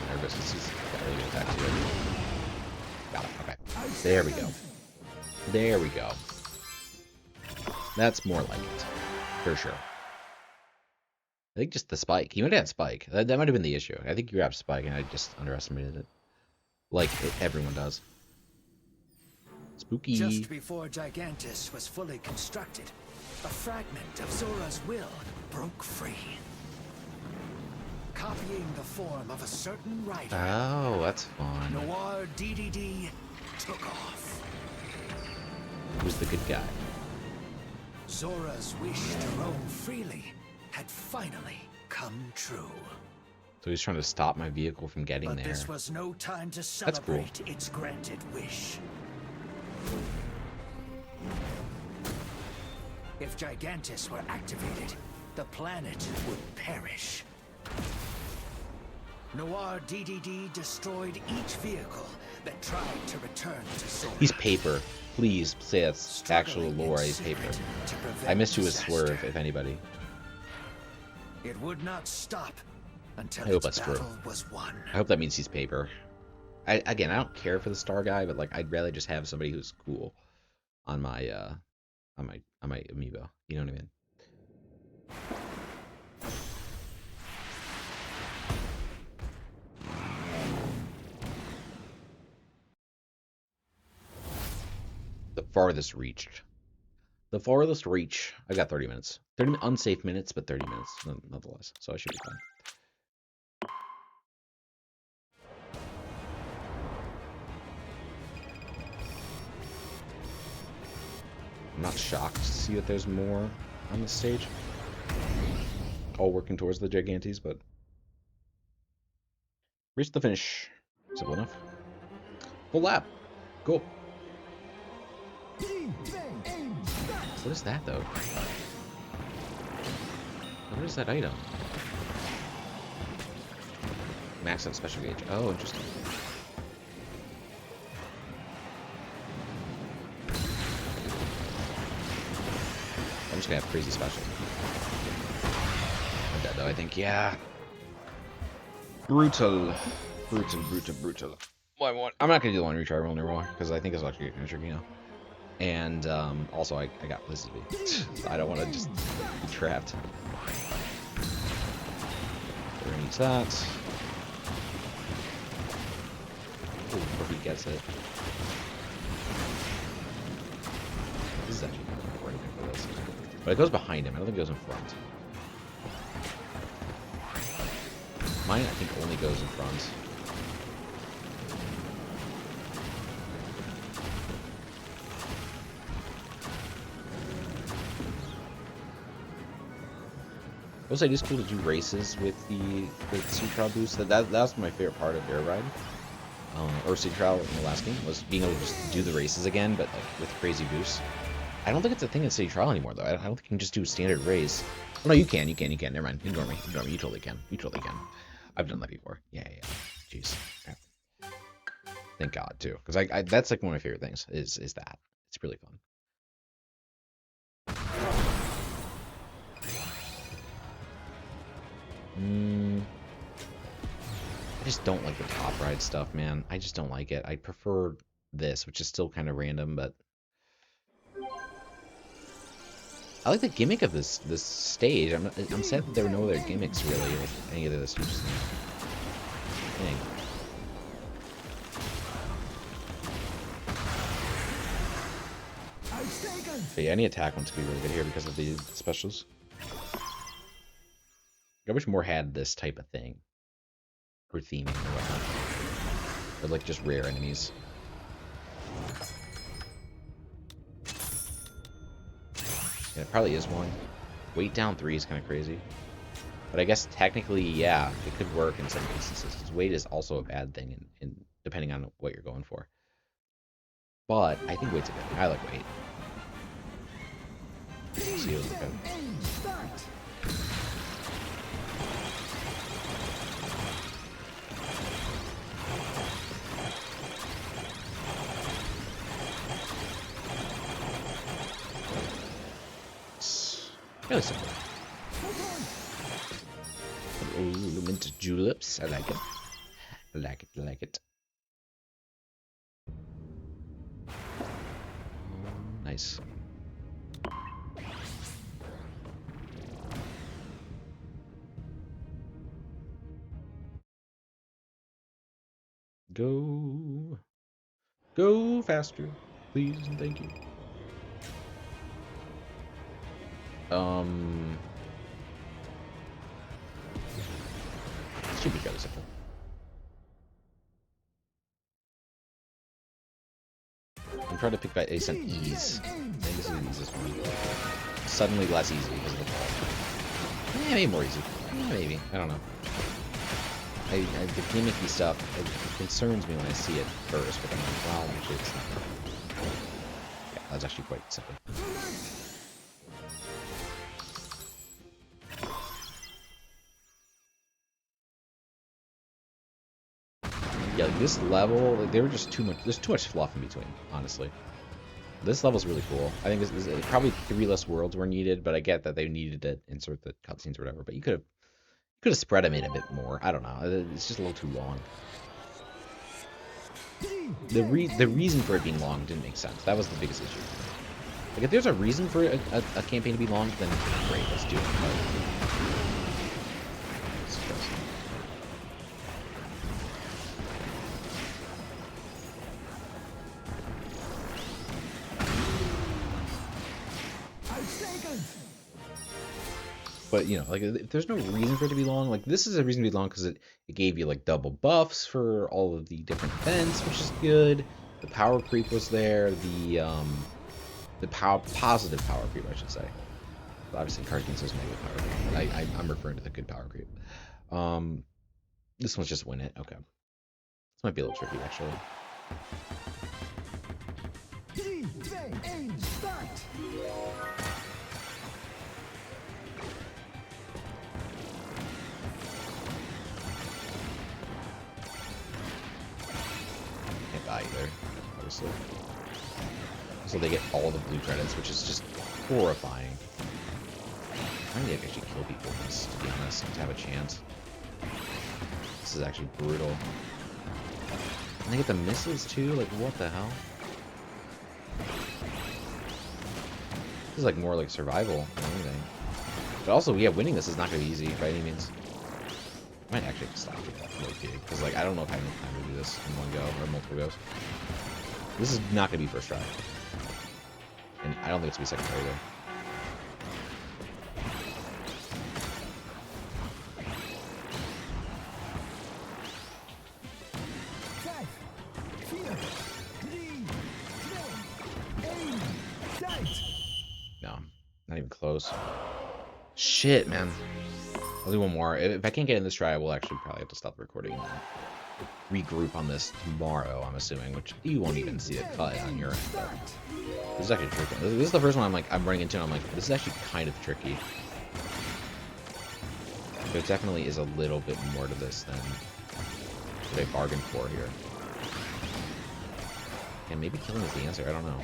Nervous because he's got really good attacks here. Got it. Okay. There we go. There we go. That's more like it. For sure. I think just the spike. He might have had spike. That might have been the issue. I think you grabbed spike and I just underestimated it. Like everyone does. Spooky. Just before Gigantus was fully constructed, a fragment of Zora's will broke free. Copying the form of a certain rider. Oh, that's fun. Noir DDD took off. Who's the good guy? Zora's wish to roam freely had finally come true. So he's trying to stop my vehicle from getting But there. this was no time to cool. celebrate its granted wish. If Gigantus were activated, the planet would perish. Noir DDD destroyed each vehicle that tried to return to Zora. He's paper. Please say that's actual lore. He's paper. I missed you with Swerve, if anybody. It would not stop until I hope its that's true. battle was won. I hope that means he's paper. Again, I don't care for the star guy, but like I'd rather just have somebody who's cool on my amiibo. You know what I mean? The farthest reached. The farthest reach. I got 30 minutes. 30 unsafe minutes, but 30 minutes nonetheless. So I should be fine. I'm not shocked to see that there's more on this stage. All working towards the Gigantes, but reach the finish. Simple enough. Full lap. Cool. What is that, though? What is that item? Max out special gauge. Oh, interesting. I'm just gonna have crazy special. I'm dead, though, I think. Yeah. Brutal. Brutal. Well, I'm not gonna do the one retry roll anymore, because I think it's actually getting tricky now. And also, I got places to be. I don't want to just be trapped. Arrange that. Ooh, where he gets it. This is actually kind of right there for this. But it goes behind him. I don't think it goes in front. Mine, I think, only goes in front. I will say it is cool to do races with the Super boost. That's my favorite part of Air Ride. or City Trial in the last game, was being able to just do the races again, but like with crazy boosts. I don't think it's a thing in City Trial anymore, though. I don't think you can just do a standard race. Oh, no, you can. Never mind. Ignore me. You totally can. I've done that before. Yeah. Jeez. Yeah. Thank God, too. Because I that's like one of my favorite things, is that. It's really fun. I just don't like the top ride stuff, man. I just don't like it. I prefer this, which is still kind of random, but I like the gimmick of this stage. I'm sad that there were no other gimmicks really with any of this thing. But yeah, any attack wants to be really good here because of the specials. I wish more had this type of thing. Or theming or whatnot. Or like just rare enemies. Yeah, it probably is one. Weight down 3 is kind of crazy. But I guess technically, yeah, it could work in some instances. Because weight is also a bad thing in depending on what you're going for. But I think weight's a good thing. I like weight. See what okay. Really simple. Ooh, mint juleps. I like it. I like it. Nice. Go faster, please and thank you. Should be fairly simple. I'm trying to pick by ace on ease. I think this is the easiest one. Suddenly less easy because of the ball. Yeah, maybe more easy. Yeah, maybe. I don't know. The gimmicky stuff, it concerns me when I see it first, but then I'm like, well, actually it's not. Yeah, that's actually quite simple. Yeah, like this level, like, there were just too much. There's too much fluff in between, honestly. This level's really cool. I think this is probably 3 less worlds were needed, but I get that they needed to insert the cutscenes or whatever. But you could have spread them in a bit more. I don't know. It's just a little too long. The reason for it being long didn't make sense. That was the biggest issue. Like, if there's a reason for a campaign to be long, then great, let's do it. But, you know, like, if there's no reason for it to be long, like, this is a reason to be long because it gave you, like, double buffs for all of the different events, which is good. The power creep was there. The positive power creep, I should say. But obviously, card game says negative power creep. I'm referring to the good power creep. This one's just win it. Okay. This might be a little tricky, actually. 3, 2, 1, start! Can't die either, obviously. So they get all the blue credits, which is just horrifying. I need to actually kill people in this, to be honest, to have a chance. This is actually brutal. And they get the missiles too? Like, what the hell? This is like more like survival than anything. But also, yeah, winning this is not going to be easy by any means. I might actually stop with that really big, because like I don't know if I have enough time to do this in one go or multiple goes. This is not going to be first try. And I don't think it's going to be second try either. No, not even close. Shit, man. I'll do one more. If I can't get in this try, I will actually probably have to stop the recording and regroup on this tomorrow, I'm assuming, which you won't even see it cut on your end. But this is actually tricky. This is the first one I'm running into, and I'm like, this is actually kind of tricky. There definitely is a little bit more to this than what I bargained for here. And maybe killing is the answer, I don't know.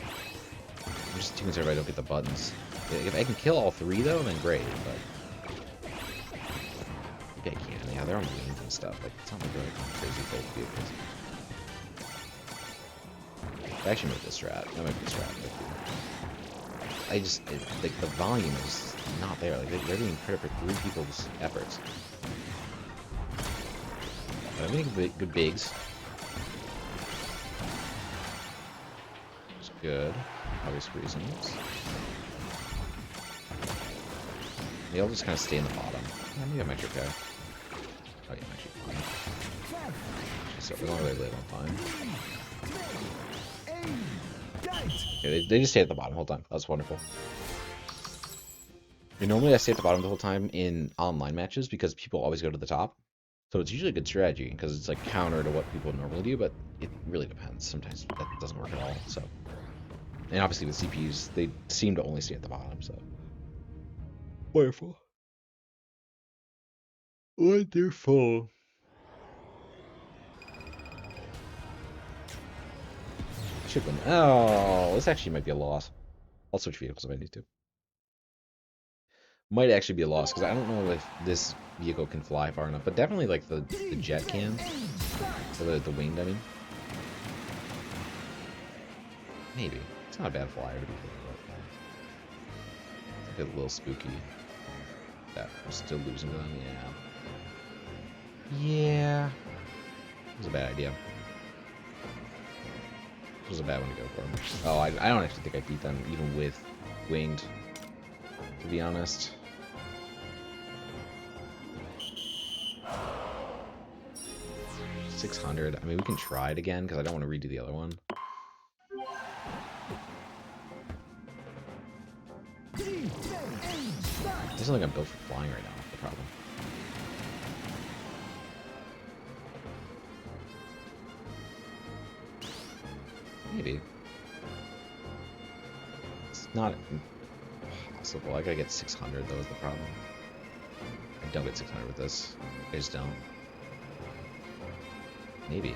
I'm just too concerned if I don't get the buttons. If I can kill all three, though, then great, but... maybe I can. Yeah, they're on wings and stuff. Like, it's not like they're like crazy gold vehicles. I actually made this strat. I might be strat. I just... like, the volume is not there. Like, they're being credit for 3 people's efforts. But I'm getting good bigs. It's good. Obvious reasons. Maybe I'll just kind of stay in the bottom. Yeah, maybe I'm actually okay. Oh yeah, I'm actually fine. So as long as I live, I'm fine. Yeah, they just stay at the bottom the whole time. That's wonderful. And normally I stay at the bottom the whole time in online matches because people always go to the top. So it's usually a good strategy because it's like counter to what people normally do, but it really depends. Sometimes that doesn't work at all. So, and obviously with CPUs, they seem to only stay at the bottom. So, wonderful, wonderful. Should win. Oh, this actually might be a loss. I'll switch vehicles if I need to. Might actually be a loss because I don't know if this vehicle can fly far enough, but definitely like the jet can, or the winged, I mean. Maybe it's not a bad flyer to be fair, but it's a little spooky. That we're still losing to them, yeah. Yeah, it was a bad idea. It was a bad one to go for. Oh, I don't actually think I beat them even with winged, to be honest. $600. I mean, we can try it again because I don't want to redo the other one. I just don't think I'm built for flying right now. That's the problem. Maybe. It's not possible. I gotta get 600 though is the problem. I don't get 600 with this. I just don't. Maybe.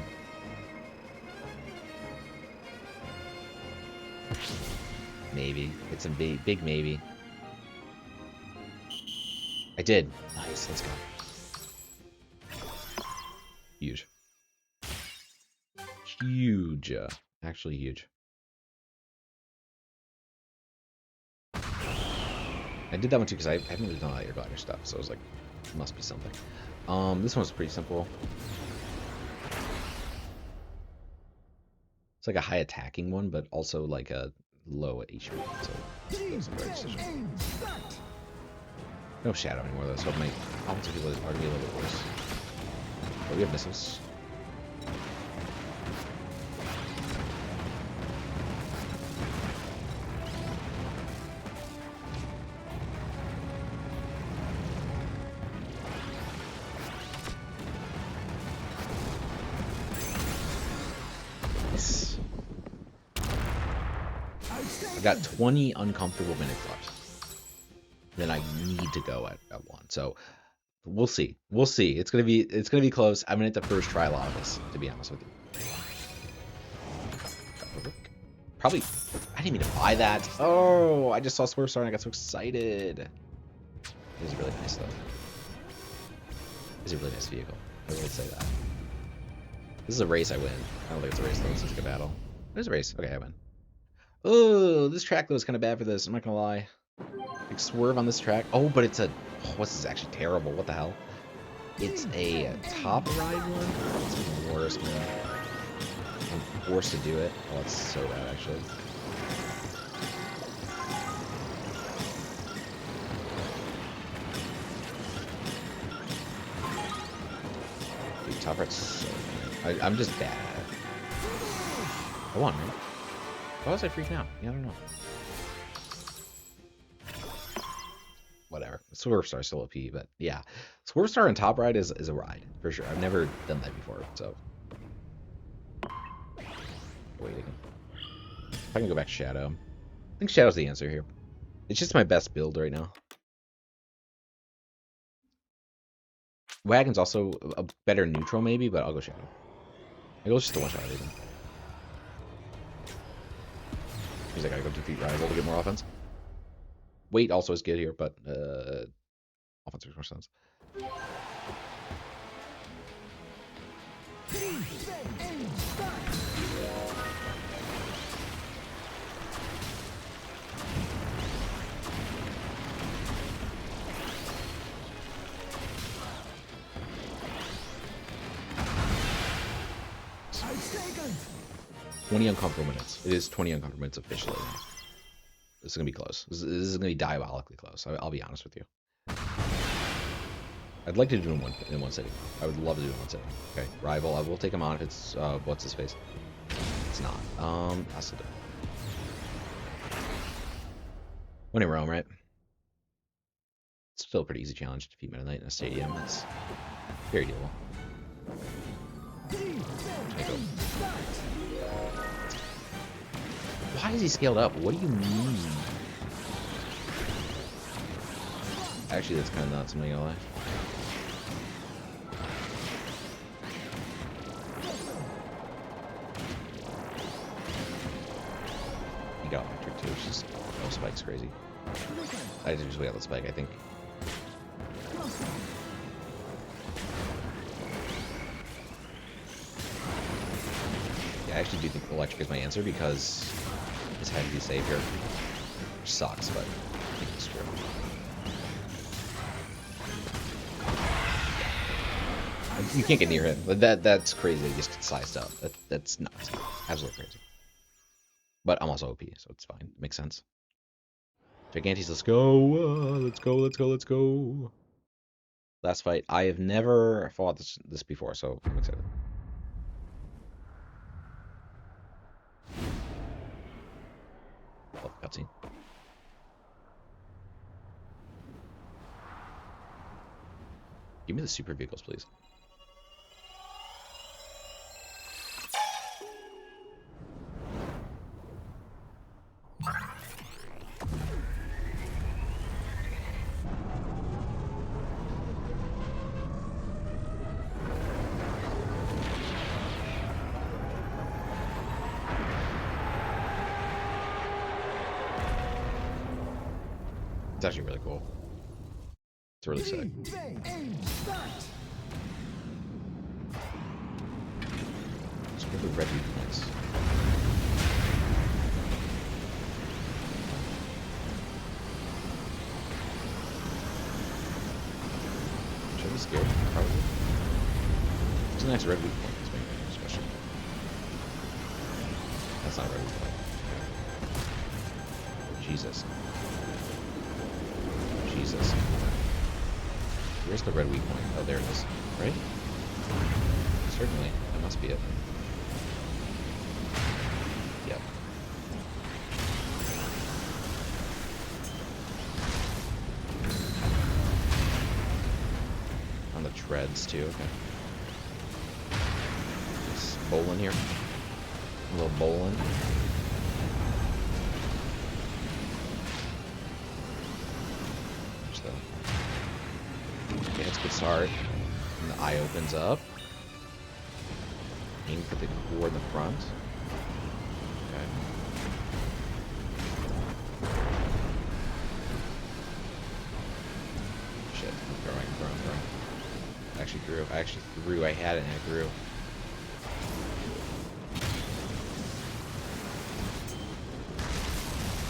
Maybe. It's a big maybe. I did. Nice. Let's go. Huge. Huge. Actually huge. I did that one too because I haven't really done all your glider stuff, so I was like, it must be something. This one's pretty simple. It's like a high attacking one, but also like a low HP. So it's a great decision. No shadow anymore though, so my offensive people are gonna be a little bit worse. But we have missiles. I've got 20 uncomfortable minutes left. Then I need to go at 1. So we'll see. We'll see. It's gonna be close. I'm gonna have to first try a lot of this, to be honest with you. Probably I didn't mean to buy that. Oh, I just saw Swerve Star and I got so excited. It is really nice though. It's a really nice vehicle. I will say that. This is a race I win. I don't think it's a race though, this is like a battle. It is a race. Okay, I win. Oh, this track though is kind of bad for this. I'm not gonna lie. Like swerve on this track. Oh, but it's a. Oh, this is actually terrible. What the hell? It's a top ride one. It's even worse, man. I'm forced to do it. Oh, that's so bad, actually. Dude, top ride's so bad. I'm just bad at it. I won, right? Why was I freaking out? Yeah, I don't know. Whatever. Swerve Star's still OP, but yeah. Swerve Star and Top Ride is a ride, for sure. I've never done that before, so waiting. If I can go back to Shadow. I think Shadow's the answer here. It's just my best build right now. Wagon's also a better neutral maybe, but I'll go Shadow. I go just a one-shot even. Means I gotta go defeat Rival to get more offense. Weight also is good here, but offense makes more sense. Taken. 20 uncomfortable minutes. It is 20 uncomfortable minutes officially. This is gonna be close. This is gonna be diabolically close. I'll be honest with you. I'd like to do it in one sitting. I would love to do it in one sitting. Okay, Rival. I will take him on if it's what's his face. It's not. I'll still do it. When in Rome, right? It's still a pretty easy challenge to defeat Meta Knight in a stadium. It's very doable. Why is he scaled up? What do you mean? Actually, that's kind of nuts. I'm not gonna lie. He got electric too. It's just no spike's crazy. I just wait out the spike, I think. Yeah, I actually do think electric is my answer because his head to be safe here. Which sucks, but I think it's true. You can't get near him. That's crazy. He just gets sized up. That's nuts. Absolutely crazy. But I'm also OP, so it's fine. It makes sense. Gigantes, let's go. Let's go. Let's go. Let's go. Last fight. I have never fought this before, so I'm excited. Oh, cutscene. Give me the super vehicles, please. It's actually really cool. It's really sick. Let's go to the red points. Should I be scared? Probably. It's a nice red weak point. That's my special. That's not a red weak point. Jesus. Jesus. Where's the red weak point? Oh, there it is. Right? Certainly. That must be it. Yep. On the treads, too. Okay. Just bowling here. A little bowling. Okay, that's a good start. And the eye opens up. Aim for the core in the front. Okay. Shit, I'm throwing. I actually threw. I had it and I threw.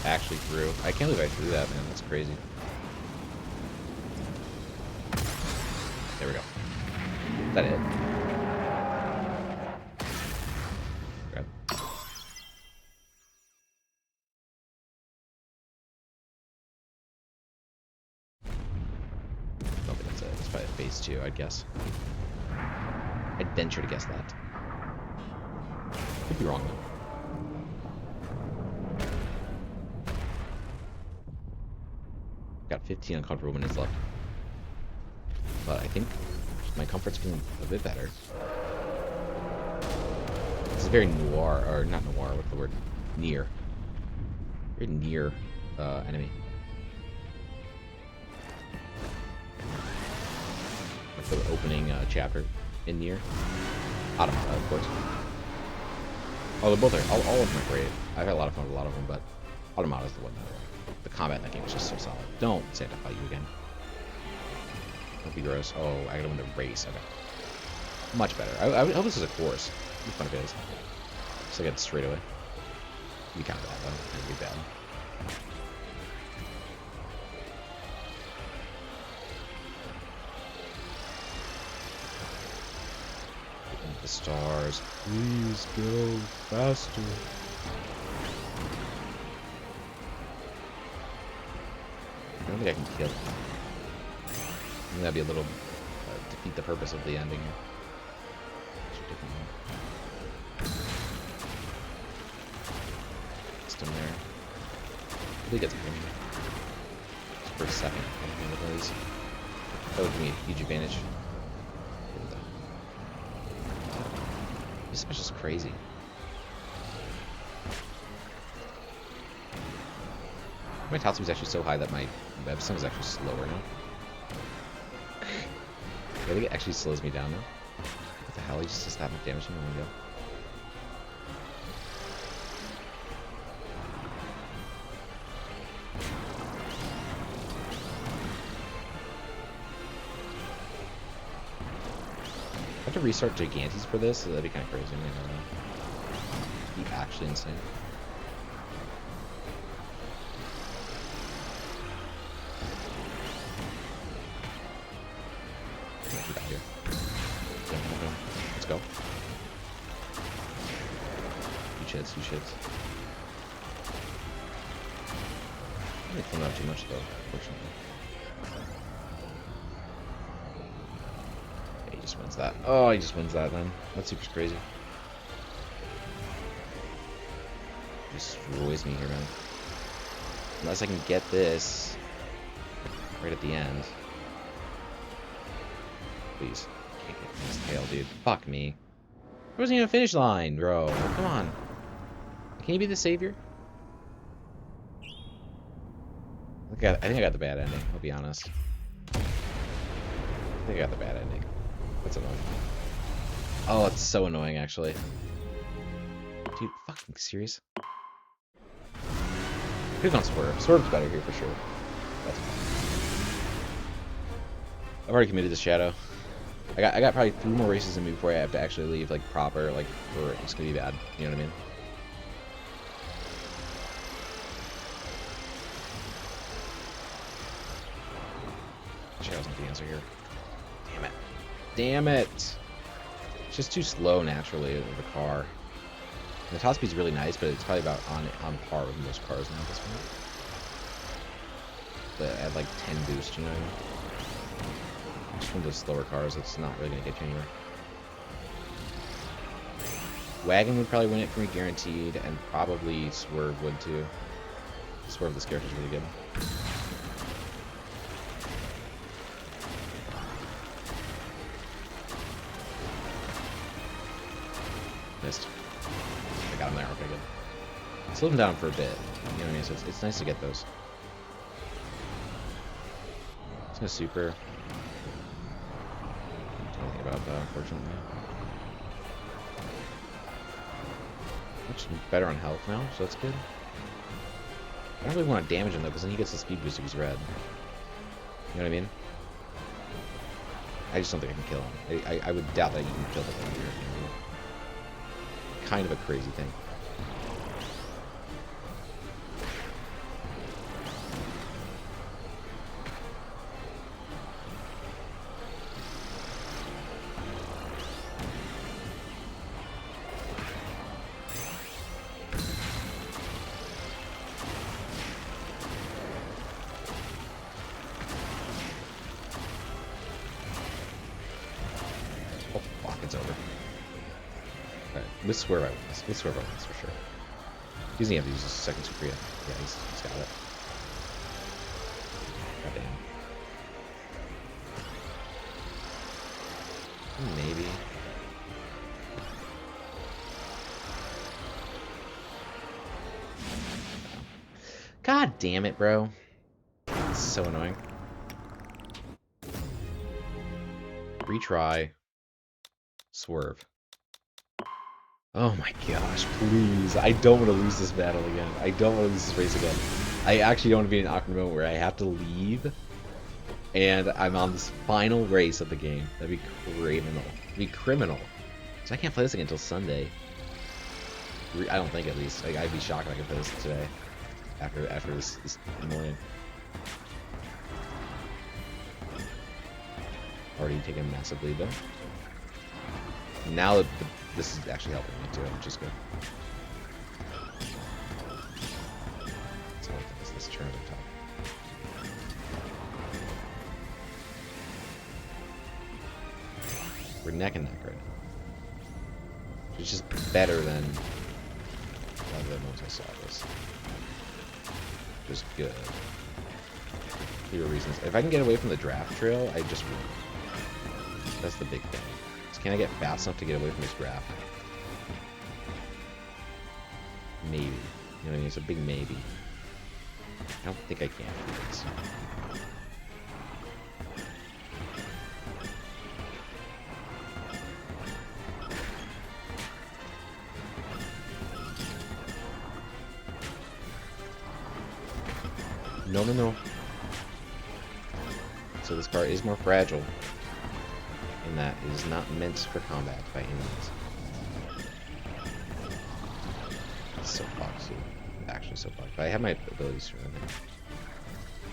Actually threw. I can't believe I threw that, man. That's crazy. There we go. Is that it? Grab. I don't think that's it. It's probably phase 2, I'd guess. I'd venture to guess that. Could be wrong, though. Got 15 uncomfortable minutes left. But I think my comfort's feeling a bit better. This is very noir, or not noir, what's the word? Near. Very near enemy. Like the opening chapter in Nier. Automata, of course. Oh, they're both are. All of them are great. I've had a lot of fun with a lot of them, but Automata's the one that the combat in that game is just so solid. Don't say I have to fight you again. Don't be gross. Oh, I gotta win the race. Okay. Much better. I hope this is a course. It'd be fun if it is. Just like it straight away. It'd be kind of bad though. It'd be bad. The stars. Please go faster. I don't think I can kill him. I think that'd be a little defeat the purpose of the ending. Just in there. I think it's him. Just for a second. I don't know what it is. That would give me a huge advantage. This special is crazy. My top speed is actually so high that my web sum is actually slower now. I think it actually slows me down now. What the hell? He just does that much damage in one go. I have to restart Gigantes for this, so that'd be kind of crazy. I don't know. Be actually insane. Get out here. Let's go. Huge hits, huge hits. I didn't come out too much though, unfortunately. Yeah, he just wins that. Oh, he just wins that then. That's super crazy. He destroys me here, man. Unless I can get this right at the end. Please. Can't get this tail, dude. Fuck me. There wasn't even a finish line, bro. Come on. Can you be the savior? I think I got the bad ending, I'll be honest. I think I got the bad ending. That's annoying. Oh, it's so annoying, actually. Dude, fucking serious? Who's on Swerve? Swerve's better here for sure. That's fine. I've already committed to Shadow. I got probably 3 more races in me before I have to actually leave, like, proper, like, or it's gonna be bad. You know what I mean? Shadow's not the answer here. Damn it. Damn it! It's just too slow naturally with the car. And the top speed's really nice, but it's probably about on par with most cars now at this point. But at like 10 boost, you know what I mean? Just one of those slower cars that's not really going to get you anywhere. Wagon would probably win it for me, guaranteed, and probably Swerve would too. Swerve, this character's really good. Missed. I got him there, okay, good. Slowed him down for a bit, you know what I mean? So it's nice to get those. It's gonna super. Anything about that, unfortunately. Much better on health now, so that's good. I don't really want to damage him though, because then he gets the speed boost if he's red. You know what I mean? I just don't think I can kill him. I would doubt that you can kill the thing here. You know? Kind of a crazy thing. It's over. Alright, with Swerve I win this. With Swerve I win this for sure. He doesn't have to use his second super yet. Yeah, he's got it. Goddamn. Maybe. God damn it, bro. This is so annoying. Retry. Swerve. Oh my gosh, please. I don't want to lose this battle again. I don't want to lose this race again. I actually don't want to be in an awkward moment where I have to leave and I'm on this final race of the game. That'd be criminal. It'd be criminal. So I can't play this again until Sunday. I don't think, at least. I'd be shocked if I could play this today. After this morning. Already taking a massive lead though. Now this is actually helping me too, which is good. So this turn at the top. We're neck and neck right now. It's just better than the most I saw this. Just good. Clear reasons. If I can get away from the draft trail, I just win. That's the big thing. So can I get fast enough to get away from this draft? Maybe. You know what I mean? It's a big maybe. I don't think I can do this. No, no, no. So this car is more fragile. And that is not meant for combat by any means. It's so fucked, dude. Actually so fucked. But I have my abilities for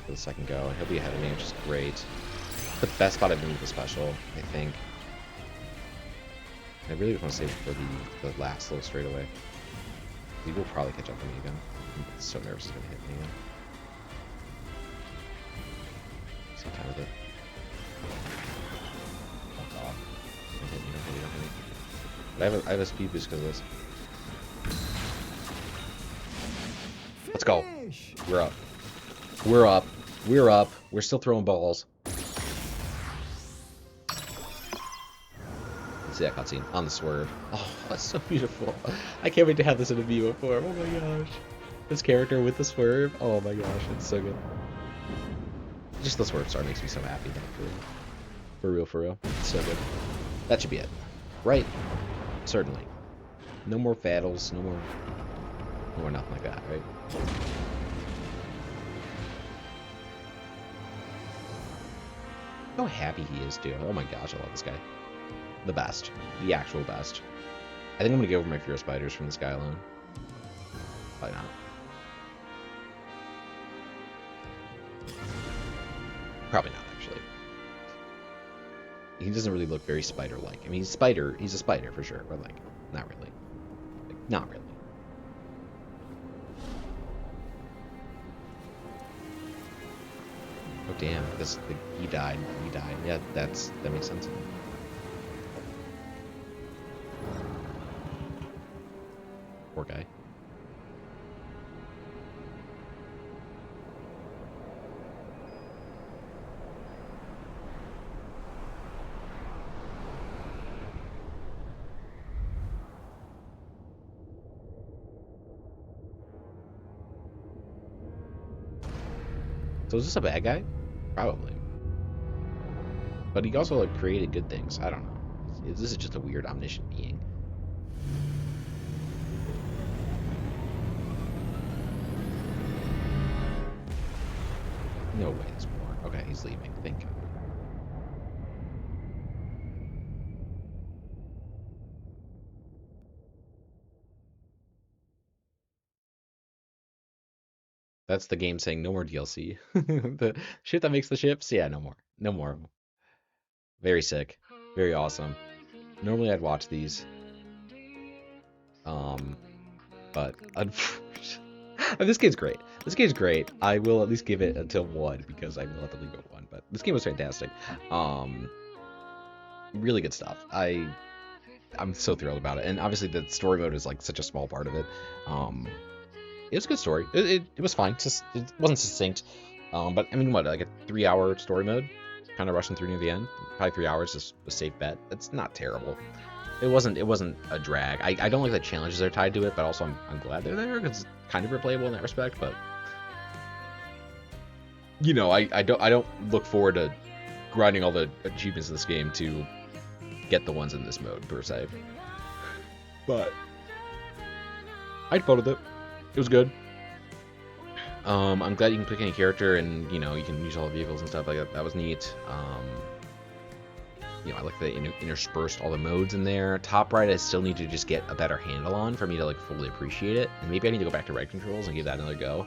the second go. He'll be ahead of me, which is great. The best spot I've been with the special, I think. I really want to save it for the last little straightaway. He will probably catch up to me again. I'm so nervous he's going to hit me again. Same time with it. Fuck off. Don't hit me, don't hit me, don't hit me. But I have a speed boost because of this. Let's go. We're up. We're up. We're up. We're still throwing balls. Let's see that cutscene on the swerve. Oh, that's so beautiful. I can't wait to have this in a Vivo form. Oh my gosh. This character with the swerve. Oh my gosh, it's so good. Just the swerve star makes me so happy. For real, for real. It's so good. That should be it. Right? Certainly. No more battles, no more nothing like that, right? How happy he is, too. Oh my gosh, I love this guy. The best. The actual best. I think I'm gonna get over my fear of spiders from this guy alone. Probably not. Probably not, actually. He doesn't really look very spider-like. I mean, he's a spider for sure, but like, not really. Like, not really. Oh damn, he died. He died. Yeah, that makes sense. Poor guy. So is this a bad guy? Probably. But he also like created good things. I don't know. This is just a weird omniscient being. No way there's more. Okay, he's leaving. Thank God. That's the game saying no more DLC. The shit that makes the ships? Yeah, no more. No more. Very sick. Very awesome. Normally I'd watch these. But this game's great. This game's great. I will at least give it until 1 because I will have to leave at 1. But this game was fantastic. Really good stuff. I'm so thrilled about it. And obviously the story mode is like such a small part of it. It was a good story. It was fine. Just it wasn't succinct. But I mean, what, like a 3-hour story mode? Kind of rushing through near the end. Probably 3 hours is a safe bet. It's not terrible. It wasn't a drag. I don't like the challenges that are tied to it, but also I'm glad they're there because it's kind of replayable in that respect. But you know, I don't look forward to grinding all the achievements in this game to get the ones in this mode per se. But I had fun with it. It was good. I'm glad you can pick any character and, you know, you can use all the vehicles and stuff like that. That was neat. You know, I like that they interspersed all the modes in there. Top right, I still need to just get a better handle on for me to, like, fully appreciate it. And maybe I need to go back to right controls and give that another go.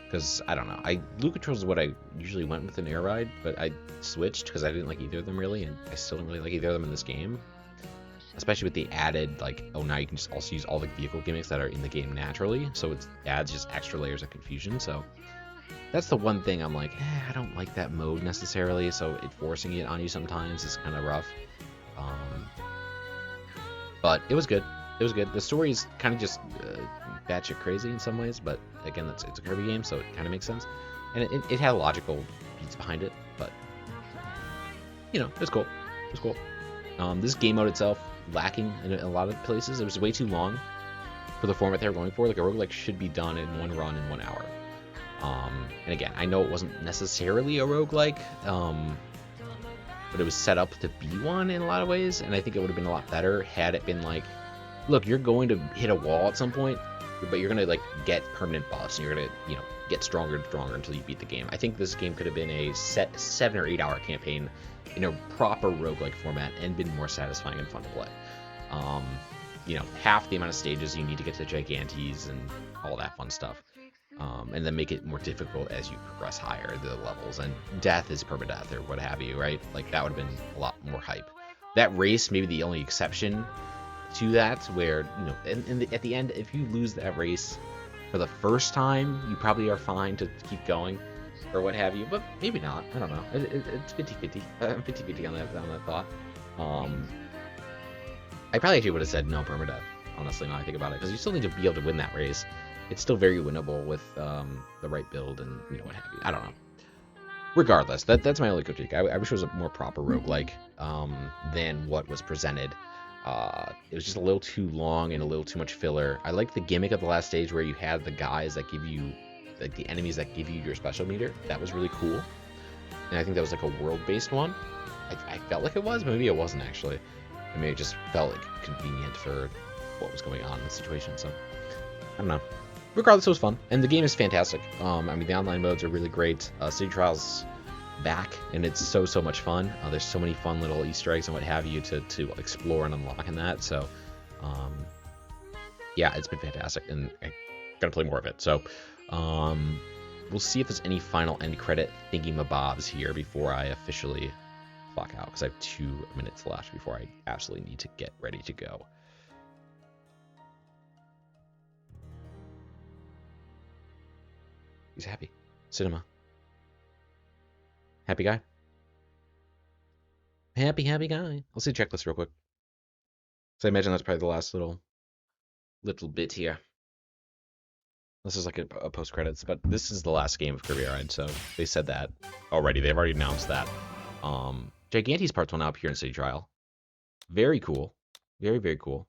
Because, I don't know. Blue controls is what I usually went with in Air Ride, but I switched because I didn't like either of them really, and I still don't really like either of them in this game. Especially with the added, like, oh, now you can just also use all the vehicle gimmicks that are in the game naturally, so it adds just extra layers of confusion. So that's the one thing I'm like, I don't like that mode necessarily, so forcing it on you sometimes is kind of rough. But it was good. It was good. The story is kind of just batshit crazy in some ways, but again, it's a Kirby game, so it kind of makes sense. And it had logical beats behind it, but, you know, it was cool. It was cool. This game mode itself, lacking in a lot of places. It was way too long for the format they were going for. Like, a roguelike should be done in one run in 1 hour. And again, I know it wasn't necessarily a roguelike, but it was set up to be one in a lot of ways, and I think it would have been a lot better had it been like, look, you're going to hit a wall at some point, but you're going to, like, get permanent buffs, and you're going to, you know, get stronger and stronger until you beat the game. I think this game could have been a set 7 or 8 hour campaign in a proper roguelike format and been more satisfying and fun to play. You know, half the amount of stages you need to get to Gigantes and all that fun stuff. And then make it more difficult as you progress higher the levels, and death is permadeath or what have you, right? Like, that would have been a lot more hype. That race may be the only exception to that, where, you know, at the end, if you lose that race for the first time, you probably are fine to keep going or what have you, but maybe not. I don't know. It's 50-50. I'm 50-50 on that thought. I probably actually would have said no permadeath, honestly, now I think about it, because you still need to be able to win that race. It's still very winnable with the right build and, you know, what have you. I don't know. Regardless, that's my only critique. I wish it was a more proper roguelike than what was presented. It was just a little too long and a little too much filler. I liked the gimmick of the last stage where you had the guys that give you, like, the enemies that give you your special meter. That was really cool. And I think that was like a world-based one. I felt like it was, but maybe it wasn't actually. I mean, it just felt like convenient for what was going on in the situation. So, I don't know. Regardless, it was fun, and the game is fantastic. I mean, the online modes are really great. City Trials back, and it's so much fun. There's so many fun little Easter eggs and what have you to explore and unlock in that. So, yeah, it's been fantastic, and I'm gonna play more of it. So, we'll see if there's any final end credit thingy-mabobs here before I officially clock out, because I have 2 minutes left before I absolutely need to get ready to go. He's happy. Cinema. Happy guy. Happy guy. I'll see the checklist real quick. So I imagine that's probably the last little bit here. This is like a post credits, but this is the last game of Kirby Air Ride, so they said that already. They've already announced that. Gigantes parts will now appear in City Trial. Very cool. Very cool.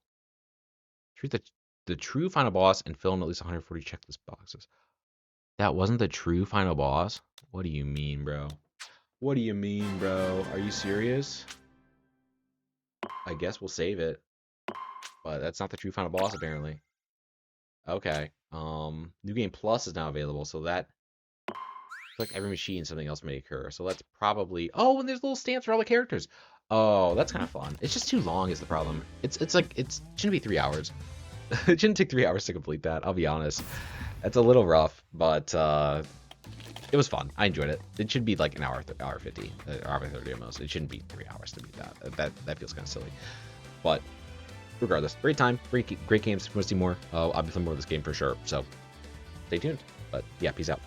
The true final boss and fill in at least 140 checklist boxes. That wasn't the true final boss? What do you mean, bro? What do you mean, bro? Are you serious? I guess we'll save it. But that's not the true final boss, apparently. Okay. New Game Plus is now available, so that... Click every machine, something else may occur. So that's probably... Oh, and there's little stamps for all the characters. Oh, that's kind of fun. It's just too long is the problem. It's like... It shouldn't be 3 hours. It shouldn't take 3 hours to complete that, I'll be honest. It's a little rough, but it was fun. I enjoyed it. It should be like an hour 50, hour 30 at most. It shouldn't be 3 hours to beat that. That feels kind of silly. But regardless, great time, great games. If you want to see more, I'll be playing more of this game for sure. So stay tuned. But yeah, peace out.